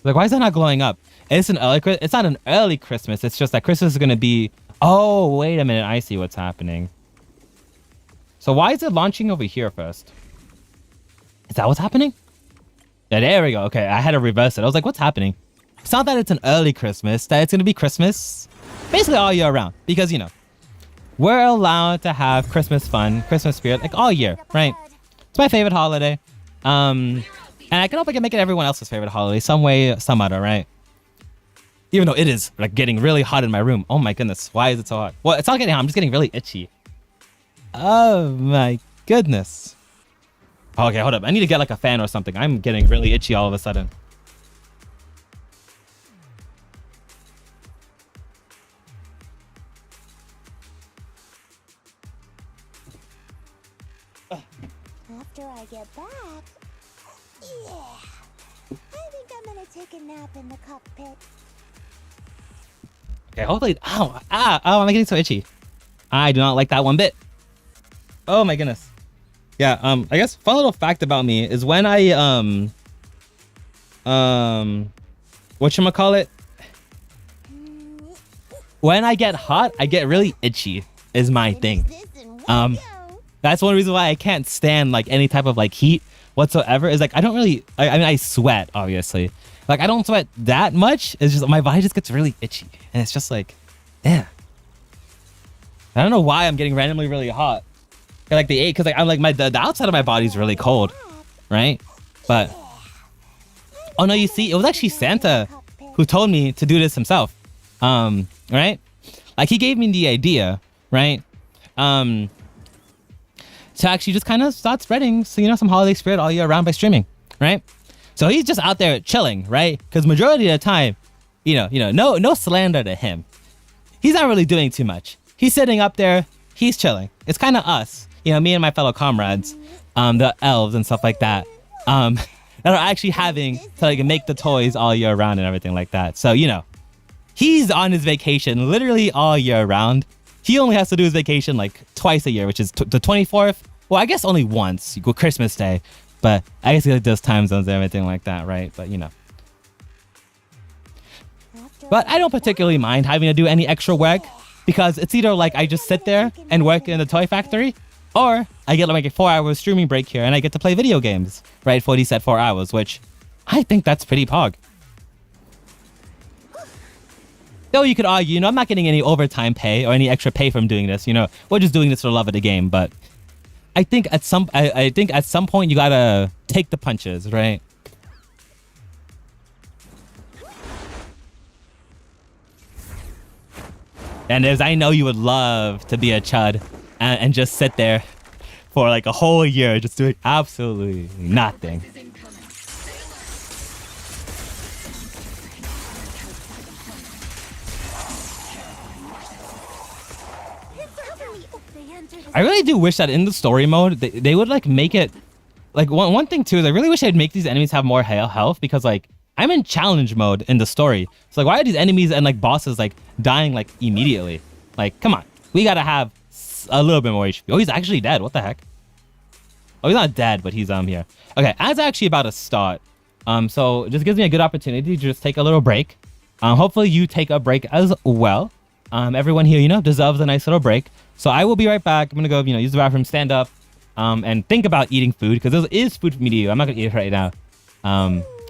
Like, why is that not glowing up? It's not an early Christmas. It's just that Christmas is gonna be. Oh, wait a minute. I see what's happening. So why is it launching over here first? Is that what's happening? Yeah, there we go. Okay, I had to reverse it. I was like, what's happening? It's not that it's an early Christmas, that it's going to be Christmas basically all year round. Because, we're allowed to have Christmas fun, Christmas spirit, like all year, right? It's my favorite holiday. And I can hope I can make it everyone else's favorite holiday, some way, some other, right? Even though it is like getting really hot in my room. Oh my goodness, why is it so hot? Well, it's not getting hot, I'm just getting really itchy. Oh my goodness. Okay, hold up. I need to get like a fan or something. I'm getting really itchy all of a sudden. After I get back, yeah, I think I'm gonna take a nap in the cockpit. Okay, hopefully. Ow, I'm getting so itchy. I do not like that one bit. Oh my goodness. Yeah, I guess fun little fact about me is when I whatchamacallit? when I get hot, I get really itchy is my thing. That's one reason why I can't stand like any type of like heat whatsoever. Is like I don't really, I mean, I sweat obviously. Like I don't sweat that much. It's just my body just gets really itchy, and it's just like, yeah. I don't know why I'm getting randomly really hot. Like the because like I'm like the outside of my body is really cold, right? But oh no, you see, it was actually Santa who told me to do this himself. Right? Like he gave me the idea, right? To actually just kind of start spreading, so you know, some holiday spirit all year round by streaming, right? So he's just out there chilling, right? Because majority of the time, no slander to him. He's not really doing too much. He's sitting up there, he's chilling. It's kind of us, me and my fellow comrades, the elves and stuff like that, that are actually having to like make the toys all year round and everything like that. So, he's on his vacation literally all year round. He only has to do his vacation like twice a year, which is the 24th. Well, I guess only once, Christmas Day. But I guess he like does time zones and everything like that, right? But But I don't particularly mind having to do any extra work, because it's either like I just sit there and work in the toy factory, or I get like a 4-hour streaming break here and I get to play video games, right? For these set 4 hours, which I think that's pretty pog. Though you could argue, I'm not getting any overtime pay or any extra pay from doing this. We're just doing this for the love of the game. But I think at some point you gotta take the punches, right? And as I know you would love to be a chud and just sit there for like a whole year just doing absolutely nothing. I really do wish that in the story mode, they would like make it like one thing too is I really wish I'd make these enemies have more health, because like I'm in challenge mode in the story. So like why are these enemies and like bosses like dying like immediately? Like come on, we gotta have a little bit more HP. Oh, he's actually dead. What the heck? Oh, he's not dead, but he's here. Okay, as actually about to start. So it just gives me a good opportunity to just take a little break. Hopefully you take a break as well. Everyone here, deserves a nice little break. So I will be right back. I'm gonna go, use the bathroom, stand up, and think about eating food, because this is food for me to eat. I'm not gonna eat it right now.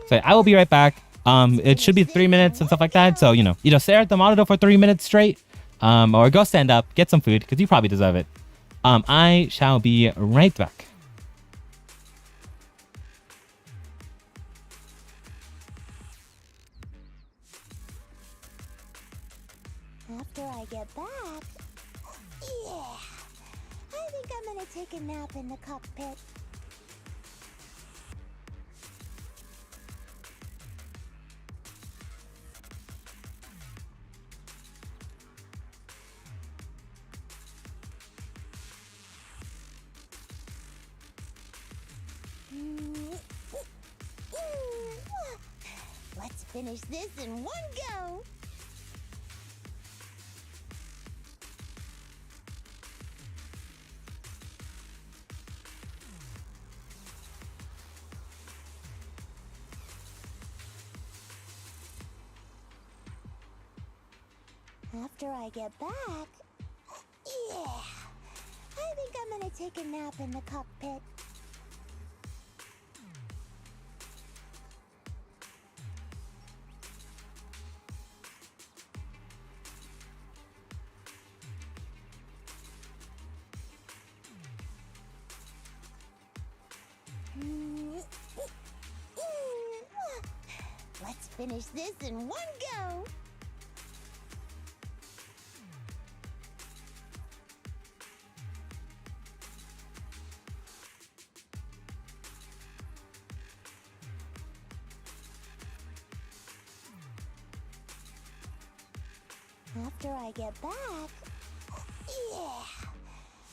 So I will be right back. It should be 3 minutes and stuff like that. So, either stare at the monitor for 3 minutes straight, or go stand up, get some food, because you probably deserve it. I shall be right back. After I get back, yeah, I think I'm gonna take a nap in the cockpit. Let's finish this in one go. After I get back, yeah, I think I'm gonna take a nap in the cockpit. Let's finish this in one go. After I get back, yeah,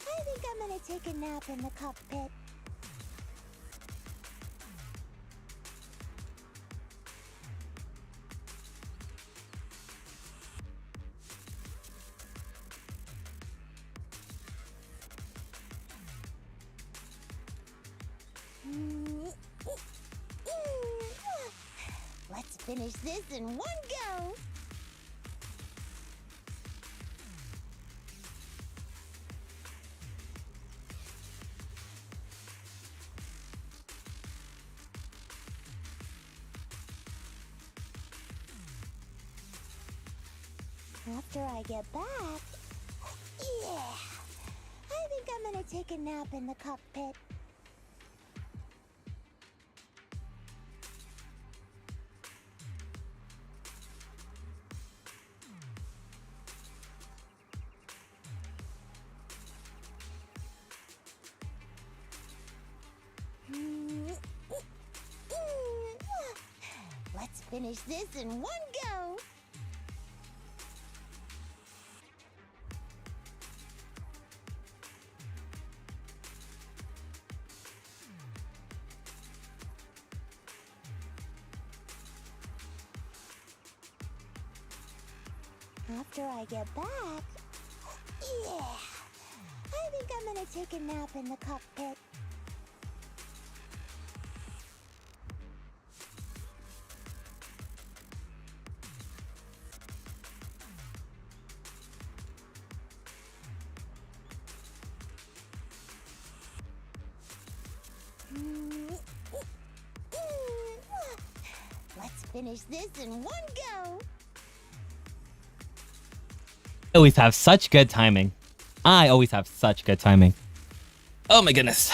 I think I'm gonna take a nap in the cockpit. Let's finish this in one go. After I get back... Yeah! I think I'm gonna take a nap in the cockpit. Let's finish this in one go! After I get back... Yeah! I think I'm gonna take a nap in the cockpit. Let's finish this in one go! I always have such good timing. I always have such good timing. Oh my goodness.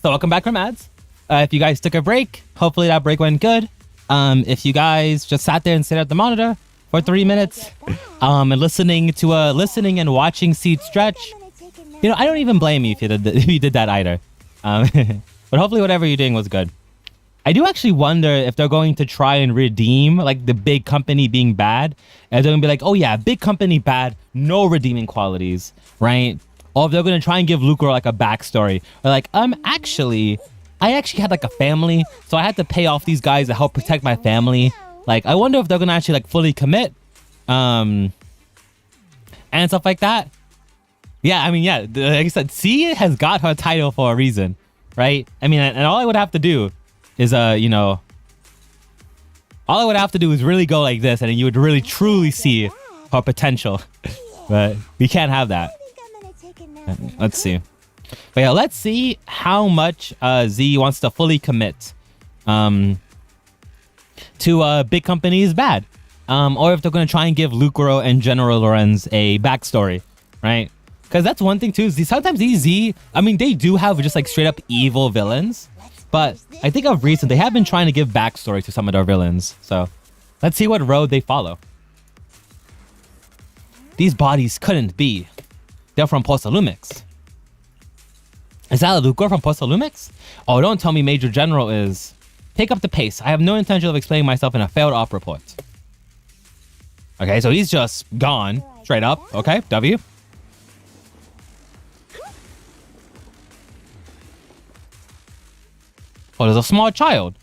So welcome back from ads. If you guys took a break, hopefully that break went good. If you guys just sat there and stared at the monitor for 3 minutes, and listening and watching Seed stretch, you know, I don't even blame you if you did that either. But hopefully whatever you're doing was good. I do actually wonder if they're going to try and redeem like the big company being bad. And they're going to be like, oh yeah, big company bad, no redeeming qualities, right? Or if they're going to try and give Lucro like a backstory. Or like, actually, I actually had like a family, so I had to pay off these guys to help protect my family. Like, I wonder if they're going to actually like fully commit. And stuff like that. Yeah, I mean, yeah, like I said, C has got her title for a reason, right? I mean, and all I would have to do is you know, all I would have to do is really go like this and you would really truly see her potential. But we can't have that. Let's see. But yeah, let's see how much Z wants to fully commit to big companies bad. Or if they're going to try and give Lucro and General Lorenz a backstory, right? Because that's one thing too. Sometimes these Z, I mean, they do have just like straight up evil villains. But I think of recent, they have been trying to give backstory to some of their villains. So let's see what road they follow. These bodies couldn't be. They're from Posalumix. Is that a Lucro from Posalumix? Oh, don't tell me Major General is. Pick up the pace. I have no intention of explaining myself in a failed op report. Okay, so he's just gone. Straight up. Okay, W. Oh, there's a small child.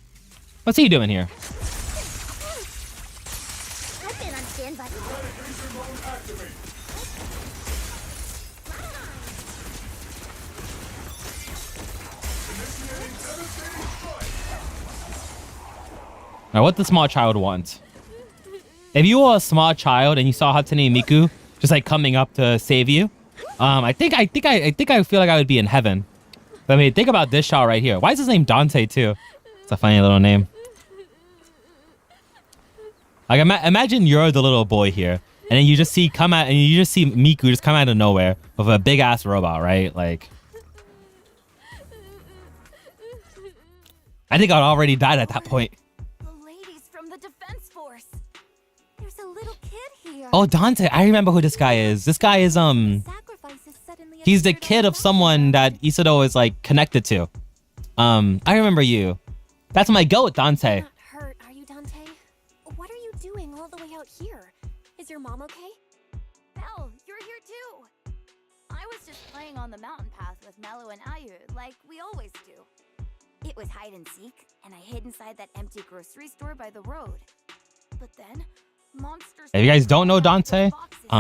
What's he doing here? I've been on standby. Now, what the small child want? If you were a small child and you saw Hatsune Miku just like coming up to save you, I feel like I would be in heaven. I mean, think about this shot right here. Why is his name Dante too? It's a funny little name. Like, imagine you're the little boy here, and then you just see Miku just come out of nowhere with a big ass robot, right? Like, I think I'd already died at that point. The ladies from the defense force. There's a little kid here. Oh, Dante! I remember who this guy is. This guy is he's the kid of someone that Isado is like connected to. I remember you. That's my goat, Dante. Not hurt, are you, Dante? What are you doing all the way out here? Is your mom okay? Belle, you're here too. I was just playing on the mountain path with Mello and Ayu, like we always do. It was hide and seek, and I hid inside that empty grocery store by the road. But then, monsters... If you guys don't know Dante,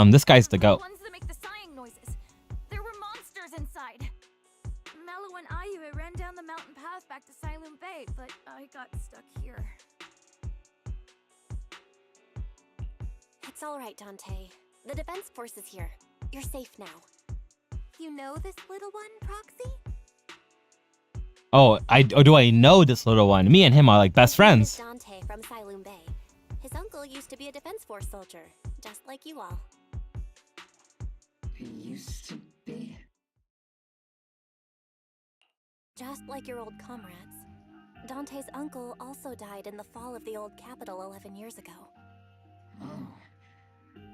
this guy's the goat. Ones that make the sighing noises. There were monsters inside. Mello and Ayu ran down the mountain path back to Silent Bay, but I got stuck here. It's all right, Dante. The defense force is here. You're safe now. You know this little one, Proxy? Oh, do I know this little one? Me and him are like best friends. Dante from Silent Bay. His uncle used to be a defense Force soldier, just like you all. He used to be. Just like your old comrades. Dante's uncle also died in the fall of the old capital 11 years ago. Oh.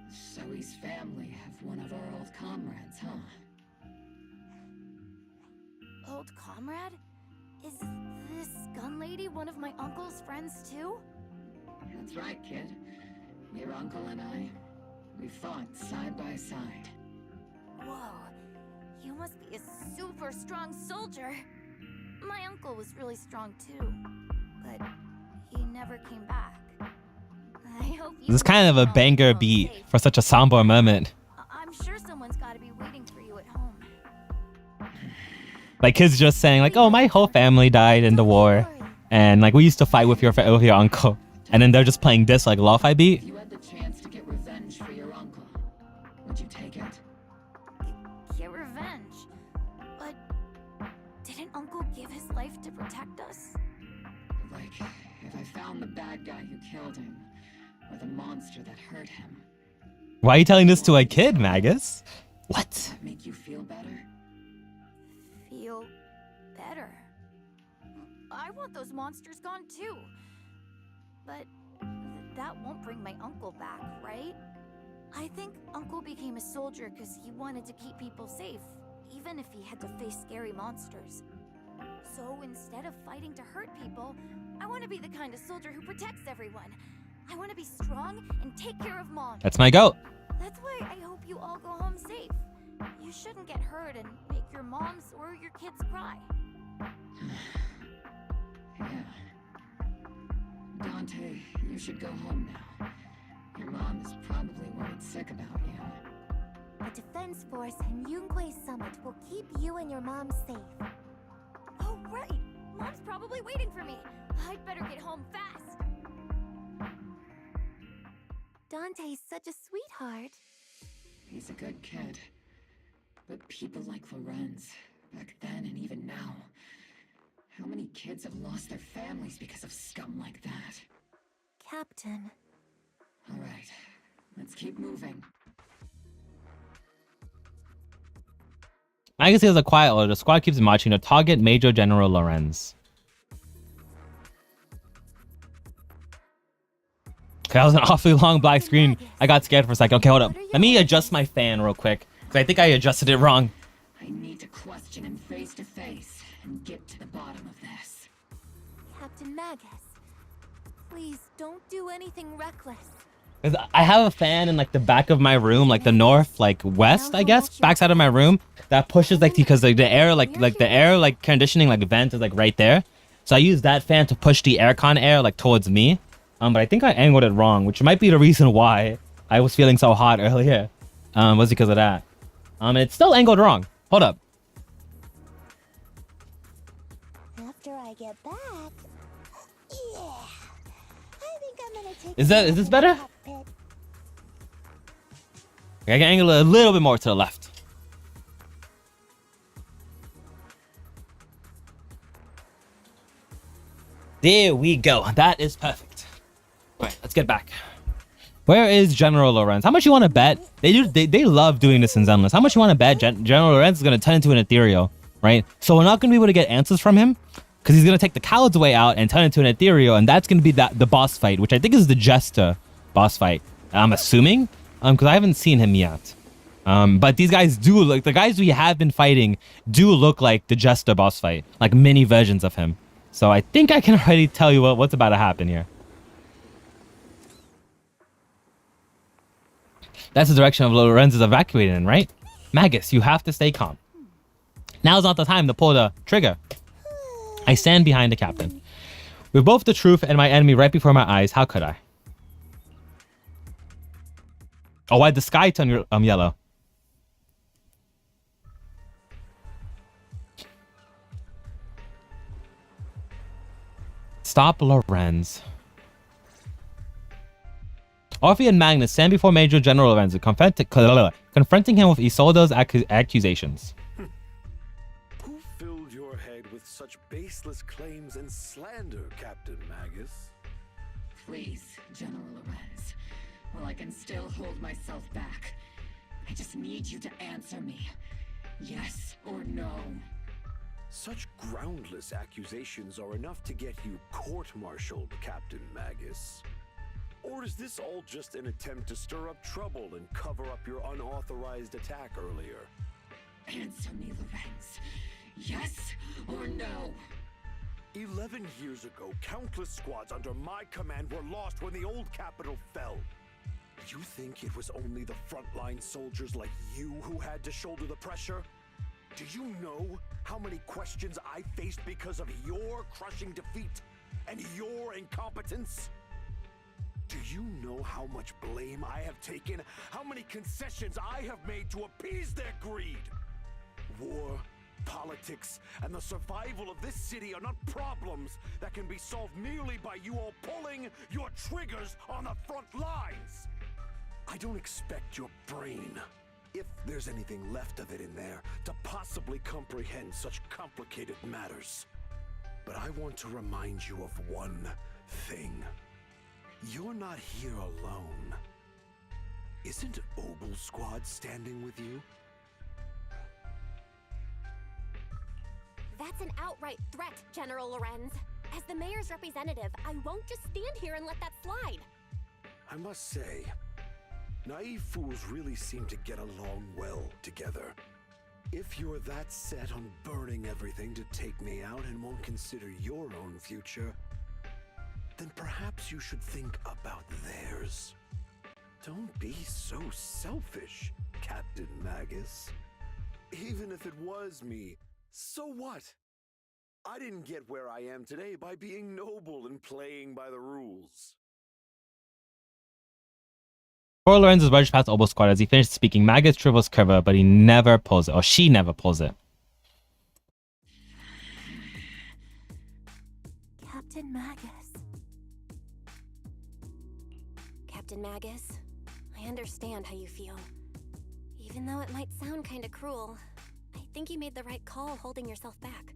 So his family have one of our old comrades, huh? Old comrade? Is this gun lady one of my uncle's friends too? That's right, kid. Your uncle and I, we fought side by side. Whoa, you must be a super strong soldier. My uncle was really strong too, but he never came back. I hope you This is kind of a banger beat for such a somber moment. I'm sure someone's got to be waiting for you at home. Like kids just saying like, "Oh, my whole family died in the war, and like we used to fight with your uncle," and then they're just playing this like lo-fi beat. If you had the chance to get revenge for your uncle, would you take it? Get revenge? But didn't Uncle give his life to protect us? Like, if I found the bad guy who killed him, or the monster that hurt him. Why are you telling this to a kid, Magus? What? Does that make you feel better? Feel better. I want those monsters gone too. But that won't bring my uncle back, right? I think Uncle became a soldier because he wanted to keep people safe, even if he had to face scary monsters. So instead of fighting to hurt people, I want to be the kind of soldier who protects everyone. I want to be strong and take care of Mom. That's my goat. That's why I hope you all go home safe. You shouldn't get hurt and make your moms or your kids cry. Yeah. Dante, you should go home now. Your mom is probably worried sick about you. The Defense Force and Yunque Summit will keep you and your mom safe. Oh, right! Mom's probably waiting for me. I'd better get home fast. Dante's such a sweetheart. He's a good kid. But people like Lorenz, back then and even now, how many kids have lost their families because of scum like that? Captain. All right, let's keep moving. Magus has a quiet order. The squad keeps marching to target Major General Lorenz. Okay, that was an awfully long black screen. I got scared for a second. Okay, hold up. Let me adjust my fan real quick, because I think I adjusted it wrong. I need to question him face to face and get to the bottom of this. Captain Magus, please don't do anything reckless. 'Cause I have a fan in like the back of my room, like the north, like west, I guess, backside of my room, that pushes like because like the air, like the air, like conditioning, like vent is like right there. So I use that fan to push the aircon air like towards me. But I think I angled it wrong, which might be the reason why I was feeling so hot earlier. Was because of that. It's still angled wrong. Hold up. After I get back, yeah, I think I'm gonna take. Is this better? Okay, I can angle it a little bit more to the left. There we go. That is perfect. All right, let's get back. Where is General Lorenz? How much you want to bet? They love doing this in Zenless. How much you want to bet General Lorenz is going to turn into an ethereal, right? So we're not going to be able to get answers from him because he's going to take the Coward's Way out and turn into an ethereal, and that's going to be the boss fight, which I think is the Jester boss fight. I'm assuming, because I haven't seen him yet. But these guys do look, the guys we have been fighting do look like the Jester boss fight, like mini versions of him. So I think I can already tell you what's about to happen here. That's the direction of Lorenz is evacuating in, right? Magus, you have to stay calm. Now's not the time to pull the trigger. I stand behind the captain. With both the truth and my enemy right before my eyes, how could I? Oh, why'd the sky turn yellow? Stop Lorenz. Orphe and Magnus stand before Major General Lorenz, confronting him with Isolde's accusations. Who filled your head with such baseless claims and slander, Captain Magus? Please, General Lorenz. Well, I can still hold myself back. I just need you to answer me. Yes or no? Such groundless accusations are enough to get you court-martialed, Captain Magus. Or is this all just an attempt to stir up trouble and cover up your unauthorized attack earlier? Answer me, Lorenz. Yes or no? 11 years ago, countless squads under my command were lost when the old capital fell. You think it was only the frontline soldiers like you who had to shoulder the pressure? Do you know how many questions I faced because of your crushing defeat and your incompetence? Do you know how much blame I have taken? How many concessions I have made to appease their greed? War, politics, and the survival of this city are not problems that can be solved merely by you all pulling your triggers on the front lines. I don't expect your brain, if there's anything left of it in there, to possibly comprehend such complicated matters. But I want to remind you of one thing. You're not here alone. Isn't Obel Squad standing with you? That's an outright threat, General Lorenz. As the mayor's representative, I won't just stand here and let that slide. I must say, naive fools really seem to get along well together. If you're that set on burning everything to take me out and won't consider your own future, then perhaps you should think about theirs. Don't be so selfish, Captain Magus. Even if it was me, so what? I didn't get where I am today by being noble and playing by the rules. Before Lorenz is rushed past Obel Squad as he finished speaking, Magus dribbles Curva, but he never pulls it, or she never pulls it. Captain Magus. Captain Magus, I understand how you feel. Even though it might sound kinda cruel, I think you made the right call holding yourself back.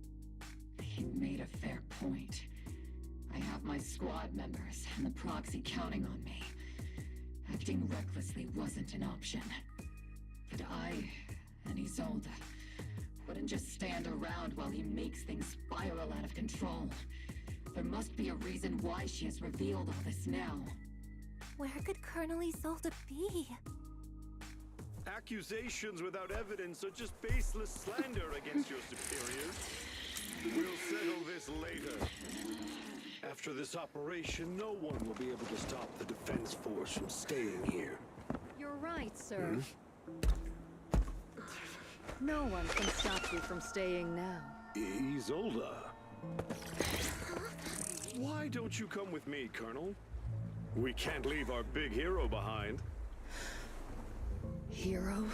You made a fair point. I have my squad members and the proxy counting on me. Acting recklessly wasn't an option. But I and Isolde wouldn't just stand around while he makes things spiral out of control. There must be a reason why she has revealed all this now. Where could Colonel Isolde be? Accusations without evidence are just baseless slander against your superiors. We'll settle this later. After this operation, no one will be able to stop the defense force from staying here. You're right, sir. No one can stop you from staying now. Isolde. Why don't you come with me, Colonel? We can't leave our big hero behind. Hero?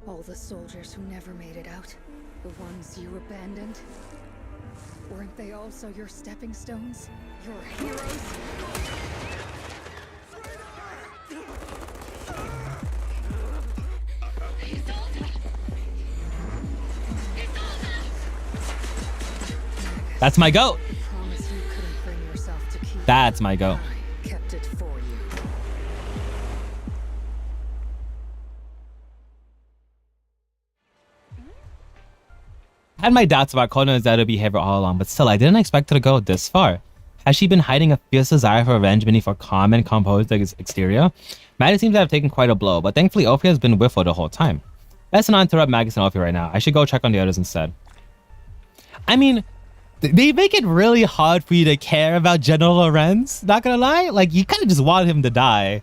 All the soldiers who never made it out? The ones you abandoned? Weren't they also your stepping stones? Your heroes? That's my goat. Promise you couldn't bring yourself to keep. That's my goat. I kept it for you. I had my doubts about Kono's Zeto behavior all along, but still, I didn't expect her to go this far. Has she been hiding a fierce desire for revenge beneath her calm and composed exterior? Maddie seems to have taken quite a blow, but thankfully Ophia has been with her the whole time. Best not interrupt Magus and Ophia right now. I should go check on the others instead. I mean, they make it really hard for you to care about General Lorenz, not gonna lie. Like, you kind of just want him to die.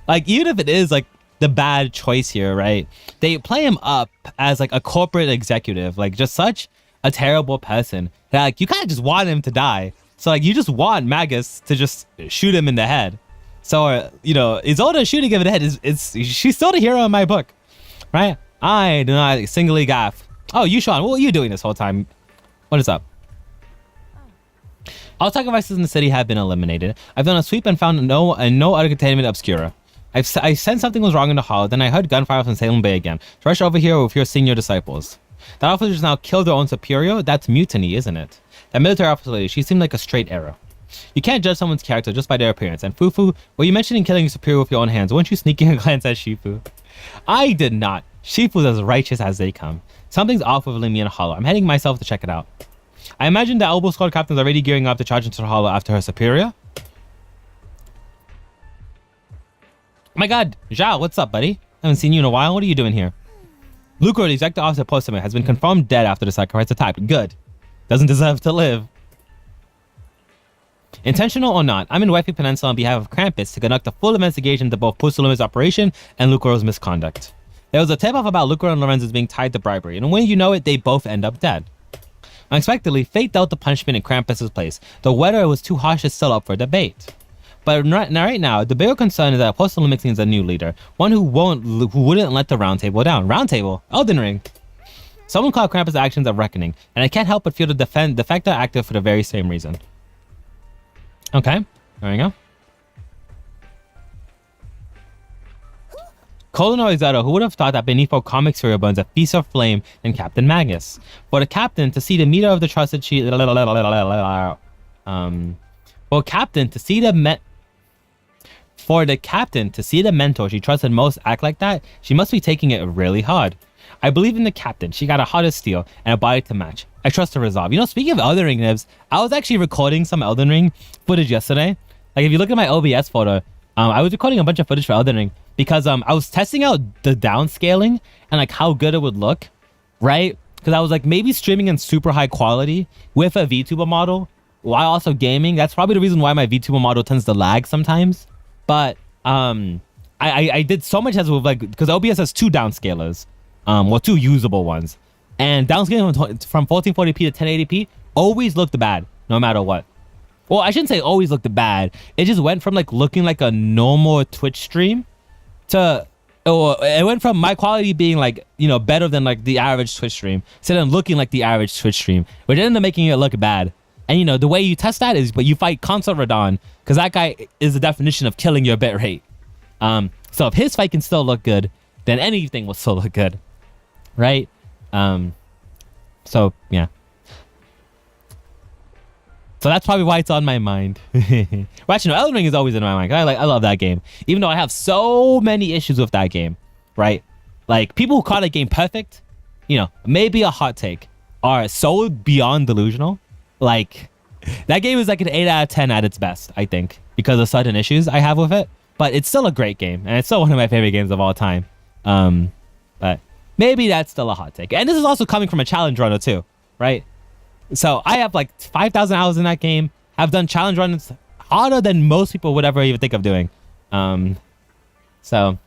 Like, even if it is, like, the bad choice here, right? They play him up as, like, a corporate executive, like, just such a terrible person. Like, you kind of just want him to die. So, like, you just want Magus to just shoot him in the head. So, you know, Isolde shooting him in the head she's still the hero in my book, right? I do not singly gaff. Oh, you, Sean, what are you doing this whole time? What is up? All sacrifices in the city have been eliminated. I've done a sweep and found no other containment obscura. I sensed something was wrong in the hall, then I heard gunfire from Salem Bay again. Rush over here with your senior disciples. That officer's now killed their own superior? That's mutiny, isn't it? That military officer lady, she seemed like a straight arrow. You can't judge someone's character just by their appearance. And Fufu, were you mentioning killing your superior with your own hands? Weren't you sneaking a glance at Shifu? I did not. Shifu's as righteous as they come. Something's off with Lemnian Hollow. I'm heading myself to check it out. I imagine the Elbow Squad captain's already gearing up to charge into the Hollow after her superior. Oh my god, Zhao, what's up, buddy? Haven't seen you in a while. What are you doing here? Lucro, the executive officer posted has been confirmed dead after the sacrifice attack. Good. Doesn't deserve to live. Intentional or not, I'm in Wifey Peninsula on behalf of Krampus to conduct a full investigation into both Pusaluma's operation and Lucro's misconduct. There was a tip-off about Lucro and Lorenzo's being tied to bribery, and when you know it, they both end up dead. Unexpectedly, fate dealt the punishment in Krampus's place, though whether it was too harsh is still up for debate. But right now, the bigger concern is that Pusaluma needs a new leader, one who wouldn't let the Round Table down. Round Table? Elden Ring. Someone called Krampus' actions a reckoning, and I can't help but feel the defector active for the very same reason. Okay, there we go. Colonel Izado, who would have thought that beneath our comic serial burns a feast of flame than Captain Magus? For the captain to see the meter of the trusted she For the captain to see the mentor she trusted most act like that, she must be taking it really hard. I believe in the captain. She got a heart of steel and a body to match. I trust her resolve. You know, speaking of Elden Ring, Nibs, I was actually recording some Elden Ring footage yesterday. Like, if you look at my OBS photo, I was recording a bunch of footage for Elden Ring because I was testing out the downscaling and like how good it would look, right? Because I was like maybe streaming in super high quality with a VTuber model while also gaming. That's probably the reason why my VTuber model tends to lag sometimes. But I did so much as with like, because OBS has two downscalers, well, two usable ones, and downscaling from 1440p to 1080p always looked bad no matter what. Well, I shouldn't say always looked bad. It just went from like looking like a normal Twitch stream to, it went from my quality being like, you know, better than like the average Twitch stream to then looking like the average Twitch stream, which ended up making it look bad. And you know, the way you test that is, but you fight Consort Radon, because that guy is the definition of killing your bit rate. So if his fight can still look good, then anything will still look good, right? So yeah. So that's probably why it's on my mind. Well, actually, no, Elden Ring is always in my mind. I love that game, even though I have so many issues with that game, right? Like people who call that game perfect, you know, maybe a hot take, are so beyond delusional. Like that game is like an 8 out of 10 at its best, I think, because of certain issues I have with it. But it's still a great game, and it's still one of my favorite games of all time. But maybe that's still a hot take. And this is also coming from a challenge runner too, right? So I have like 5,000 hours in that game. I've done challenge runs harder than most people would ever even think of doing. So,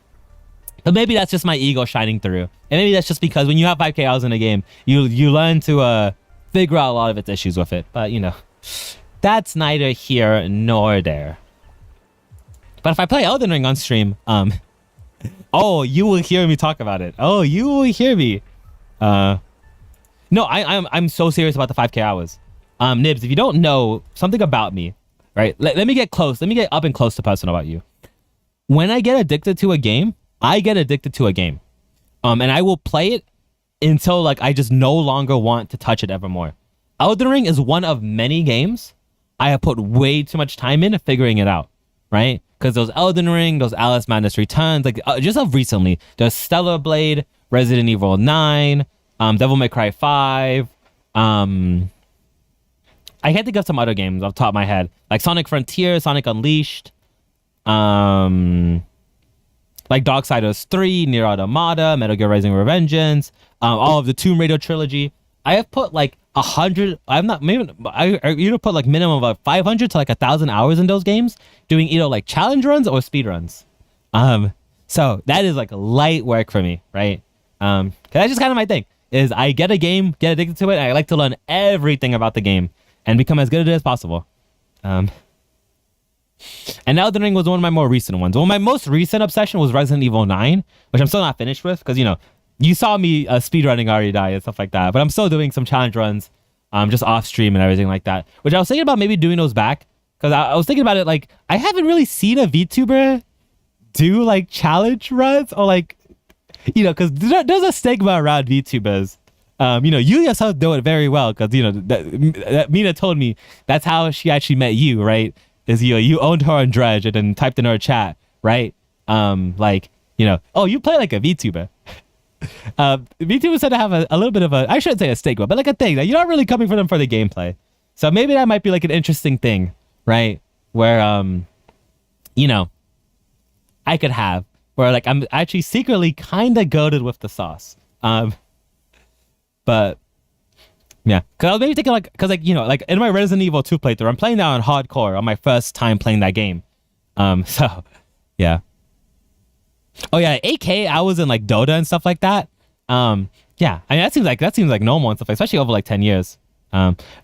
but maybe that's just my ego shining through. And maybe that's just because when you have 5K hours in a game, you learn to figure out a lot of its issues with it. But you know, that's neither here nor there. But if I play Elden Ring on stream, oh, you will hear me talk about it. Oh, you will hear me. No, I'm so serious about the 5K hours. Nibs, if you don't know something about me, right? Let me get close. Let me get up and close to personal about you. When I get addicted to a game, I get addicted to a game. And I will play it until like I just no longer want to touch it evermore. Elden Ring is one of many games I have put way too much time into figuring it out, right? Because those Elden Ring, those Alice Madness Returns, like just of recently, there's Stellar Blade, Resident Evil 9, Devil May Cry 5. I can't think of some other games off the top of my head, like Sonic Frontier, Sonic Unleashed, like Darksiders 3, Nier Automata, Metal Gear Rising: Revengeance, all of the Tomb Raider trilogy. I have put like 100. I'm not maybe I either put like minimum of 500 to like 1,000 hours in those games, doing either like challenge runs or speed runs. So that is like light work for me, right? Cause that's just kind of my thing. Is I get a game, get addicted to it, and I like to learn everything about the game and become as good at it as possible. And Elden Ring was one of my more recent ones. Well, my most recent obsession was Resident Evil 9, which I'm still not finished with, because, you know, you saw me speedrunning already die and stuff like that, but I'm still doing some challenge runs, just off stream and everything like that, which I was thinking about maybe doing those back, because I was thinking about it, like, I haven't really seen a VTuber do, like, challenge runs, or, like, you know, because there's a stigma around VTubers You know, you yourself know it very well because, you know, that Mina told me that's how she actually met you, right? Is you owned her on Dredge and then typed in her chat, right? Like, you know, oh, you play like a VTuber. VTuber said to have a little bit of a, I shouldn't say a stigma, but like a thing that you're not really coming for them for the gameplay. So maybe that might be like an interesting thing, right? Where, you know, I could have, where like I'm actually secretly kind of goated with the sauce. But yeah, because I was maybe thinking like, because like, you know, like in my Resident Evil 2 playthrough, I'm playing that on hardcore on my first time playing that game. So yeah. Oh yeah, 8K, I was in like Dota and stuff like that. Yeah, I mean that seems like normal and stuff, especially over like 10 years.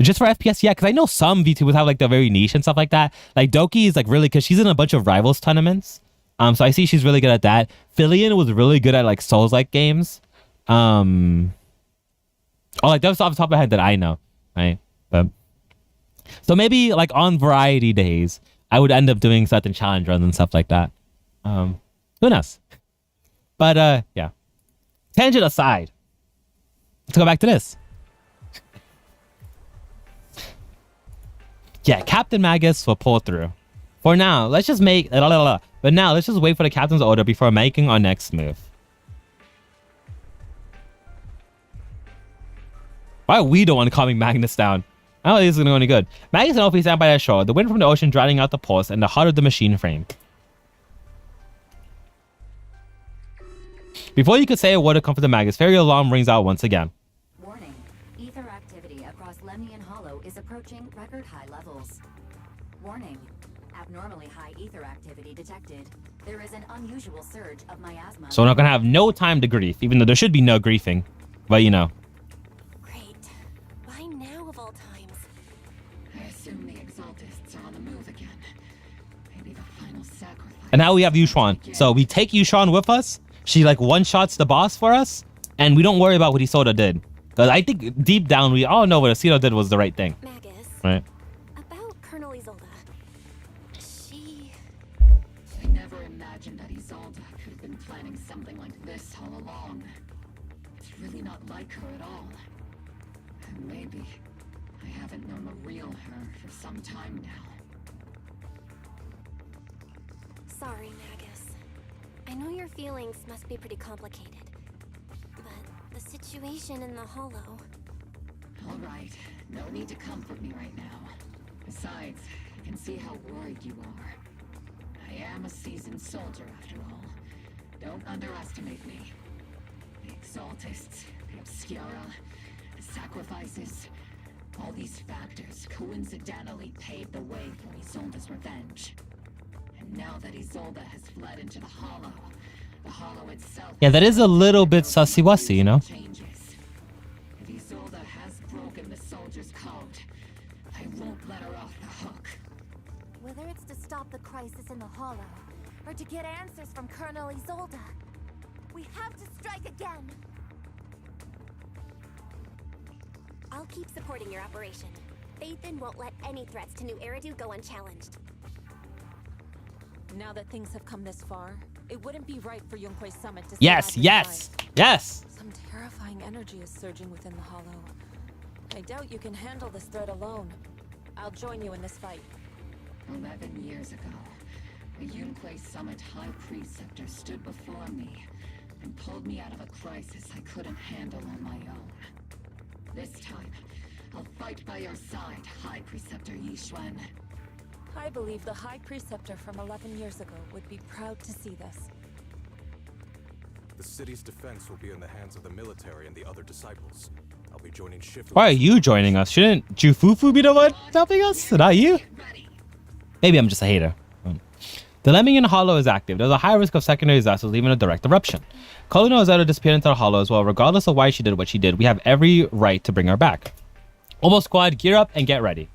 Just for FPS, yeah, because I know some VTubers have like the very niche and stuff like that. Like Doki is like really, because she's in a bunch of Rivals tournaments. So I see she's really good at that. Filian was really good at like Souls-like games. Oh, like that's off the top of my head that I know, right? But so maybe like on variety days, I would end up doing certain challenge runs and stuff like that. Who knows? But yeah. Tangent aside, let's go back to this. Yeah, Captain Magus will pull through. For now, let's just make but now let's just wait for the captain's order before making our next move. Why are we the one calming Magnus down? I don't think this is going to go any good. Magnus and Ophi stand by the shore, the wind from the ocean drowning out the pulse and the heart of the machine frame. Before you could say a word of comfort to Magus, fairy alarm rings out once again. Warning. Ether activity across Lemnian Hollow is approaching record high levels. Warning. Abnormally high ether activity detected. There is an unusual surge of miasma. So we're not going to have no time to grief, even though there should be no griefing. But you know. Why now of all times? I assume the Exaltists are on the move again. Maybe the final sacrifice. And now we have Yushuan. So we take Yushuan with us. She like one-shots the boss for us. And we don't worry about what Isolde did. Because I think deep down we all know what Isolde did was the right thing. Magus. Right. About Colonel Isolde. She... I never imagined that Isolde could have been planning something like this all along. It's really not like her at all. And maybe I haven't known the real her for some time now. Sorry, Magus. I know your feelings must be pretty complicated. But the situation in the Hollow... All right, no need to comfort me right now. Besides, I can see how worried you are. I am a seasoned soldier after all. Don't underestimate me. The Exaltists, the Obscura, the sacrifices, all these factors coincidentally paved the way for Isolde's revenge. And now that Isolde has fled into the Hollow itself... Yeah, that is a little bit sussy-wussy, you know? If Isolde has broken the soldier's code, I won't let her off the hook. Whether it's to stop the crisis in the Hollow, or to get answers from Colonel Isolde, we have to strike again! I'll keep supporting your operation. Phaethon won't let any threats to New Eridu go unchallenged. Now that things have come this far, it wouldn't be right for Yunque's summit to... Yes, yes, yes! Some terrifying energy is surging within the Hollow. I doubt you can handle this threat alone. I'll join you in this fight. 11 years ago, a Yunque Summit High Preceptor stood before me and pulled me out of a crisis I couldn't handle on my own. This time, I'll fight by your side, High Preceptor Yishuan. I believe the High Preceptor from 11 years ago would be proud to see this. The city's defense will be in the hands of the military and the other disciples. I'll be joining Shifu. Why are you joining us? Shouldn't Jufufu be the one helping us? Not you? Maybe I'm just a hater. The Lemnian Hollow is active. There's a high risk of secondary disasters, even a direct eruption. Colonel Isolde disappeared into the Hollow as well. Regardless of why she did what she did, we have every right to bring her back. Obo Squad, gear up and get ready.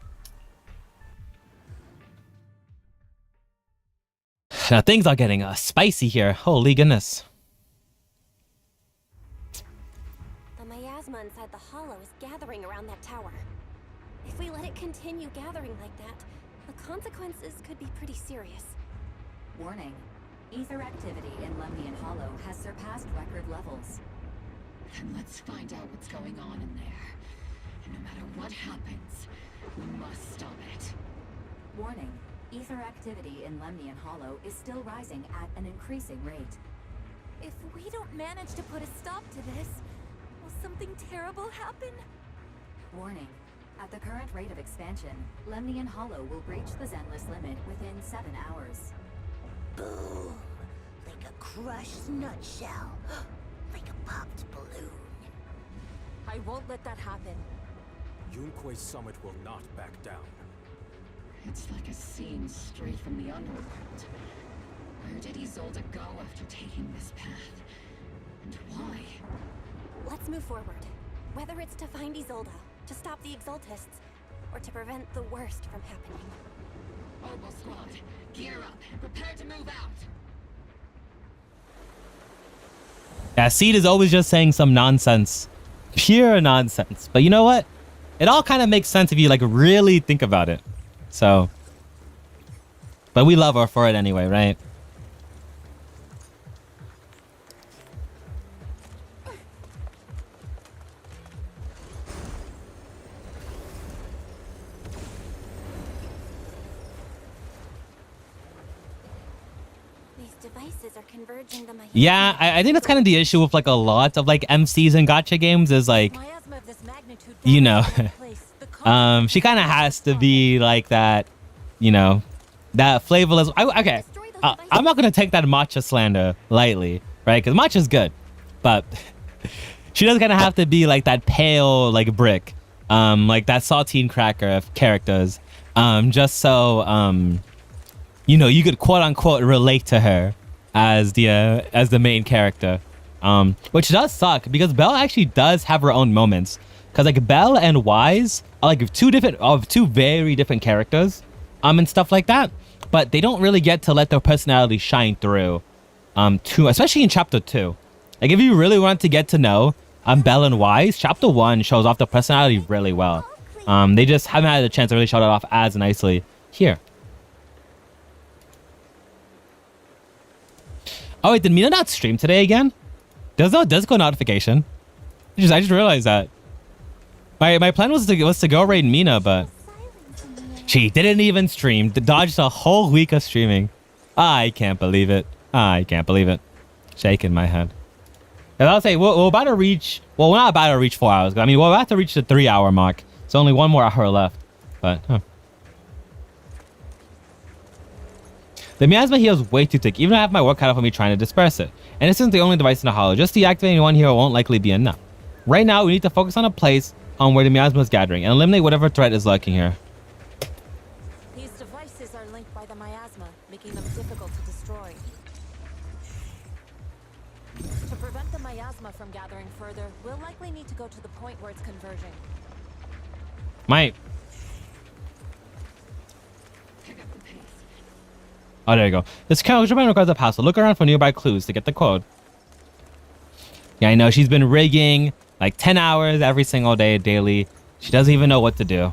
Now things are getting spicy here. Holy goodness. The miasma inside the Hollow is gathering around that tower. If we let it continue gathering like that, the consequences could be pretty serious. Warning. Ether activity in Lemnian Hollow has surpassed record levels. Then let's find out what's going on in there. And no matter what happens, we must stop it. Warning. Ether activity in Lemnian Hollow is still rising at an increasing rate. If we don't manage to put a stop to this, will something terrible happen? Warning. At the current rate of expansion, Lemnian Hollow will breach the Zenless limit within 7 hours. Boom! Like a crushed nutshell. Like a popped balloon. I won't let that happen. Yunque's summit will not back down. It's like a scene straight from the underworld. Where did Isolde go after taking this path? And why? Let's move forward. Whether it's to find Isolde, to stop the Exaltists, or to prevent the worst from happening. Orbital Squad, gear up and prepare to move out! Yeah, Seed is always just saying some nonsense. Pure nonsense. But you know what? It all kind of makes sense if you like really think about it. So, but we love her for it anyway, right? These devices are converging the miasma. Yeah, I think that's kind of the issue with like a lot of like MCs and gacha games is like, you know, she kind of has to be like that, you know, that flavorless. Okay, I'm not gonna take that matcha slander lightly, right? Because matcha's good, but she does kind of have to be like that pale like brick, like that saltine cracker of characters, just so you know, you could quote unquote relate to her as the main character, which does suck because Belle actually does have her own moments. Because like Belle and Wise are like two very different characters, and stuff like that. But they don't really get to let their personality shine through, especially in chapter 2. Like if you really want to get to know Belle and Wise, chapter 1 shows off the personality really well. They just haven't had a chance to really show it off as nicely here. Oh wait, did Mina not stream today again? There's no Discord notification. I just realized that. My plan was to go raid Mina, but she didn't even stream. Dodged a whole week of streaming. I can't believe it. I can't believe it. Shaking my head. And I'll say we're about to reach. Well, we're not about to reach 4 hours. I mean, we're about to reach the 3-hour mark. So only one more hour left. But the miasma here is way too thick. Even I have my work cut out for me trying to disperse it. And this isn't the only device in the hollow. Just deactivating one here won't likely be enough. Right now, we need to focus on a place where the miasma is gathering and eliminate whatever threat is lurking here. These devices are linked by the miasma, making them difficult to destroy. To prevent the miasma from gathering further, we'll likely need to go to the point where it's converging. Oh, there you go. This countermeasure requires a password. Look around for nearby clues to get the code. Yeah, I know. She's been rigging like 10 hours every single day, daily. She doesn't even know what to do.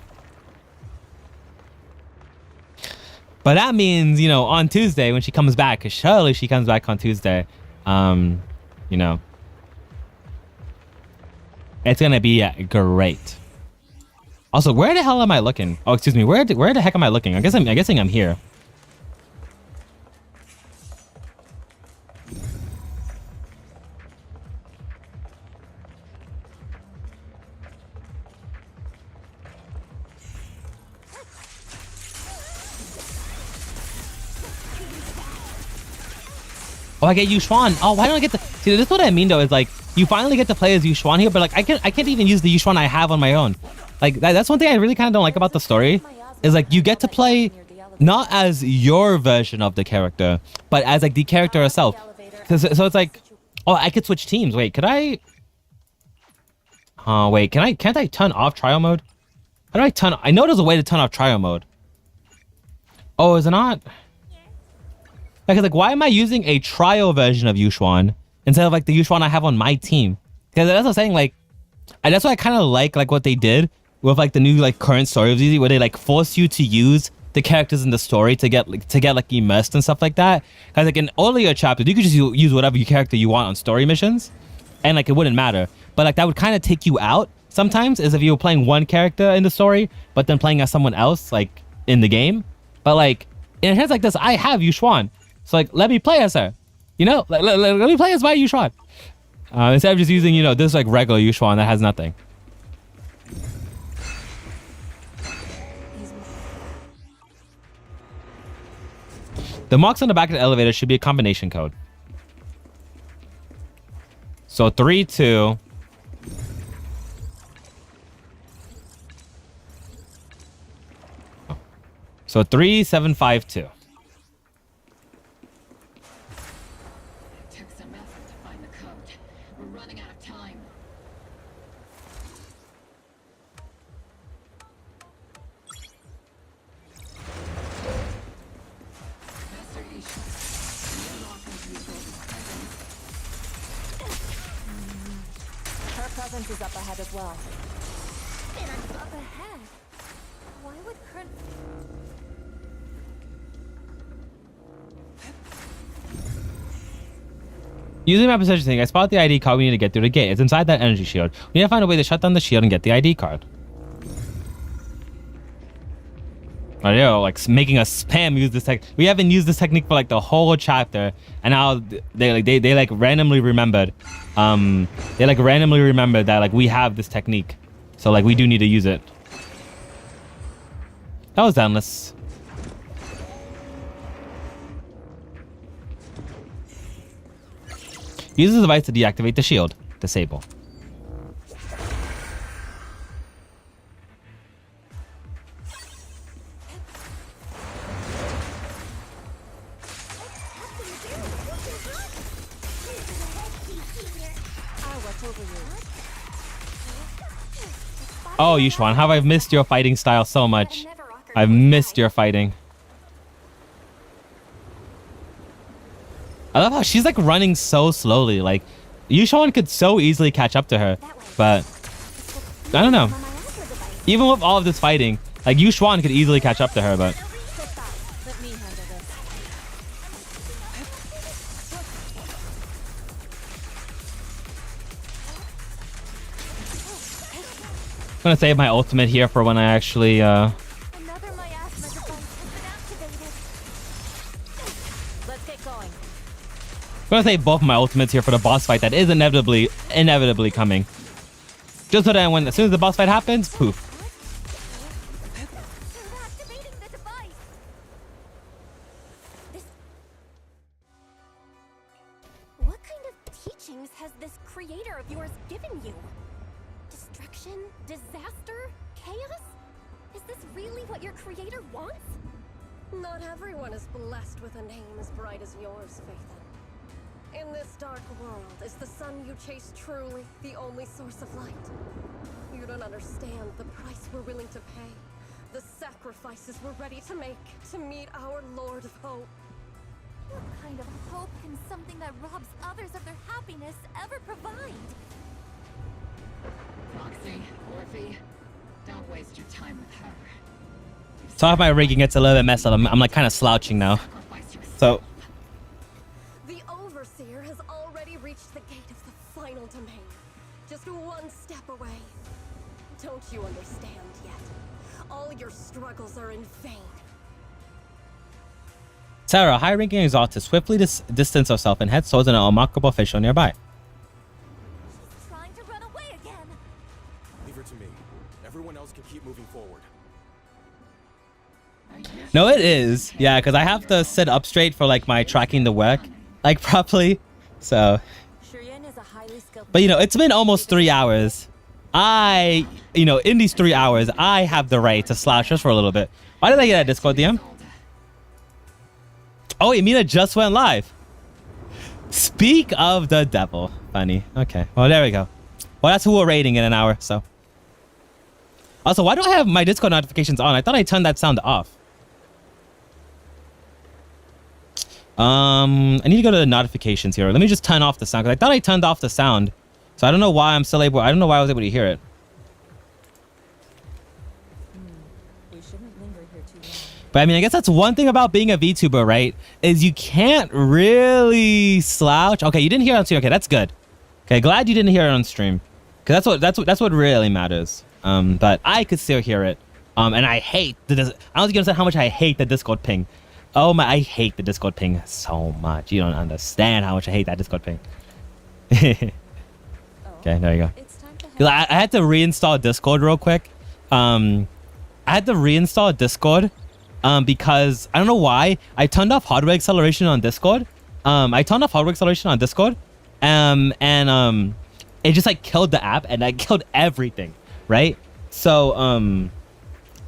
But that means, you know, on Tuesday when she comes back, because surely she comes back on Tuesday, you know, it's going to be great. Also, where the hell am I looking? Oh, excuse me. Where the heck am I looking? I'm guessing I'm here. Oh, I get Yuxuan. Oh, why don't I get the... See, this is what I mean, though, is like, you finally get to play as Yuxuan here, but like, I can't even use the Yuxuan I have on my own. Like, that's one thing I really kind of don't like about the story, is like, you get to play not as your version of the character, but as like the character herself. So it's like, oh, I could switch teams. Wait, could I... Oh, wait, can't I turn off trial mode? How do I turn... I know there's a way to turn off trial mode. Oh, is it not? Like, why am I using a trial version of Yuxuan instead of like the Yuxuan I have on my team? Because that's what I'm saying, like, that's what I kind of like what they did with like the new like current story of ZZ, where they like force you to use the characters in the story to get like immersed and stuff like that. Because like in earlier chapters, you could just use whatever character you want on story missions, and like it wouldn't matter. but like that would kind of take you out sometimes, as if you were playing one character in the story, but then playing as someone else like in the game. But like in hands like this, I have Yuxuan, so like let me play as her, you know, like let me play as my Yuxuan, instead of just using, you know, this like regular Yuxuan that has nothing. The marks on the back of the elevator should be a combination code. So 3, 2. So 3752. It took some effort to find the code. We're running out of time. Master Isha, no longer usual presence. Her presence is up ahead as well. Up ahead. Why would Kern... Using my position thing, I spot the ID card we need to get through the gate. It's inside that energy shield. We need to find a way to shut down the shield and get the ID card. Oh, yo, like making us spam use this tech. We haven't used this technique for like the whole chapter, and now they like randomly remembered. They like randomly remembered that like we have this technique, so like we do need to use it. That was endless. Use the device to deactivate the shield. Disable. Oh, Yuxuan, how have I missed your fighting style so much? I've missed your fighting. I love how she's like running so slowly. Like, Yuxuan could so easily catch up to her, but I don't know. Even with all of this fighting, like Yuxuan could easily catch up to her, but I'm gonna save my ultimate here for when I actually Another miasma device has been activated. Let's get going. I'm gonna save both of my ultimates here for the boss fight that is inevitably coming. Just so that when as soon as the boss fight happens, poof. Activating the device. What kind of teachings has this creator of yours given you? Destruction? Disaster? Chaos? Is this really what your creator wants? Not everyone is blessed with a name as bright as yours, Phaethon. In this dark world, is the sun you chase truly the only source of light? You don't understand the price we're willing to pay, the sacrifices we're ready to make to meet our Lord of Hope. What kind of hope can something that robs others of their happiness ever provide? Roxy, Orphe, don't waste your time with her. So if my rigging gets a little bit messed up, I'm like kind of slouching now. So The Overseer has already reached the gate of the final domain. Just one step away. Don't you understand yet? All your struggles are in vain. Sarah, high-ranking exalted, swiftly distance herself and heads towards an unmarkable official nearby. Trying to run away again. Leave her to me. Everyone else can keep moving forward. No, it is. Yeah, because I have to sit up straight for like my tracking the work like properly. So, but you know, it's been almost 3 hours. In these 3 hours, I have the right to slouch just for a little bit. Why did I get a Discord DM? Oh, Amina just went live. Speak of the devil. Funny. Okay. Well, there we go. Well, that's who we're rating in an hour. So. Also, why do I have my Discord notifications on? I thought I turned that sound off. I need to go to the notifications here. Let me just turn off the sound, because I thought I turned off the sound. So I don't know why I'm still able. I don't know why I was able to hear it. We shouldn't linger here too long. But I mean, I guess that's one thing about being a VTuber, right? Is you can't really slouch. Okay, you didn't hear it on stream. Okay, that's good. Okay, glad you didn't hear it on stream. Because that's what really matters. But I could still hear it. And I hate I don't think you understand how much I hate the Discord ping. Oh my, I hate the Discord ping so much. You don't understand how much I hate that Discord ping. Okay, there you go. 'Cause I had to reinstall Discord real quick. I had to reinstall Discord because I don't know why. I turned off hardware acceleration on Discord. It just like killed the app and I killed everything, right? So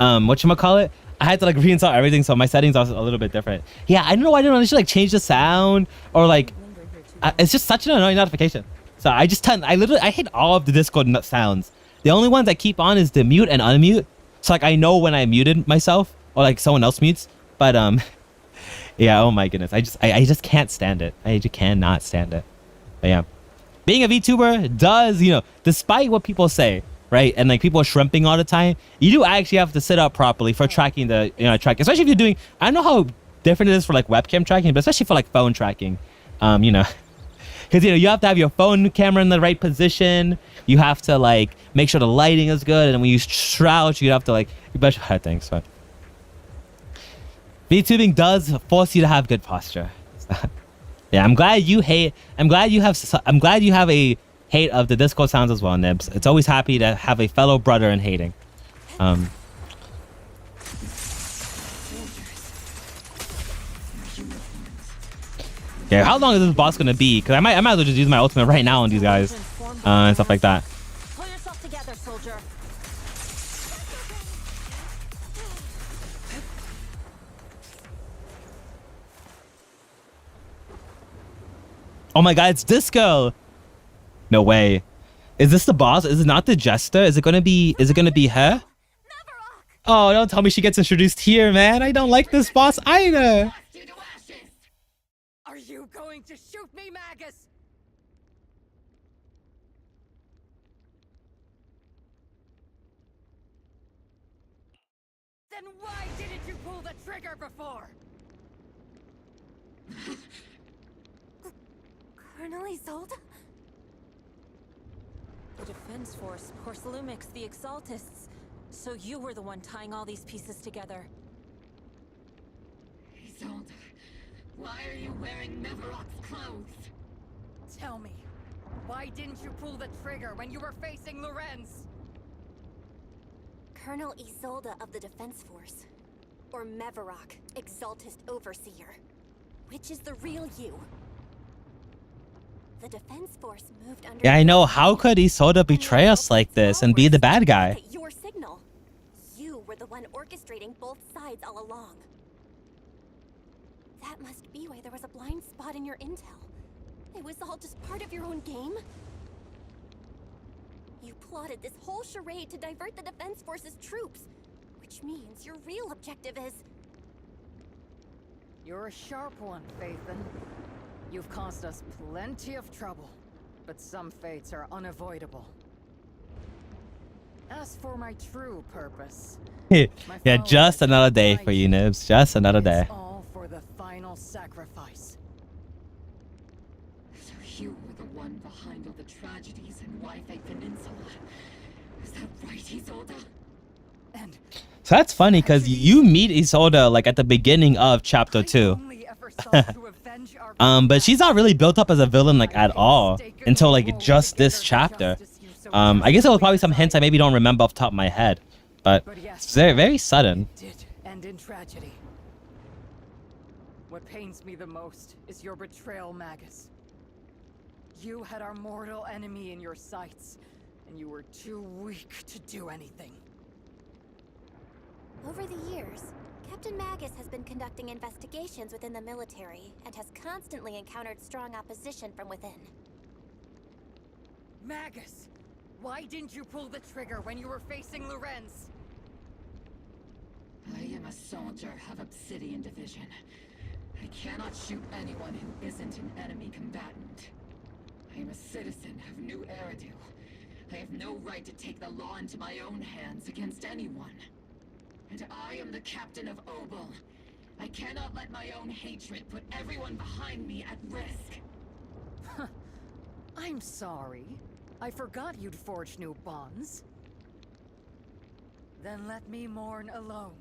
whatchamacallit? I had to like reinstall everything, so my settings are a little bit different. Yeah, I don't know why I didn't really like change the sound or like it's just such an annoying notification. So I hate all of the Discord sounds. The only ones I keep on is the mute and unmute. So like I know when I muted myself or like someone else mutes. But yeah, oh my goodness. I just can't stand it. I just cannot stand it. But yeah. Being a VTuber does, you know, despite what people say, right? And like people are shrimping all the time, you do actually have to sit up properly for tracking the, track. Especially if you're doing, I don't know how different it is for like webcam tracking, but especially for like phone tracking, because you have to have your phone camera in the right position. You have to like make sure the lighting is good, and when you crouch, you have to like a bunch of other things. But VTubing does force you to have good posture. Yeah, I'm glad you have a hate of the Discord sounds as well, Nibs. It's always happy to have a fellow brother in hating. Yeah, how long is this boss gonna be? Because I might as well just use my ultimate right now on these guys and stuff like that. Pull yourself together, soldier. Oh my god, it's this girl. No way. Is this the boss? Is it not the jester? Is it gonna be her? Oh, don't tell me she gets introduced here, man. I don't like this boss either. Are you going to shoot me, Magus? Then why didn't you pull the trigger before? Colonel Isolde? The Defense Force, Porcelumix, the Exaltists. So you were the one tying all these pieces together. Isolde, why are you wearing Nevarok's clothes? Tell me, why didn't you pull the trigger when you were facing Lorenz? Colonel Isolde of the Defense Force. Or Mevarok, Exaltist Overseer. Which is the real you? The Defense Force moved under... Yeah, I know. How could Isolde betray us like this and be the bad guy? Your signal. You were the one orchestrating both sides all along. That must be why there was a blind spot in your intel. It was all just part of your own game? You plotted this whole charade to divert the Defense Force's troops, which means your real objective is... You're a sharp one, Phaethon. You've caused us plenty of trouble, but some fates are unavoidable. As for my true purpose... Yeah, just another day for you, Nibs. Just another day. All for the final sacrifice. So you were the one behind all the tragedies in Wi-Fi Peninsula. Is that right, Isolde? And So that's funny because you meet Isolde like at the beginning of chapter 2. But she's not really built up as a villain like at all until like just this chapter. I guess it was probably some hints I maybe don't remember off the top of my head, but it's very, very sudden. And in tragedy. What pains me the most is your betrayal, Magus. You had our mortal enemy in your sights, and you were too weak to do anything. Over the years, Captain Magus has been conducting investigations within the military and has constantly encountered strong opposition from within. Magus! Why didn't you pull the trigger when you were facing Lorenz? I am a soldier of Obsidian Division. I cannot shoot anyone who isn't an enemy combatant. I am a citizen of New Eridu. I have no right to take the law into my own hands against anyone. And I am the captain of Obel. I cannot let my own hatred put everyone behind me at risk. I'm sorry, I forgot you'd forged new bonds. Then let me mourn alone.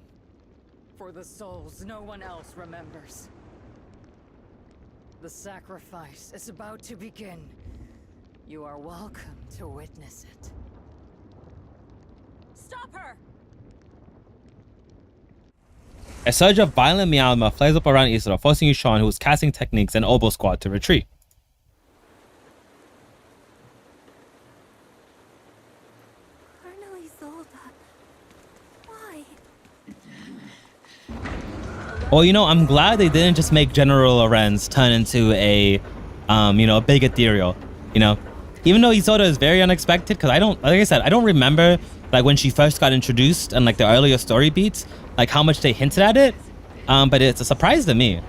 For the souls no one else remembers. The sacrifice is about to begin. You are welcome to witness it. Stop her! A surge of violent meowma flares up around Isidore, forcing Sean, who was casting techniques, and Oboe Squad to retreat. Colonel Isolde. Why? Well, you know, I'm glad they didn't just make General Lorenz turn into a, you know, a big ethereal. You know, even though Isolde is very unexpected, because I don't, like I said, I don't remember like when she first got introduced and like the earlier story beats, like how much they hinted at it. But it's a surprise to me.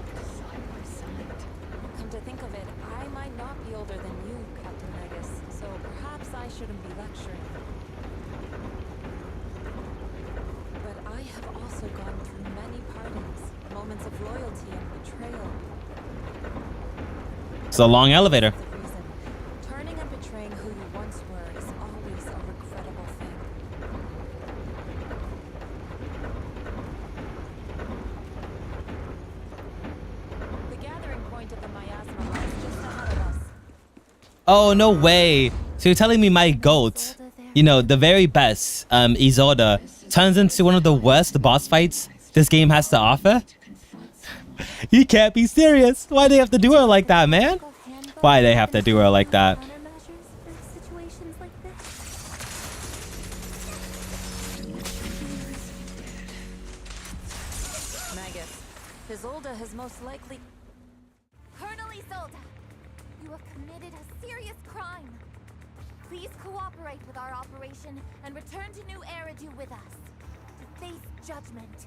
Come to think of it, I might not be older than you, Captain Negus, so perhaps I shouldn't be lecturing. But I have also gone through many partings, moments of loyalty and betrayal. It's a long elevator. Turning and betraying who you once were is always a regrettable thing. The gathering point of the miasma lies just ahead of us. Oh, no way. So you're telling me my GOAT, you know, the very best, Isolde, turns into one of the worst boss fights this game has to offer? You can't be serious. Why they have to do her like that, man? Why they have to do her like that? Situations like this. Magus, Isolde has most likely... Colonel Isolde, you have committed a serious crime. Please cooperate with our operation and return to New Eridu with us to face judgment.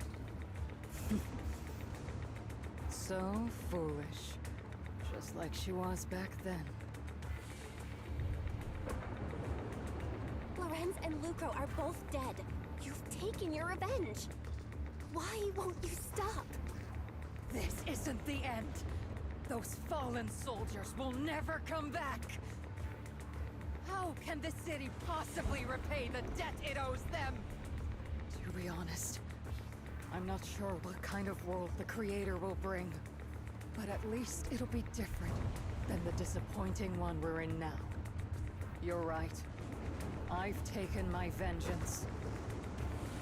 So foolish. Just like she was back then. Lorenz and Lucro are both dead. You've taken your revenge. Why won't you stop? This isn't the end. Those fallen soldiers will never come back. How can the city possibly repay the debt it owes them? To be honest, I'm not sure what kind of world the Creator will bring. But at least it'll be different than the disappointing one we're in now. You're right. I've taken my vengeance.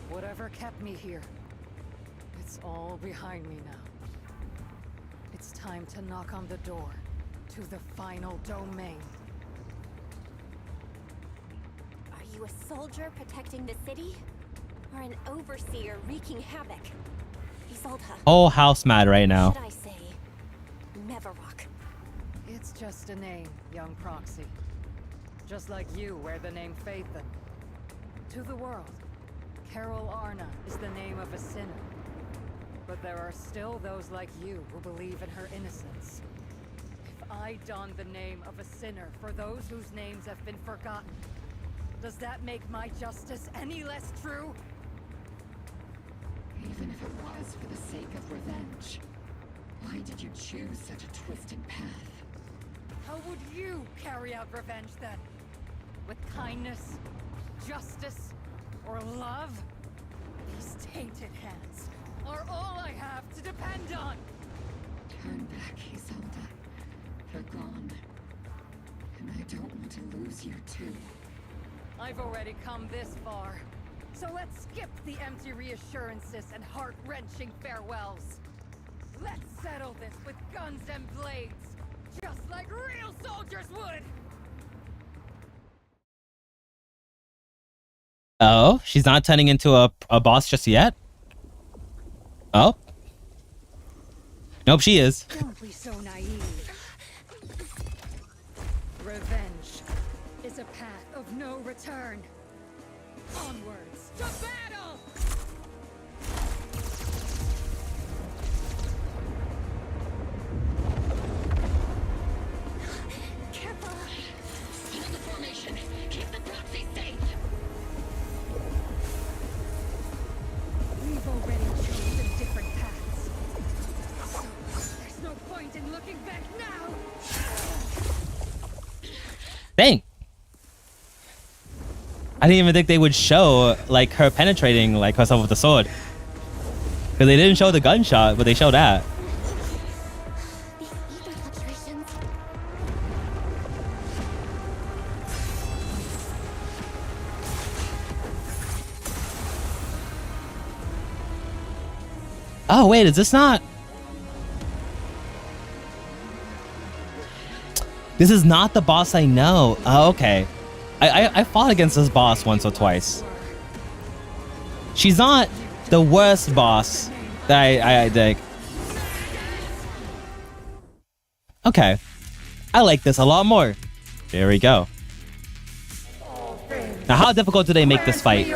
Whatever kept me here, it's all behind me now. It's time to knock on the door to the final domain. Are you a soldier protecting the city? Or an overseer wreaking havoc? Isolde. Whole house mad right now. Should I say, Neverrock? It's just a name, young proxy. Just like you wear the name Phaethon. To the world, Carol Arna is the name of a sinner. But there are still those like you who believe in her innocence. If I don the name of a sinner for those whose names have been forgotten, does that make my justice any less true? Even if it was for the sake of revenge, why did you choose such a twisted path? How would you carry out revenge then? With kindness, justice, or love? These tainted hands are all I have to depend on! Turn back, Isolde. They're gone. And I don't want to lose you too. I've already come this far. So let's skip the empty reassurances and heart-wrenching farewells. Let's settle this with guns and blades, just like real soldiers would! Oh, she's not turning into a boss just yet? Oh. Nope, she is. Don't be so naive. Revenge is a path of no return. Onwards to battle! Careful! Hold the formation! Keep the proxy safe! We've already chosen different paths. So there's no point in looking back now! Dang. I didn't even think they would show like her penetrating like herself with the sword. Because they didn't show the gunshot, but they showed that. Oh wait, is this not? This is not the boss I know. Oh, okay. I fought against this boss once or twice. She's not the worst boss that I think. Okay. I like this a lot more. There we go. Now, how difficult do they make this fight?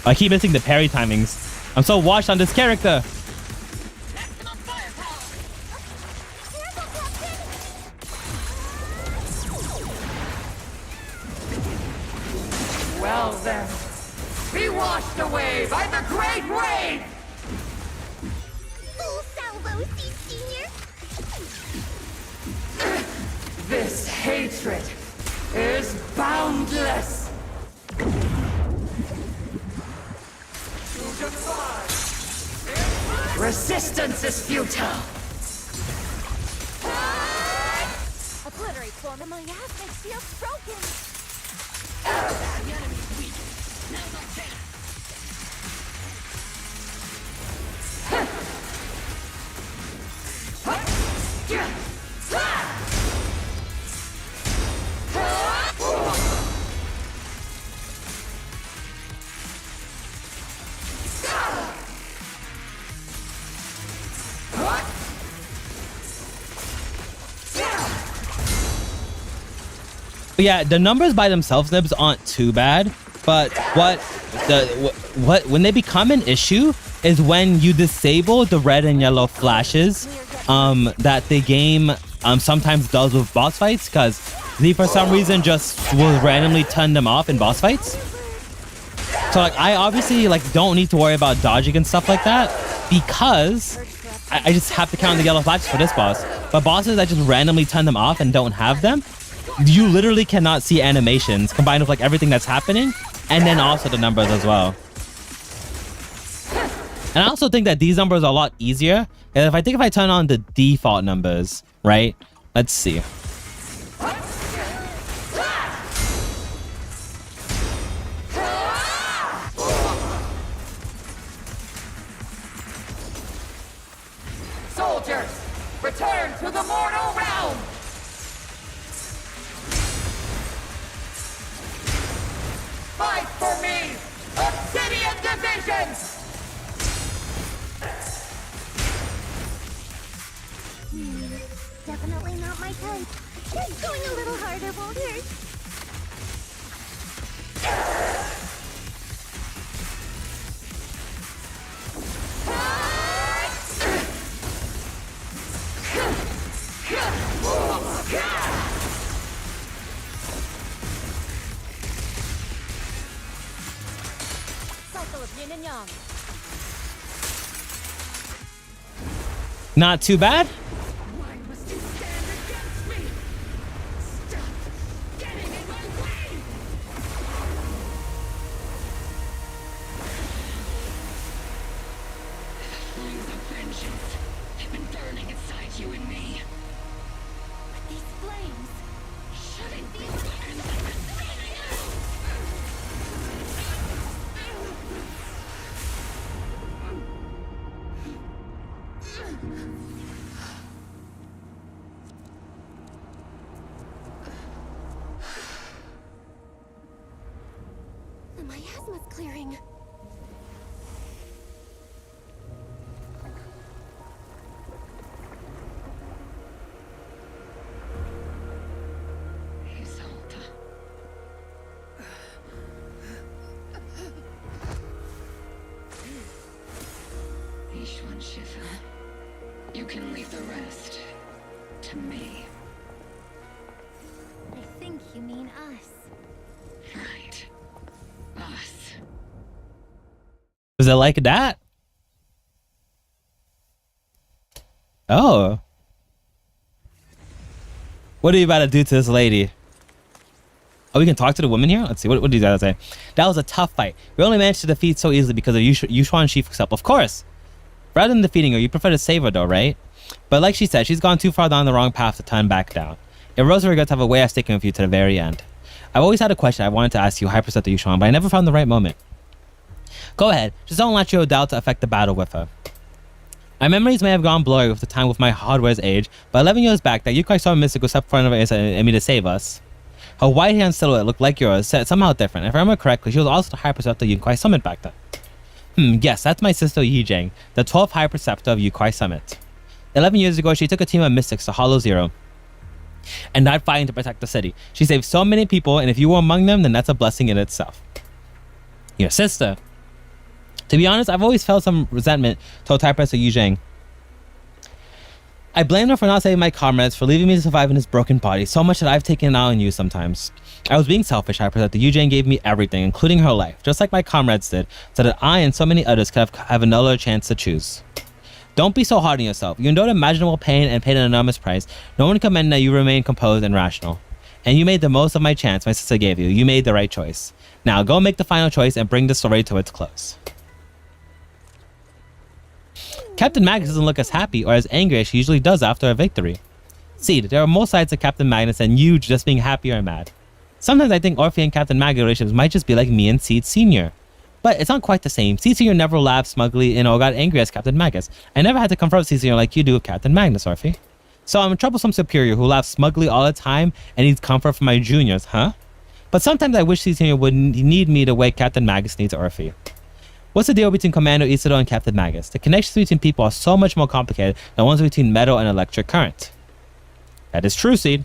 I keep missing the parry timings. I'm so washed on this character. Well then, be washed away by the great wave! Full salvo, Senior! This hatred is boundless! Resistance is futile! Obliterate form and my ass makes feels broken! The enemy's weak. Now's our chance. But yeah, the numbers by themselves, Nibs, aren't too bad. But when they become an issue is when you disable the red and yellow flashes that the game sometimes does with boss fights, because they for some reason just will randomly turn them off in boss fights. So like I obviously like don't need to worry about dodging and stuff like that because I just have to count the yellow flashes for this boss. But bosses that just randomly turn them off and don't have them, you literally cannot see animations combined with like everything that's happening and then also the numbers as well. And I also think that these numbers are a lot easier. And if I turn on the default numbers, right? Let's see. Soldiers, return to the mortal realm! Fight for me! Obsidian Division! Definitely not my type. Just going a little harder won't hurt. Cycle of yin and yang. Not too bad. Why must you stand against me? Stop getting in my way! The flames of vengeance have been burning inside you and me. But these flames Shouldn't be burned like the three of you! The miasma's clearing. Isolde. Yishuan Shifu. You can leave the rest to me. I think you mean us. Right. Us. Was it like that? Oh. What are you about to do to this lady? Oh, we can talk to the woman here? Let's see. What do you guys say? That was a tough fight. We only managed to defeat so easily because of Yishuan Shifu's help. Of course. Rather than defeating her, you prefer to save her though, right? But like she said, she's gone too far down the wrong path to turn back down. It was very good to have a way of sticking with you to the very end. I've always had a question I wanted to ask you, Hyperceptor Yishuan, but I never found the right moment. Go ahead. Just don't let your doubt affect the battle with her. My memories may have gone blurry with the time with my hardware's age, but 11 years back, that Yukai saw Mystical step in front of us and me to save us. Her white hand silhouette looked like yours, somehow different. If I remember correctly, she was also the Hyperceptor Yukai Summit back then. Yes, that's my sister Yijing, the 12th Hyperceptor of Yukai Summit. 11 years ago, she took a team of mystics to Hollow Zero and died fighting to protect the city. She saved so many people, and if you were among them, then that's a blessing in itself. Your sister. To be honest, I've always felt some resentment toward Hyperceptor Yijing. I blame her for not saving my comrades, for leaving me to survive in this broken body, so much that I've taken it out on you sometimes. I was being selfish, Hyperceptor Yijing gave me everything, including her life, just like my comrades did, so that I and so many others could have another chance to choose. Don't be so hard on yourself. You endured imaginable pain and paid an enormous price. No one commended that you remained composed and rational. And you made the most of my chance my sister gave you. You made the right choice. Now go make the final choice and bring the story to its close. Captain Magnus doesn't look as happy or as angry as she usually does after a victory. Seed, there are more sides to Captain Magnus than you just being happy or mad. Sometimes I think Orphe and Captain Magnus relationships might just be like me and Seed Sr. But it's not quite the same. Seed Sr. never laughed smugly or got angry as Captain Magnus. I never had to confront Seed Sr. like you do with Captain Magnus, Orphe. So I'm a troublesome superior who laughs smugly all the time and needs comfort from my juniors, huh? But sometimes I wish Seed Sr. would need me the way Captain Magnus needs Orphe. What's the deal between Commander Isado and Captain Magnus? The connections between people are so much more complicated than ones between metal and electric current. That is true, Seed.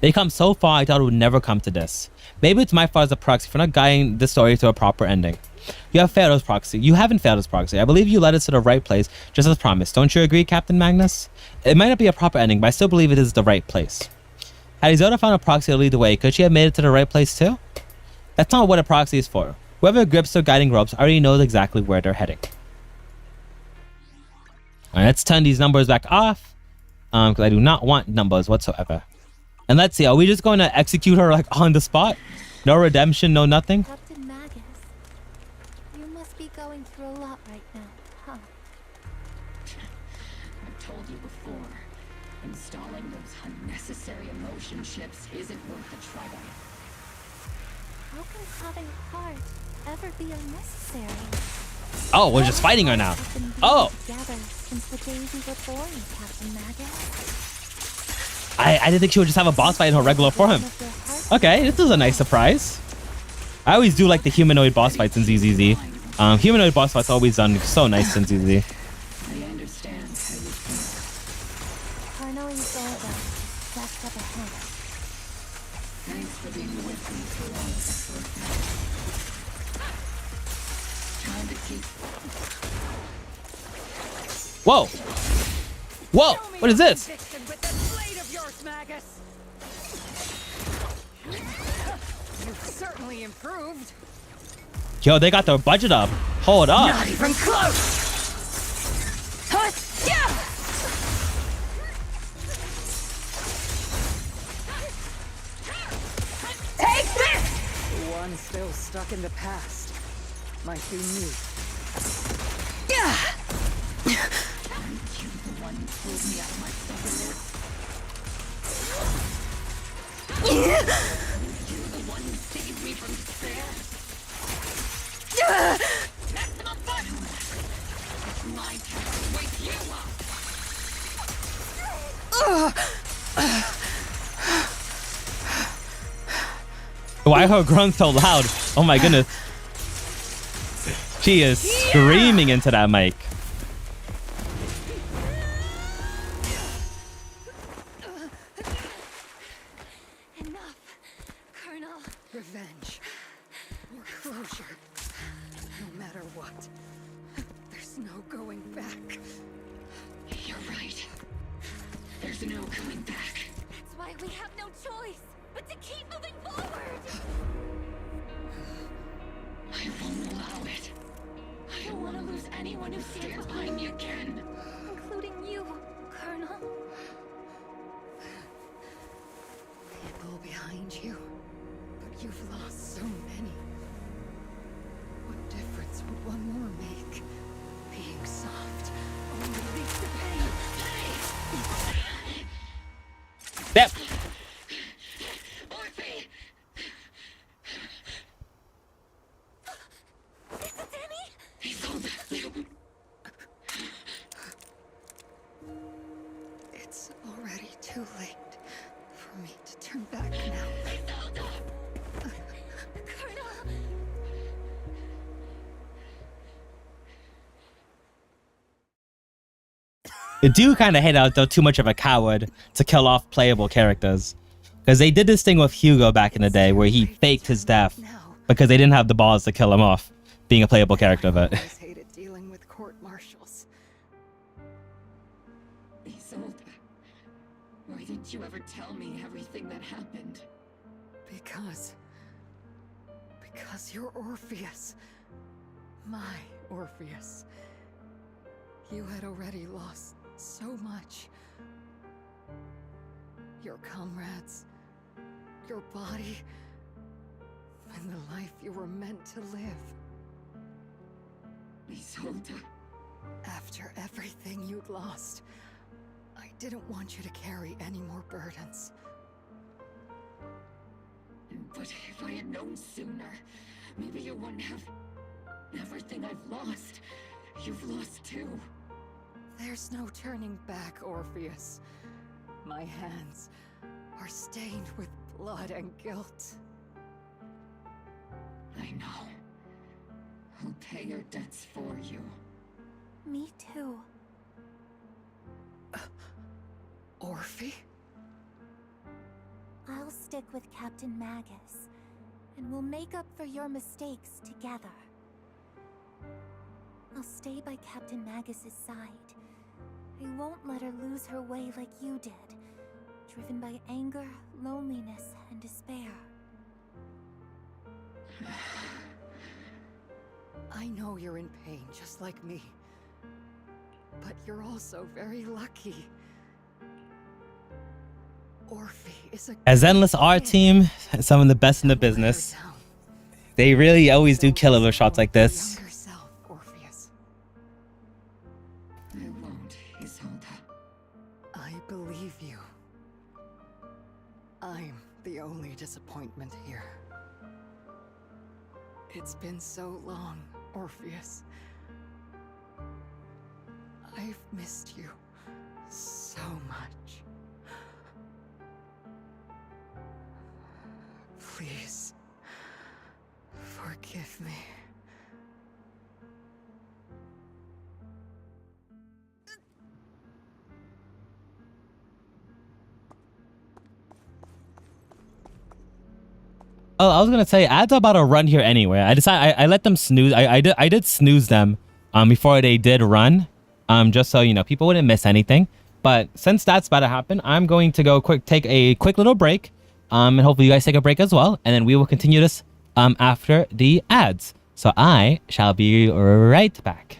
They come so far, I thought it would never come to this. Maybe it's my fault as a proxy for not guiding this story to a proper ending. You have failed as proxy. You haven't failed as proxy. I believe you led us to the right place, just as promised. Don't you agree, Captain Magnus? It might not be a proper ending, but I still believe it is the right place. Had Isoda found a proxy to lead the way, could she have made it to the right place too? That's not what a proxy is for. Whoever grips their guiding ropes already knows exactly where they're heading. Alright, let's turn these numbers back off. Because I do not want numbers whatsoever. And let's see, are we just going to execute her like on the spot? No redemption, no nothing? Captain Magus, you must be going through a lot right now, huh? I've told you before, installing those unnecessary emotion chips isn't worth the trouble. How can having a heart ever be unnecessary? Oh, we're just fighting her now. Oh! Together since the day we were born, Captain Magus. I didn't think she would just have a boss fight in her regular form. Okay, this is a nice surprise. I always do like the humanoid boss fights in ZZZ. Humanoid boss fights always done so nice in ZZZ. I understand how you think. Colonel Isolde, just up ahead. Thanks for being with me so long. Time to keep. Whoa! Whoa! What is this? You've certainly improved. Yo, they got their budget up. Hold up. Not even close. Take this! One still stuck in the past. Might be me. Aren't you the one who pulled me out of my stubbornness? You're the one who saved me from despair. Maximum fun! It's my turn to wake you up. Why are her grunts so loud? Oh my goodness. She is screaming into that mic. Enough, Colonel. Revenge. Or closure. No matter what. There's back. You're right. There's no coming back. That's why we have no choice but to keep moving forward! I won't allow it. I don't want to lose anyone who stands behind me again. Including you, Colonel. People behind you, but you've lost so many. What difference would one more make? Being soft only leads to pain. Yep. Orphe! It's already too late for me to turn back now. I do kind of hate out though too much of a coward to kill off playable characters. Because they did this thing with Hugo back in the day where he faked his death because they didn't have the balls to kill him off being a playable character. But I hated dealing with court-martials. Isolde, why didn't you ever tell me everything that happened? Because you're Orpheus. My Orpheus. You had already lost so much. Your comrades, your body, and the life you were meant to live. Isolde. After everything you'd lost, I didn't want you to carry any more burdens. But if I had known sooner, maybe you wouldn't have... Everything I've lost, you've lost too. There's no turning back, Orpheus. My hands are stained with blood and guilt. I know. I'll pay your debts for you. Me too. Orphe? I'll stick with Captain Magus, and we'll make up for your mistakes together. I'll stay by Captain Magus's side. I won't let her lose her way like you did, driven by anger, loneliness, and despair. I know you're in pain, just like me. But you're also very lucky. Orphe is a... as Endless Art team, some of the best in the business. They really always do killer shots like this. I won't, Isolde. I believe you. I'm the only disappointment here. It's been so long, Orpheus. I've missed you so much. Please, forgive me. Oh, I was gonna say ads are about to run here anyway. I let them snooze. I did snooze them before they did run, just so you know people wouldn't miss anything. But since that's about to happen, I'm going to go take a quick little break, and hopefully you guys take a break as well, and then we will continue this after the ads. So I shall be right back.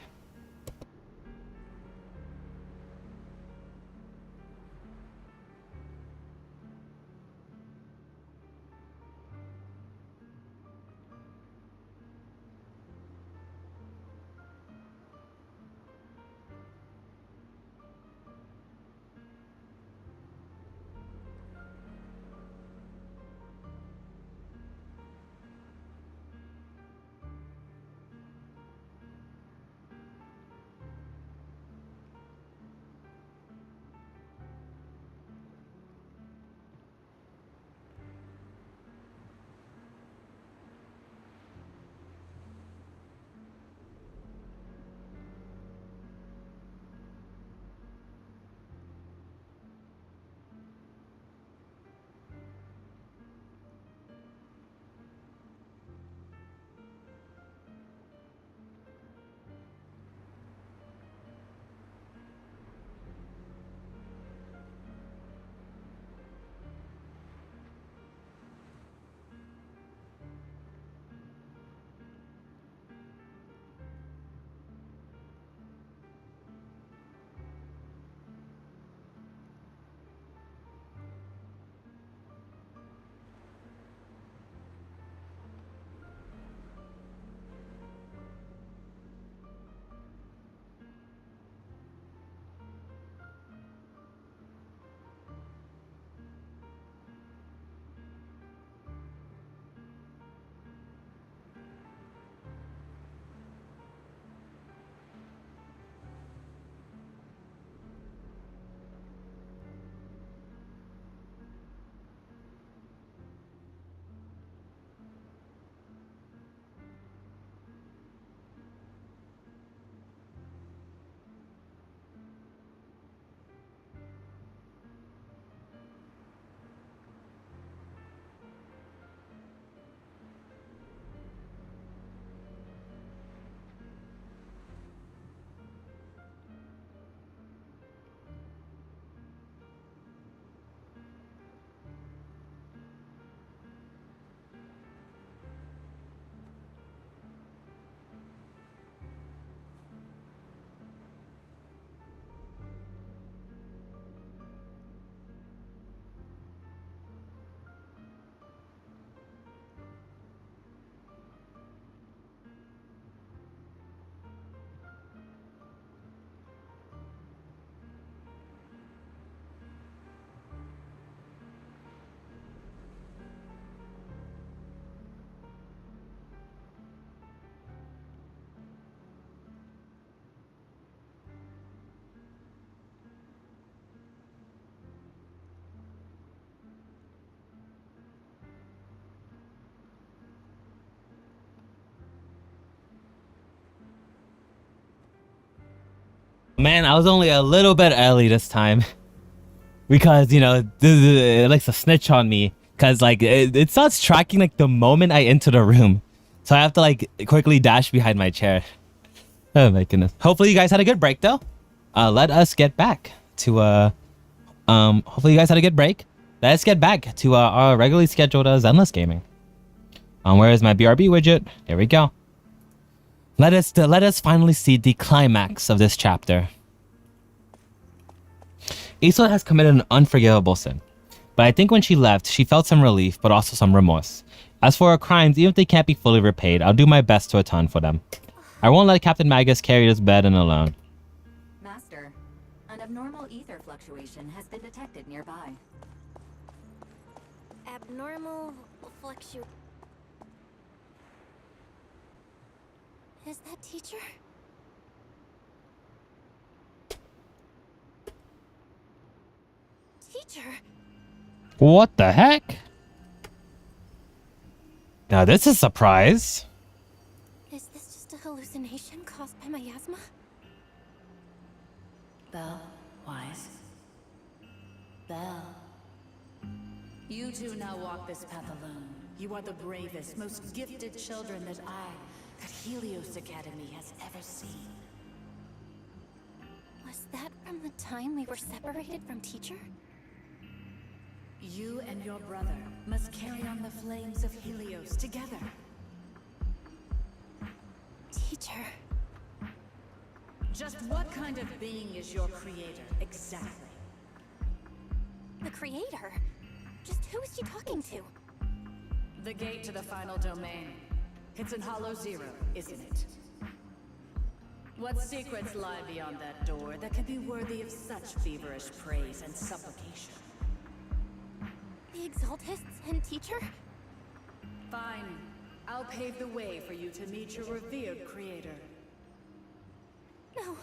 Man, I was only a little bit early this time. Because, you know, it likes to snitch on me. Because, like, it starts tracking, like, the moment I enter the room. So I have to, like, quickly dash behind my chair. Oh, my goodness. Hopefully you guys had a good break, though. Let us get back to, hopefully you guys had a good break. Let's get back to our regularly scheduled Zenless gaming. Where is my BRB widget? There we go. Let us finally see the climax of this chapter. Isola has committed an unforgivable sin, but I think when she left, she felt some relief, but also some remorse. As for her crimes, even if they can't be fully repaid, I'll do my best to atone for them. I won't let Captain Magus carry this burden alone. Master, an abnormal ether fluctuation has been detected nearby. Abnormal fluctuation. Is that teacher? Teacher? What the heck? Now this is a surprise. Is this just a hallucination caused by miasma? Belle, Wise. Belle. You two now walk this path alone. You are the bravest, most gifted children that Helios Academy has ever seen. Was that from the time we were separated from teacher? You and your brother must carry on the flames of Helios together. Teacher. Just what kind of being is your creator, exactly? The creator? Just who is she talking to? The gate to the final domain. It's in Hollow Zero, isn't it? What secrets lie beyond that door that can be worthy of such feverish praise and supplication? The Exaltists and teacher? Fine. I'll pave the way for you to meet your revered creator. No.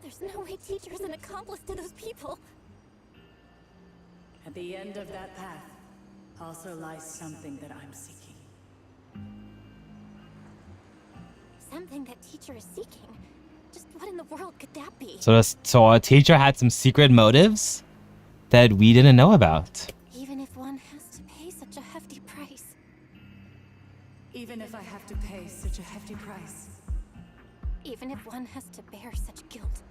There's no way teacher is an accomplice to those people. At the end of that path also lies something that I'm seeking. Something that teacher is seeking? Just what in the world could that be? So our teacher had some secret motives that we didn't know about. Even if one has to pay such a hefty price. Even if I have to pay such a hefty price. Even if one has to bear such guilt.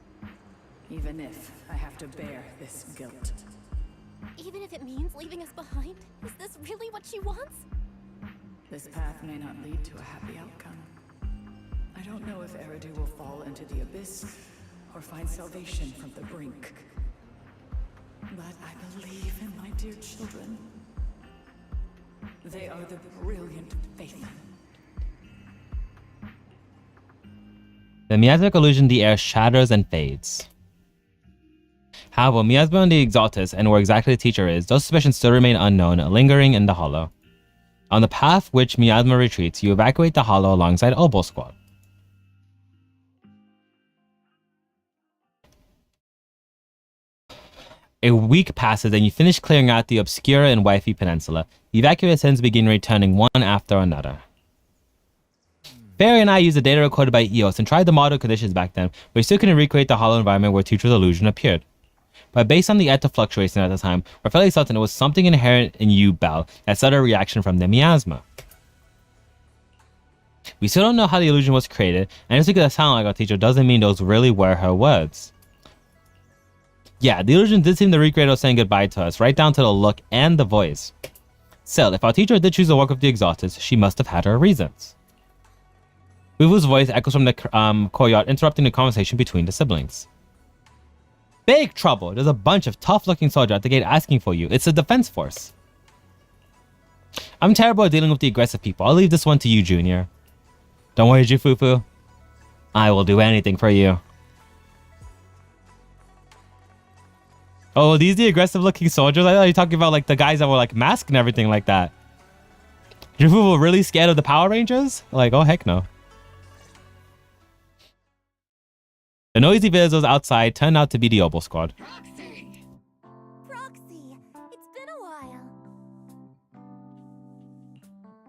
Even if I have to bear this guilt. Even if it means leaving us behind? Is this really what she wants? This path may not lead to a happy outcome. I don't know if Eridu will fall into the abyss or find salvation from the brink. But I believe in my dear children. They are the brilliant Faithen. The miasmic illusion in the air shatters and fades. However, miasma and the Exaltus and where exactly the teacher is, those suspicions still remain unknown, lingering in the hollow. On the path which miasma retreats, you evacuate the hollow alongside Oboe Squad. A week passes and you finish clearing out the Obscura and Wifey Peninsula. The evacuated citizens begin returning one after another. Barry and I used the data recorded by EOS and tried the model conditions back then, but we still couldn't recreate the hollow environment where Teacher's illusion appeared. But based on the ether fluctuation at the time, we're fairly certain it was something inherent in you, Belle, that started a reaction from the miasma. We still don't know how the illusion was created, and just because it sounded like our teacher doesn't mean those really were her words. Yeah, the illusion did seem to recreate her saying goodbye to us, right down to the look and the voice. Still, if our teacher did choose to work with the Exaltus, she must have had her reasons. Wuvu's voice echoes from the courtyard, interrupting the conversation between the siblings. Big trouble! There's a bunch of tough-looking soldiers at the gate asking for you. It's a defense force. I'm terrible at dealing with the aggressive people. I'll leave this one to you, Junior. Don't worry, Jufufu. I will do anything for you. Oh, these the aggressive-looking soldiers? I thought you were talking about like the guys that were like masked and everything like that. Jufufu really scared of the Power Rangers? Like, oh heck no. The noisy villagers outside turned out to be the Oboe Squad. Proxy, it's been a while.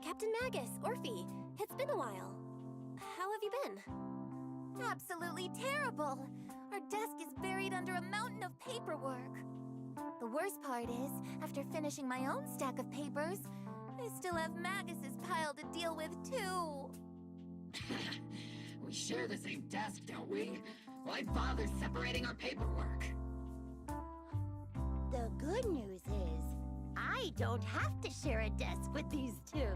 Captain Magus, Orphe, it's been a while. How have you been? absolutely terrible. Our desk is buried under a mountain of paperwork. The worst part is, after finishing my own stack of papers, I still have Magus's pile to deal with too. We share the same desk, don't we? Why bother separating our paperwork? The good news is, I don't have to share a desk with these two.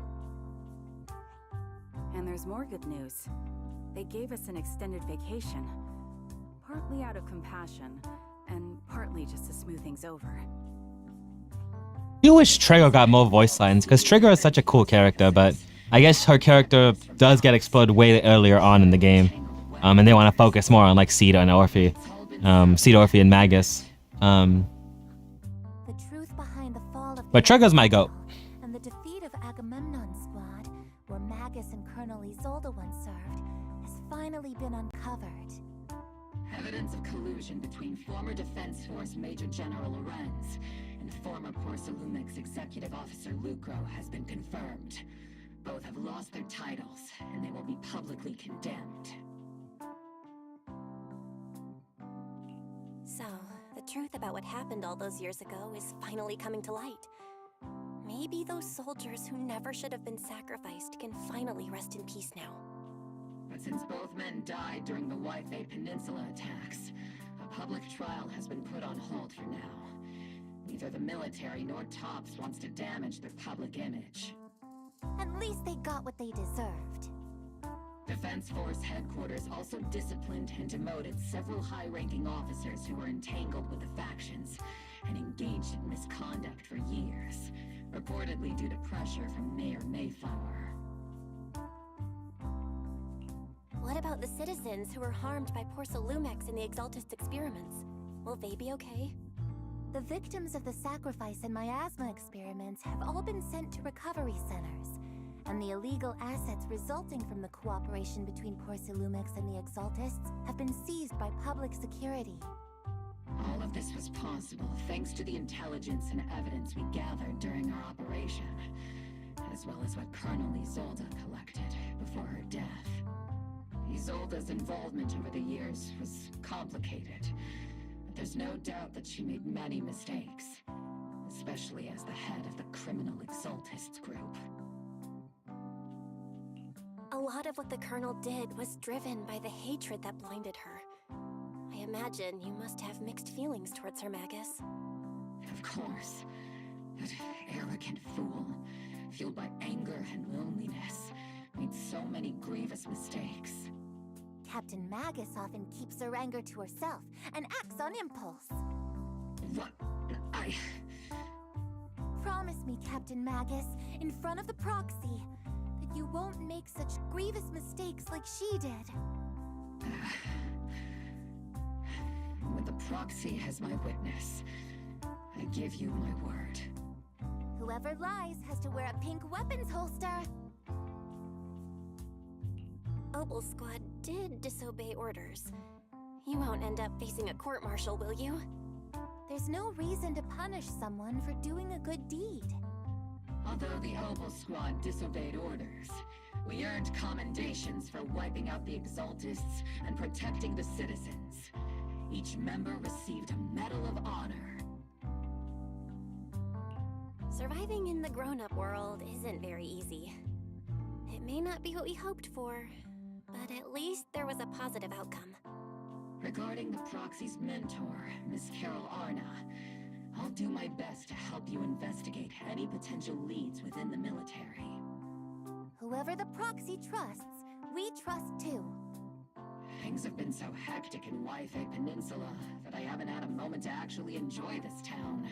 And there's more good news. They gave us an extended vacation. Partly out of compassion, and partly just to smooth things over. You wish Trigger got more voice lines, because Trigger is such a cool character, but I guess her character does get exploded way earlier on in the game. And they want to focus more on like Sita and Orphe. Sita, Orphe, and Magus. The truth behind the fall of But Trigger's my goat. and the defeat of Agamemnon's squad, where Magus and Colonel Isolde once served, has finally been uncovered. Evidence of collusion between former Defense Force Major General Lorenz and former Porcelumix Executive Officer Lucro has been confirmed. Both have lost their titles, and they will be publicly condemned. So, the truth about what happened all those years ago is finally coming to light. Maybe those soldiers who never should have been sacrificed can finally rest in peace now. But since both men died during the Waifei Peninsula attacks, a public trial has been put on hold for now. Neither the military nor TOPS wants to damage their public image. At least they got what they deserved. Defense Force headquarters also disciplined and demoted several high-ranking officers who were entangled with the factions and engaged in misconduct for years, reportedly due to pressure from Mayor Mayflower. What about the citizens who were harmed by Porcelumix in the Exaltist experiments? Will they be okay? The victims of the sacrifice and miasma experiments have all been sent to recovery centers, and the illegal assets resulting from the cooperation between Porcelumix and the Exaltists have been seized by public security. All of this was possible thanks to the intelligence and evidence we gathered during our operation, as well as what Colonel Isolde collected before her death. Isolde's involvement over the years was complicated, but there's no doubt that she made many mistakes, especially as the head of the criminal Exaltists group. A lot of what the Colonel did was driven by the hatred that blinded her. I imagine you must have mixed feelings towards her, Magus. Of course. That arrogant fool, fueled by anger and loneliness, made so many grievous mistakes. Captain Magus often keeps her anger to herself and acts on impulse. What? Promise me, Captain Magus, in front of the proxy, that you won't make such grievous mistakes like she did. With the proxy as my witness, I give you my word. Whoever lies has to wear a pink weapons holster. Opal Squad did disobey orders. You won't end up facing a court-martial, will you? There's no reason to punish someone for doing a good deed. Although the Opal Squad disobeyed orders, we earned commendations for wiping out the Exaltists and protecting the citizens. Each member received a Medal of Honor. Surviving in the grown-up world isn't very easy. It may not be what we hoped for, but at least there was a positive outcome. Regarding the proxy's mentor, Miss Carol Arna, I'll do my best to help you investigate any potential leads within the military. Whoever the proxy trusts, we trust too. Things have been so hectic in Waifei Peninsula that I haven't had a moment to actually enjoy this town.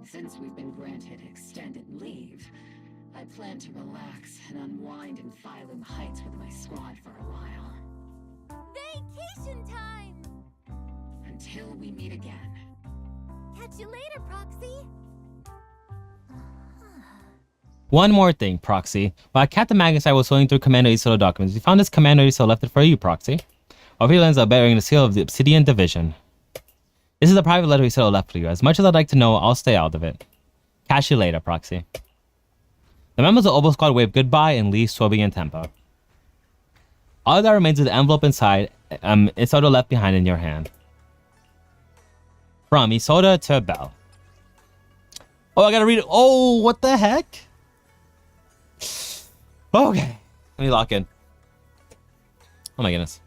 Since we've been granted extended leave, I plan to relax and unwind in Phylum Heights with my squad for a while. Vacation time! Until we meet again. Catch you later, Proxy! One more thing, Proxy. While Captain Magus and I was sorting through Commander Isolde documents, we found this Commander Isolde left it for you, Proxy. Our feelings are bearing the seal of the Obsidian Division. This is a private letter Isolde left for you. As much as I'd like to know, I'll stay out of it. Catch you later, Proxy. The members of Opal Squad wave goodbye and leave Swaby and Tempo. All that remains is the envelope inside. Isoda left behind in your hand. From Isoda to Belle. Oh, I gotta read it. Oh, what the heck? Okay. Let me lock in. Oh my goodness.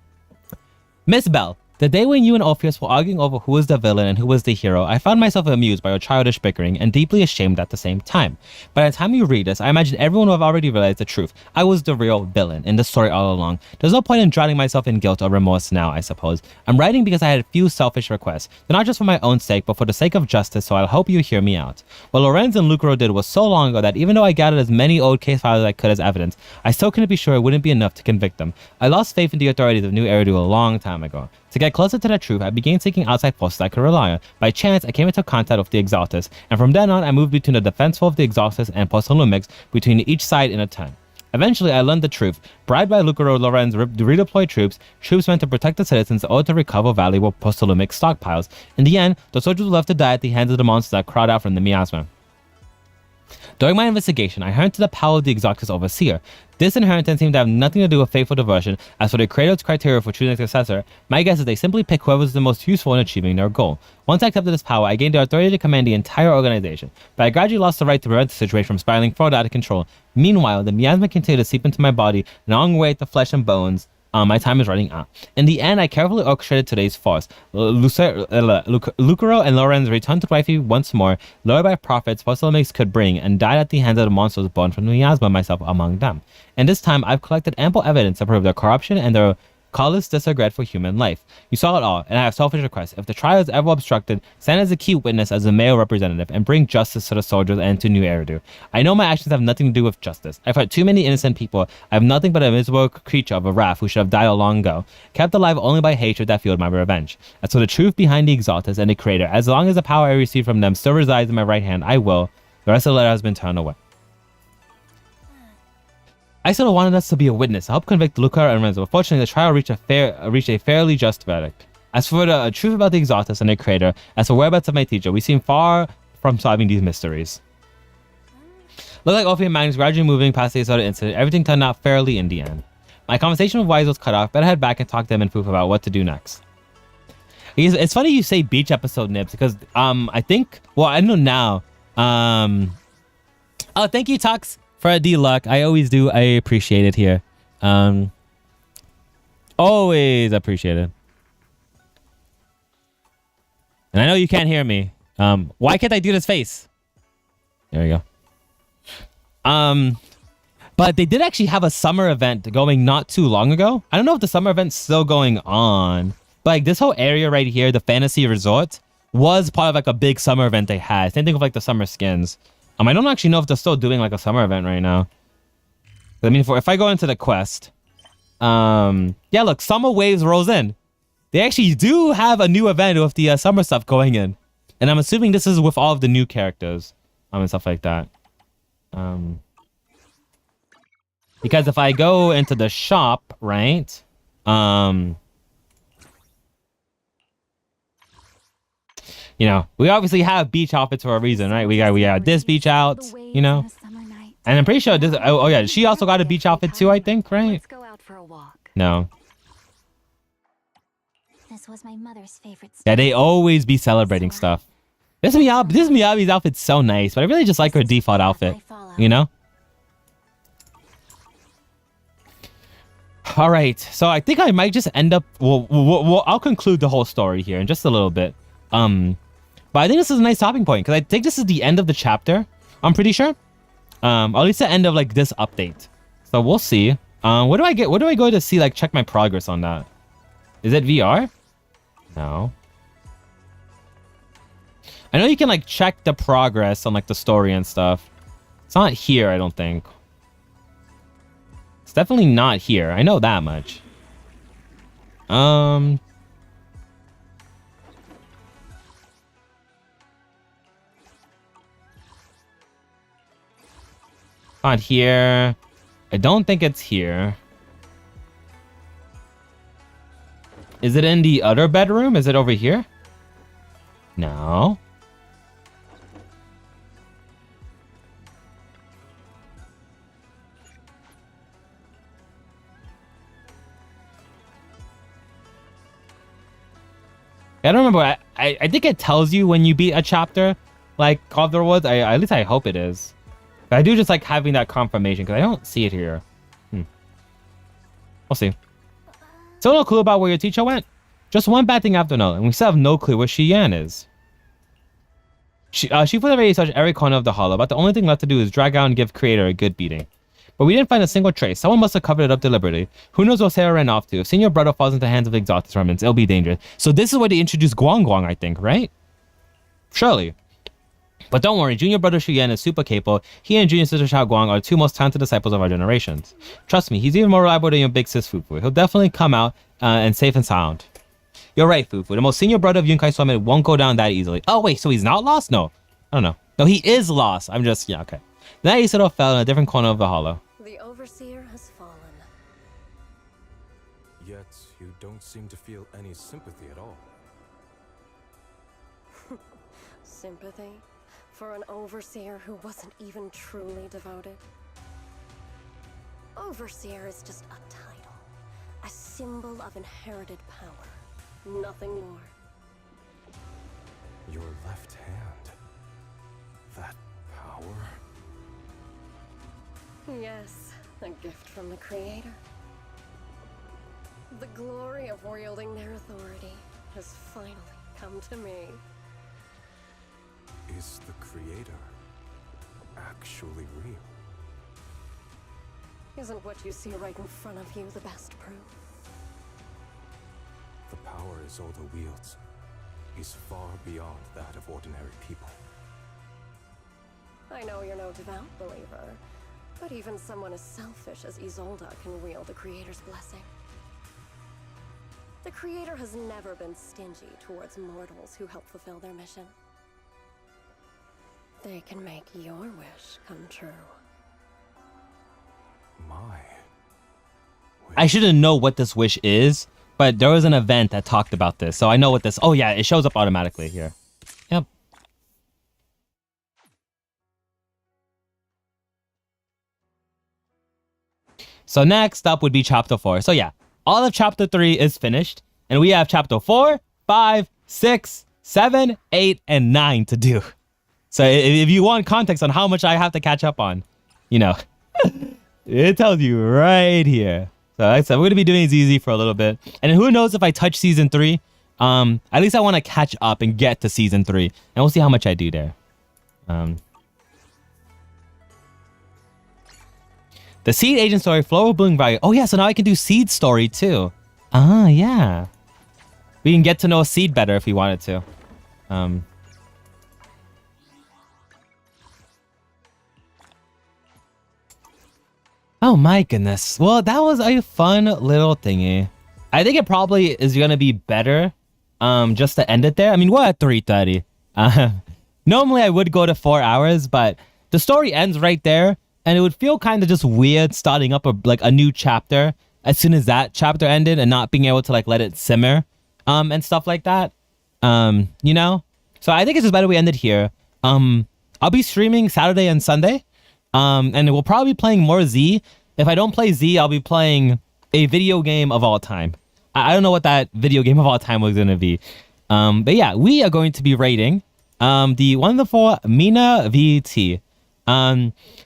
Miss Belle. The day when you and Orpheus were arguing over who was the villain and who was the hero, I found myself amused by your childish bickering and deeply ashamed at the same time. By the time you read this, I imagine everyone will have already realized the truth. I was the real villain in the story all along. There's no point in drowning myself in guilt or remorse now, I suppose. I'm writing because I had a few selfish requests. They're not just for my own sake, but for the sake of justice, so I'll hope you hear me out. What Lorenz and Lucaro did was so long ago that even though I gathered as many old case files as I could as evidence, I still couldn't be sure it wouldn't be enough to convict them. I lost faith in the authorities of New Eridu a long time ago. To get closer to the truth, I began seeking outside forces I could rely on. By chance, I came into contact with the Exaltus, and from then on, I moved between the defense force of the Exaltus and Postolumex, between each side in a turn. Eventually, I learned the truth. Bribed by Lucaro Lorenz to redeploy troops meant to protect the citizens or to recover valuable Postolumex stockpiles. In the end, the soldiers were left to die at the hands of the monsters that crawled out from the miasma. During my investigation, I heard to the power of the Exaltus Overseer. This inheritance seemed to have nothing to do with faithful devotion. As for the creator's criteria for choosing a successor, my guess is they simply pick whoever's the most useful in achieving their goal. Once I accepted this power, I gained the authority to command the entire organization, but I gradually lost the right to prevent the situation from spiraling further out of control. Meanwhile, the miasma continued to seep into my body, gnawing away at the flesh and bones. My time is running out. In the end, I carefully orchestrated today's farce. Lucaro and Lorenz returned to Wifey once more, lured by profits Postolumex could bring, and died at the hands of the monsters born from the miasma, myself among them. And this time, I've collected ample evidence to prove their corruption and their callous disregard for human life. You saw it all, and I have selfish requests. If the trial is ever obstructed, stand as a key witness as a male representative and bring justice to the soldiers and to New Eridu. I know my actions have nothing to do with justice. I've hurt too many innocent people. I have nothing but a miserable creature of a wrath who should have died long ago, kept alive only by hatred that fueled my revenge. As for the truth behind the Exaltus and the Creator, as long as the power I received from them still resides in my right hand, I will. The rest of the letter has been turned away. I sort of wanted us to be a witness to help convict Lucaro and Renzo. Fortunately, the trial reached a fairly just verdict. As for the truth about the Exaltus and their creator, as for whereabouts of my teacher, we seem far from solving these mysteries. Looked like Orpheus and Magnus gradually moving past the Isoda incident. Everything turned out fairly in the end. My conversation with Wise was cut off, but I head back and talk to him and Foof about what to do next. It's funny you say beach episode, Nibs, because I think, well, I know now. Oh, thank you, Tux, for a D-Luck. I always do. I appreciate it here. Always appreciate it. And I know you can't hear me. Why can't I do this face? There we go. But they did actually have a summer event going not too long ago. I don't know if the summer event's still going on. But like this whole area right here, the fantasy resort, was part of like a big summer event they had. Same thing with like the summer skins. I don't actually know if they're still doing like a summer event right now. I mean, if I go into the quest, yeah, look, Summer Waves rolls in. They actually do have a new event with the summer stuff going in, and I'm assuming this is with all of the new characters, and stuff like that. Because if I go into the shop, right, you know, we obviously have beach outfits for a reason, right? We got this beach out, you know, and I'm pretty sure this. Oh yeah, she also got a beach outfit too, I think, right? Let's go out for a walk. No. This was my mother's favorite. Yeah, they always be celebrating stuff. This Miyabi's outfit's so nice, but I really just like her default outfit, you know? All right, so I think I might just end up. Well, I'll conclude the whole story here in just a little bit. But I think this is a nice stopping point because I think this is the end of the chapter. I'm pretty sure. Or at least the end of like this update. So we'll see. What do I get? What do I go to see? Like check my progress on that. Is it VR? No. I know you can like check the progress on like the story and stuff. It's not here, I don't think. It's definitely not here. I know that much. Not here. I don't think it's here. Is it in the other bedroom? Is it over here? No. I don't remember. I think it tells you when you beat a chapter, like of the rewards. At least I hope it is. But I do just like having that confirmation because I don't see it here. We'll see. Still no clue about where your teacher went? Just one bad thing I have to know, and we still have no clue where Shiyan is. She already searched every corner of the hollow, but the only thing left to do is drag out and give Creator a good beating. But we didn't find a single trace. Someone must have covered it up deliberately. Who knows what Sarah ran off to? If Senior Brother falls into the hands of the Exaltus remnants, it'll be dangerous. So this is where they introduced Guang Guang, I think, right? Surely. But don't worry, Junior Brother Shuyan is super capable. He and Junior Sister Xiao Guang are the two most talented disciples of our generations. Trust me, he's even more reliable than your big sis Fufu. He'll definitely come out and safe and sound. You're right, Fufu. The most senior brother of Yunkai Summit won't go down that easily. Oh, wait, so he's not lost? No. I don't know. No, he is lost. I'm just, yeah, okay. That Isaro fell in a different corner of the hollow. The Overseer has fallen. Yet, you don't seem to feel any sympathy at all. Sympathy? For an Overseer who wasn't even truly devoted? Overseer is just a title. A symbol of inherited power. Nothing more. Your left hand. That power? Yes, a gift from the Creator. The glory of wielding their authority has finally come to me. Is the Creator actually real? Isn't what you see right in front of you the best proof? The power Isolde wields is far beyond that of ordinary people. I know you're no devout believer, but even someone as selfish as Isolde can wield the Creator's blessing. The Creator has never been stingy towards mortals who help fulfill their mission. They can make your wish come true. I shouldn't know what this wish is, but there was an event that talked about this, so I know what this... Oh yeah, it shows up automatically here. Yep. So next up would be Chapter 4. So yeah, all of Chapter 3 is finished, and we have Chapter 4, 5, 6, 7, 8, and 9 to do. So if you want context on how much I have to catch up on, you know, it tells you right here. So like I said, we're going to be doing ZZ for a little bit. And who knows if I touch Season 3, at least I want to catch up and get to Season 3. And we'll see how much I do there. The Seed Agent story, Floral Blooming Value. Oh yeah, so now I can do Seed story too. Ah, yeah. We can get to know Seed better if we wanted to. Oh my goodness. Well, that was a fun little thingy. I think it probably is going to be better just to end it there. I mean, we're at 3:30. Normally I would go to 4 hours, but the story ends right there, and it would feel kind of just weird starting up a new chapter as soon as that chapter ended and not being able to like let it simmer and stuff like that. You know? So I think it's just better we end it here. I'll be streaming Saturday and Sunday. And we'll probably be playing more Z. If I don't play Z, I'll be playing a video game of all time. I don't know what that video game of all time was going to be. But yeah, we are going to be rating the wonderful Mina VT.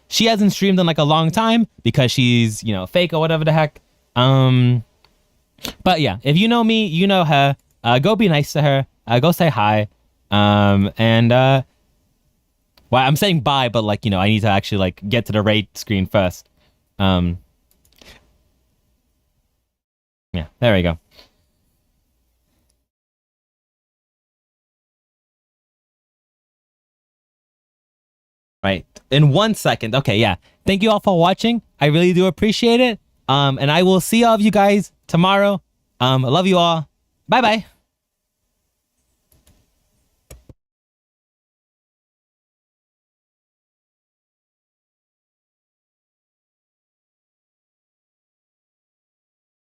She hasn't streamed in like a long time because she's, you know, fake or whatever the heck. But yeah, if you know me, you know her. Go be nice to her. Go say hi. Well, I'm saying bye, but like, you know, I need to actually like get to the raid screen first. Yeah, there we go. Right. In 1 second. Okay, yeah. Thank you all for watching. I really do appreciate it. And I will see all of you guys tomorrow. I love you all. Bye-bye.